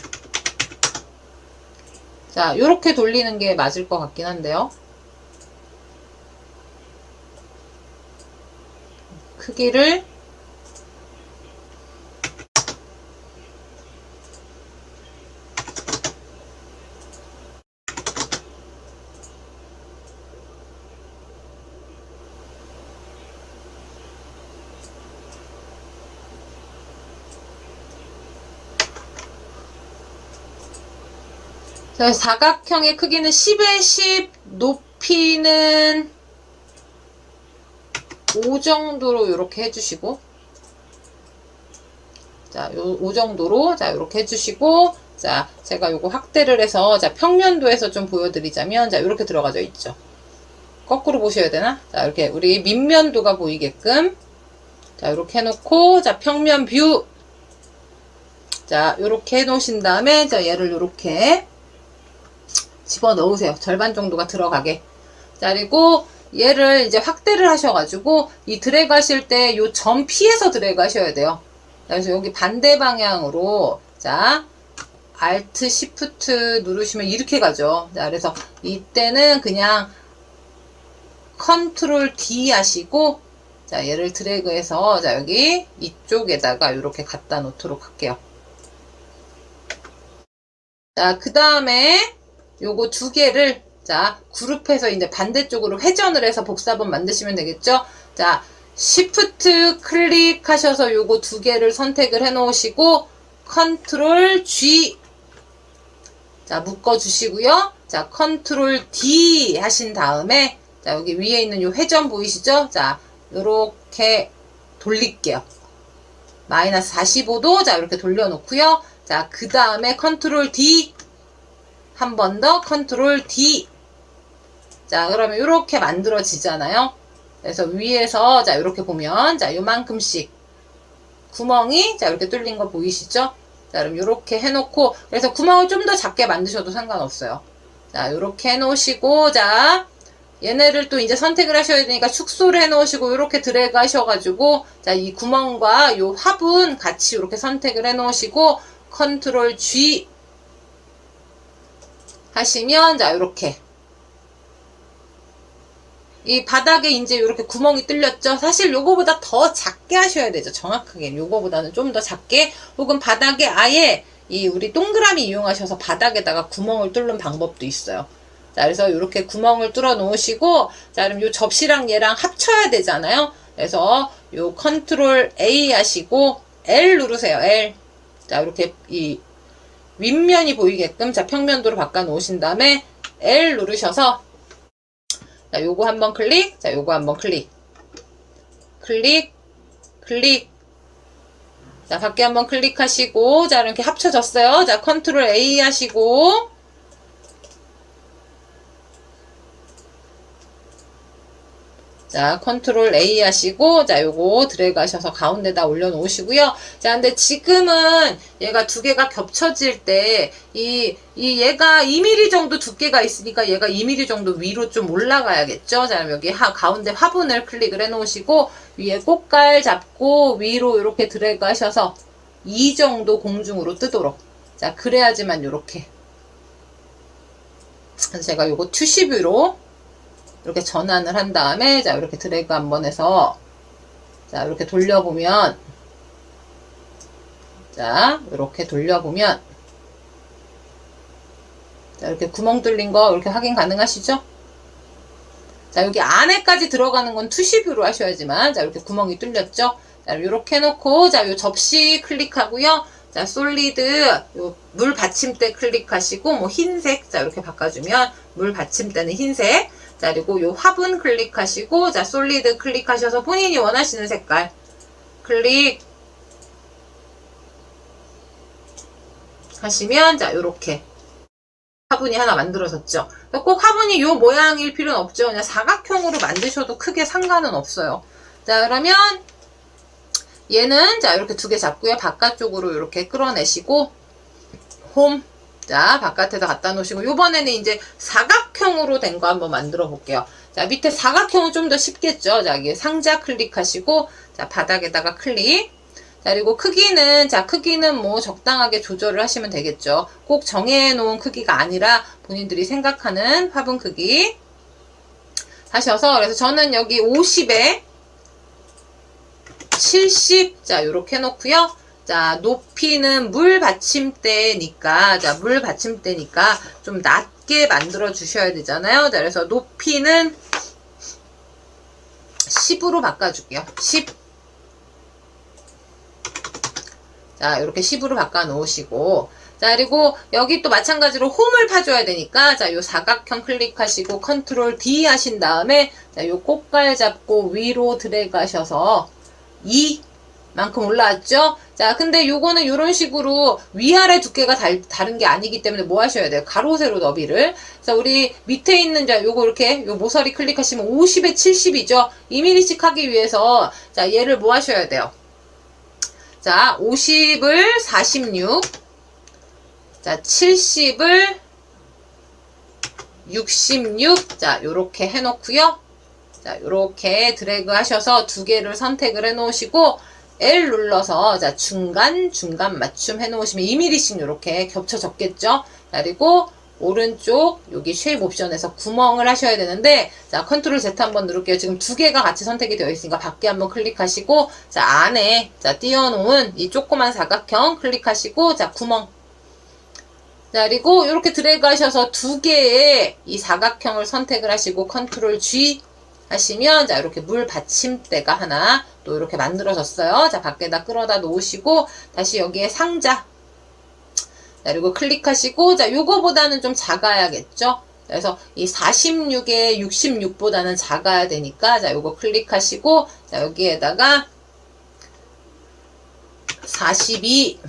자, 요렇게 돌리는 게 맞을 것 같긴 한데요. 크기를 자, 사각형의 크기는 10에 10, 높이는 5 정도로 이렇게 해주시고, 자, 5 정도로, 자, 이렇게 해주시고, 자, 제가 요거 확대를 해서, 자, 평면도에서 좀 보여드리자면, 자, 이렇게 들어가져 있죠. 거꾸로 보셔야 되나? 자, 이렇게 우리 밑면도가 보이게끔, 자, 이렇게 해놓고, 자, 평면 뷰, 자, 요렇게 해놓으신 다음에, 자, 얘를 요렇게 집어 넣으세요. 절반 정도가 들어가게. 자, 그리고 얘를 이제 확대를 하셔가지고, 이 드래그 하실 때 요 점 피해서 드래그 하셔야 돼요. 그래서 여기 반대 방향으로, 자, Alt, Shift 누르시면 이렇게 가죠. 자, 그래서 이때는 그냥 Ctrl D 하시고, 자, 얘를 드래그해서, 자, 여기 이쪽에다가 이렇게 갖다 놓도록 할게요. 자, 그 다음에 요거 두 개를, 자, 그룹해서 이제 반대쪽으로 회전을 해서 복사본 만드시면 되겠죠? 자, Shift 클릭하셔서 요거 두 개를 선택을 해 놓으시고, Ctrl G, 자, 묶어 주시고요. 자, Ctrl D 하신 다음에, 자, 여기 위에 있는 요 회전 보이시죠? 자, 요렇게 돌릴게요. 마이너스 45도, 자, 이렇게 돌려놓고요. 자, 그 다음에 Ctrl D, 한 번 더 Ctrl D. 자, 그러면 이렇게 만들어지잖아요. 그래서 위에서, 자, 이렇게 보면, 자, 요만큼씩 구멍이, 자, 이렇게 뚫린 거 보이시죠? 자, 그럼 이렇게 해놓고, 그래서 구멍을 좀 더 작게 만드셔도 상관없어요. 자, 이렇게 해놓으시고, 자, 얘네를 또 이제 선택을 하셔야 되니까 축소를 해놓으시고, 이렇게 드래그 하셔가지고, 자, 이 구멍과 요 화분 같이 이렇게 선택을 해놓으시고, Ctrl G 하시면, 자, 이렇게. 이 바닥에 이제 이렇게 구멍이 뚫렸죠? 사실 요거보다 더 작게 하셔야 되죠. 정확하게. 요거보다는 좀 더 작게, 혹은 바닥에 아예 이 우리 동그라미 이용하셔서 바닥에다가 구멍을 뚫는 방법도 있어요. 자, 그래서 이렇게 구멍을 뚫어 놓으시고, 자, 그럼 요 접시랑 얘랑 합쳐야 되잖아요. 그래서 요 컨트롤 A 하시고 L 누르세요. L. 자, 이렇게 이 윗면이 보이게끔, 자, 평면도로 바꿔 놓으신 다음에 L 누르셔서, 자, 요거 한번 클릭, 자, 요거 한번 클릭, 클릭, 클릭. 자, 밖에 한번 클릭하시고, 자, 이렇게 합쳐졌어요. 자, 컨트롤 A 하시고, 자, 컨트롤 A 하시고, 자, 요거 드래그 하셔서 가운데다 올려놓으시고요. 자, 근데 지금은 얘가 두 개가 겹쳐질 때, 얘가 2mm 정도 두께가 있으니까 얘가 2mm 정도 위로 좀 올라가야겠죠? 자, 여기 가운데 화분을 클릭을 해 놓으시고, 위에 꽃갈 잡고, 위로 이렇게 드래그 하셔서 2 정도 공중으로 뜨도록. 자, 그래야지만 요렇게. 그래서 제가 요거 투시뷰로 이렇게 전환을 한 다음에, 자, 이렇게 드래그 한번 해서, 자, 이렇게 돌려보면, 자, 이렇게 돌려보면, 자, 이렇게 구멍 뚫린 거 이렇게 확인 가능하시죠? 자, 여기 안에까지 들어가는 건 투시뷰로 하셔야지만, 자, 이렇게 구멍이 뚫렸죠? 자, 이렇게 해놓고, 자, 요 접시 클릭하고요. 자, 솔리드, 요 물 받침대 클릭하시고, 뭐 흰색, 자, 이렇게 바꿔주면, 물 받침대는 흰색. 자, 그리고 요 화분 클릭하시고, 자, 솔리드 클릭하셔서 본인이 원하시는 색깔 클릭 하시면, 자, 요렇게 화분이 하나 만들어졌죠. 꼭 화분이 요 모양일 필요는 없죠. 그냥 사각형으로 만드셔도 크게 상관은 없어요. 자, 그러면 얘는 자, 이렇게 두 개 잡고요. 바깥쪽으로 이렇게 끌어내시고 홈. 자, 바깥에다 갖다 놓으시고 요번에는 이제 사각형으로 된 거 한번 만들어 볼게요. 자, 밑에 사각형은 좀 더 쉽겠죠. 자, 여기 상자 클릭하시고 자, 바닥에다가 클릭. 자, 그리고 크기는, 자, 크기는 뭐 적당하게 조절을 하시면 되겠죠. 꼭 정해놓은 크기가 아니라 본인들이 생각하는 화분 크기 하셔서, 그래서 저는 여기 50에 70, 자, 요렇게 해놓고요. 자, 높이는 물 받침대니까, 자, 물 받침대니까 좀 낮게 만들어 주셔야 되잖아요. 자, 그래서 높이는 10으로 바꿔줄게요. 10. 자, 이렇게 10으로 바꿔 놓으시고, 자, 그리고 여기 또 마찬가지로 홈을 파줘야 되니까, 자, 요 사각형 클릭하시고, 컨트롤 D 하신 다음에, 자, 요 꽃갈 잡고 위로 드래그 하셔서 2만큼 올라왔죠? 자, 근데 요거는 요런 식으로 위아래 두께가 다른 게 아니기 때문에 뭐 하셔야 돼요? 가로, 세로 너비를. 자, 우리 밑에 있는, 자, 요거 이렇게, 요 모서리 클릭하시면 50에 70이죠? 2mm씩 하기 위해서, 자, 얘를 뭐 하셔야 돼요? 자, 50을 46, 자, 70을 66, 자, 요렇게 해놓고요. 자, 요렇게 드래그 하셔서 두 개를 선택을 해 놓으시고, L 눌러서, 자, 중간 맞춤 해 놓으시면 2mm씩 요렇게 겹쳐졌겠죠? 자, 그리고 오른쪽 여기 쉐입 옵션에서 구멍을 하셔야 되는데, 자, 컨트롤 Z 한번 누를게요. 지금 두 개가 같이 선택이 되어 있으니까 밖에 한번 클릭하시고, 자, 안에, 자, 띄워놓은 이 조그만 사각형 클릭하시고, 자, 구멍. 자, 그리고 이렇게 드래그 하셔서 두 개의 이 사각형을 선택을 하시고, 컨트롤 G 하시면, 자, 이렇게 물 받침대가 하나 또 이렇게 만들어졌어요. 자, 밖에다 끌어다 놓으시고, 다시 여기에 상자. 자, 그리고 클릭하시고, 자, 요거보다는 좀 작아야겠죠? 그래서 이 46에 66보다는 작아야 되니까, 자, 요거 클릭하시고, 자, 여기에다가 42,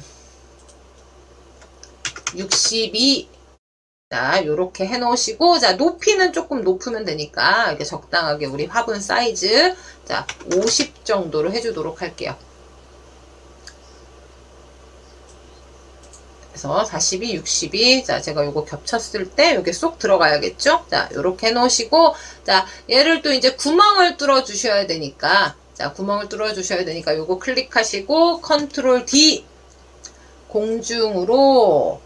62, 자, 요렇게 해 놓으시고, 자, 높이는 조금 높으면 되니까, 이렇게 적당하게 우리 화분 사이즈, 자, 50 정도로 해주도록 할게요. 그래서 42, 62, 자, 제가 요거 겹쳤을 때 여기 쏙 들어가야겠죠? 자, 요렇게 해 놓으시고, 자, 얘를 또 이제 구멍을 뚫어 주셔야 되니까, 자, 구멍을 뚫어 주셔야 되니까 요거 클릭하시고, 컨트롤 D, 공중으로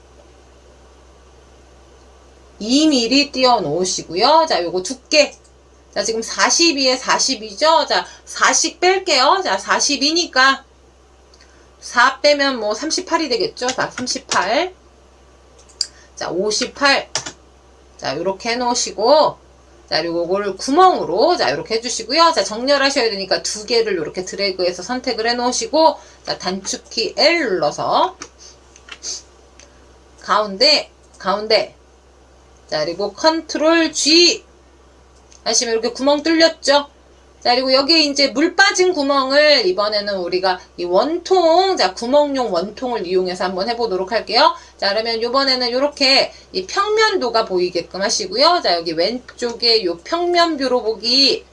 2mm 띄워 놓으시고요. 자, 요거 두께. 자, 지금 42에 42죠? 자, 40 뺄게요. 자, 42니까 4 빼면 뭐 38이 되겠죠? 자, 38. 자, 58. 자, 요렇게 해 놓으시고, 자, 그리고 이거를 구멍으로, 자, 요렇게 해주시고요. 자, 정렬하셔야 되니까 두 개를 요렇게 드래그해서 선택을 해 놓으시고, 자, 단축키 L 눌러서, 가운데. 자, 그리고 컨트롤 G 하시면 이렇게 구멍 뚫렸죠? 자, 그리고 여기 이제 물 빠진 구멍을 이번에는 우리가 이 원통, 자, 구멍용 원통을 이용해서 한번 해보도록 할게요. 자, 그러면 이번에는 이렇게 이 평면도가 보이게끔 하시고요. 자, 여기 왼쪽에 요 평면뷰로 보기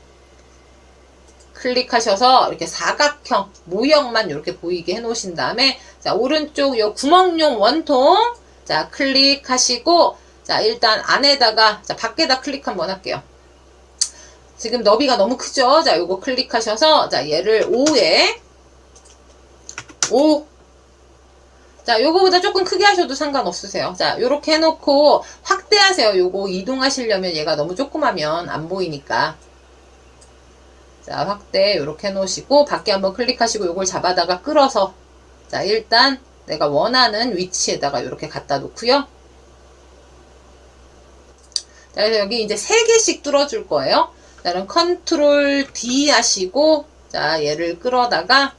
클릭하셔서 이렇게 사각형 모형만 이렇게 보이게 해 놓으신 다음에, 자, 오른쪽 요 구멍용 원통, 자, 클릭하시고, 자, 일단 안에다가, 자, 밖에다 클릭 한번 할게요. 지금 너비가 너무 크죠? 자, 요거 클릭하셔서, 자, 얘를 5에, 5. 자, 요거보다 조금 크게 하셔도 상관없으세요. 자, 요렇게 해놓고, 확대하세요. 요거 이동하시려면 얘가 너무 조그마면 안 보이니까. 자, 확대, 요렇게 해놓으시고, 밖에 한번 클릭하시고, 요걸 잡아다가 끌어서, 자, 일단 내가 원하는 위치에다가 요렇게 갖다 놓고요. 자, 그래서 여기 이제 3개씩 뚫어줄 거예요. 자, 그럼 컨트롤 D 하시고, 자, 얘를 끌어다가,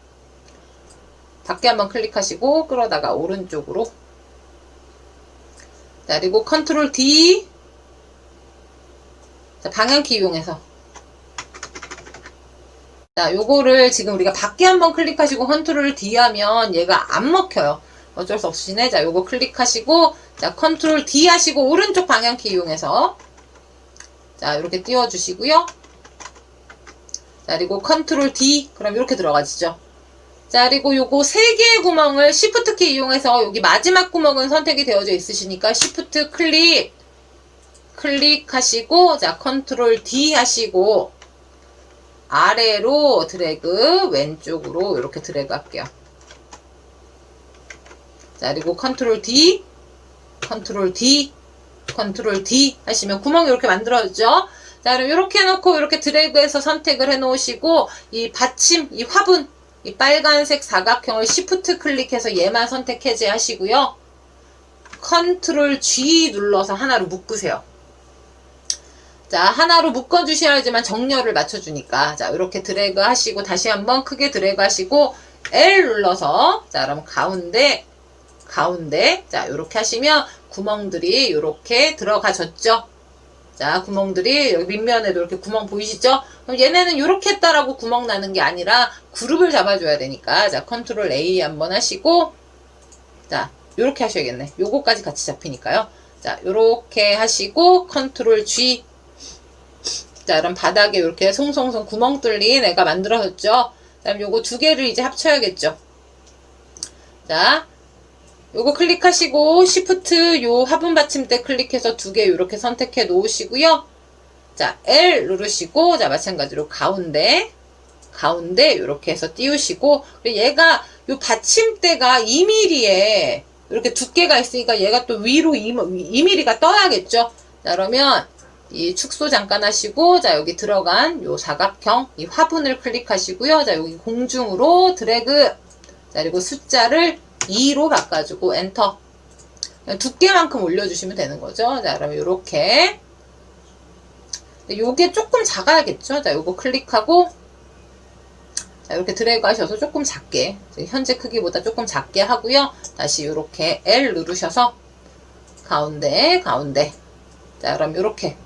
밖에 한번 클릭하시고, 끌어다가 오른쪽으로. 자, 그리고 컨트롤 D. 자, 방향키 이용해서. 자, 요거를 지금 우리가 밖에 한번 클릭하시고 컨트롤 D 하면 얘가 안 먹혀요. 어쩔 수 없이네. 자, 요거 클릭하시고, 자, 컨트롤 D 하시고 오른쪽 방향키 이용해서. 자, 이렇게 띄워주시고요. 자, 그리고 컨트롤 D. 그럼 이렇게 들어가지죠. 자, 그리고 요거 3개의 구멍을 Shift 키 이용해서 여기 마지막 구멍은 선택이 되어져 있으시니까 Shift 클릭하시고, 자, 컨트롤 D 하시고, 아래로 드래그, 왼쪽으로 이렇게 드래그 할게요. 자, 그리고 컨트롤 D 하시면 구멍이 이렇게 만들어졌죠? 자, 그럼 이렇게 해놓고 이렇게 드래그해서 선택을 해 놓으시고, 이 받침, 이 화분, 이 빨간색 사각형을 Shift 클릭해서 얘만 선택 해제하시고요. 컨트롤 G 눌러서 하나로 묶으세요. 자, 하나로 묶어주셔야지만 정렬을 맞춰주니까. 자, 이렇게 드래그 하시고, 다시 한번 크게 드래그 하시고, L 눌러서, 자, 그럼 가운데, 자, 요렇게 하시면 구멍들이 요렇게 들어가졌죠? 자, 구멍들이 여기 밑면에도 이렇게 구멍 보이시죠? 그럼 얘네는 요렇게 했다라고 구멍 나는 게 아니라 그룹을 잡아줘야 되니까. 자, 컨트롤 A 한번 하시고, 자, 요렇게 하셔야겠네. 요거까지 같이 잡히니까요. 자, 요렇게 하시고, 컨트롤 G. 자, 그럼 바닥에 이렇게 송송송 구멍 뚫린 애가 만들어졌죠? 그다음 요거 2개를 이제 합쳐야겠죠? 자, 요거 클릭하시고 Shift 요 화분 받침대 클릭해서 2개 이렇게 선택해 놓으시고요. 자, L 누르시고, 자, 마찬가지로 가운데 이렇게 해서 띄우시고, 그리고 얘가 요 받침대가 2mm에 이렇게 두께가 있으니까 얘가 또 위로 2mm가 떠야겠죠? 자, 그러면 이 축소 잠깐 하시고, 자, 여기 들어간 요 사각형, 이 화분을 클릭하시고요. 자, 여기 공중으로 드래그, 자, 그리고 숫자를 2로 바꿔주고, 엔터. 두께만큼 올려주시면 되는 거죠. 자, 그러면 요렇게. 요게 조금 작아야겠죠. 자, 요거 클릭하고, 자, 이렇게 드래그 하셔서 조금 작게, 현재 크기보다 조금 작게 하고요. 다시 요렇게 L 누르셔서, 가운데. 자, 그럼 요렇게.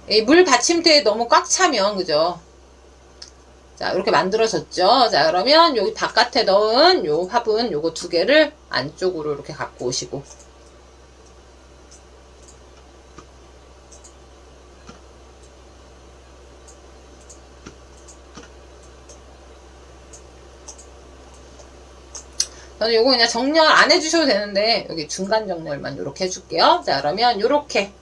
이 물 받침대에 너무 꽉 차면, 그죠? 자, 이렇게 만들어졌죠? 자, 그러면 여기 바깥에 넣은 요 화분, 요거 2개를 안쪽으로 이렇게 갖고 오시고. 저는 요거 그냥 정렬 안 해주셔도 되는데, 여기 중간 정렬만 요렇게 해줄게요. 자, 그러면 요렇게.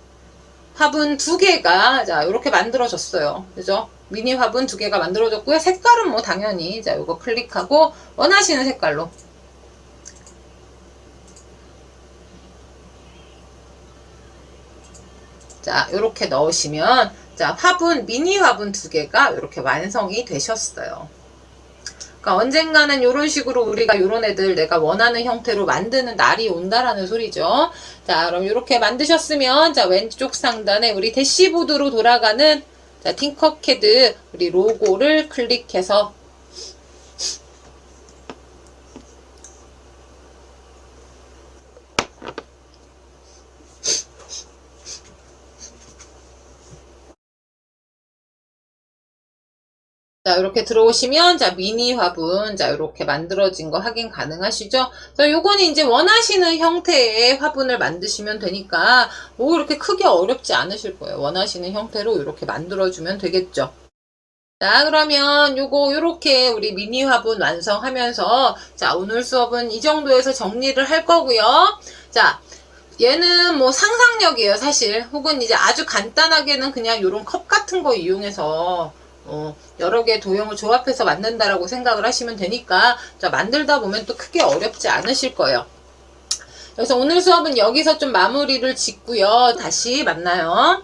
화분 2개가, 자, 요렇게 만들어졌어요. 그죠? 미니 화분 2개가 만들어졌고요. 색깔은 뭐 당연히, 자, 요거 클릭하고, 원하시는 색깔로. 자, 요렇게 넣으시면, 자, 미니 화분 2개가 요렇게 완성이 되셨어요. 그러니까 언젠가는 이런 식으로 우리가 이런 애들 내가 원하는 형태로 만드는 날이 온다라는 소리죠. 자, 그럼 이렇게 만드셨으면, 자, 왼쪽 상단에 우리 대시보드로 돌아가는, 자, 팅커캐드 우리 로고를 클릭해서, 자, 이렇게 들어오시면, 자, 미니 화분, 자, 이렇게 만들어진 거 확인 가능하시죠? 자, 요거는 이제 원하시는 형태의 화분을 만드시면 되니까, 뭐, 이렇게 크게 어렵지 않으실 거예요. 원하시는 형태로 이렇게 만들어주면 되겠죠? 자, 그러면 요렇게 우리 미니 화분 완성하면서, 자, 오늘 수업은 이 정도에서 정리를 할 거고요. 자, 얘는 뭐 상상력이에요, 사실. 혹은 이제 아주 간단하게는 그냥 요런 컵 같은 거 이용해서, 여러 개의 도형을 조합해서 만든다라고 생각을 하시면 되니까, 자, 만들다 보면 또 크게 어렵지 않으실 거예요. 그래서 오늘 수업은 여기서 좀 마무리를 짓고요. 다시 만나요.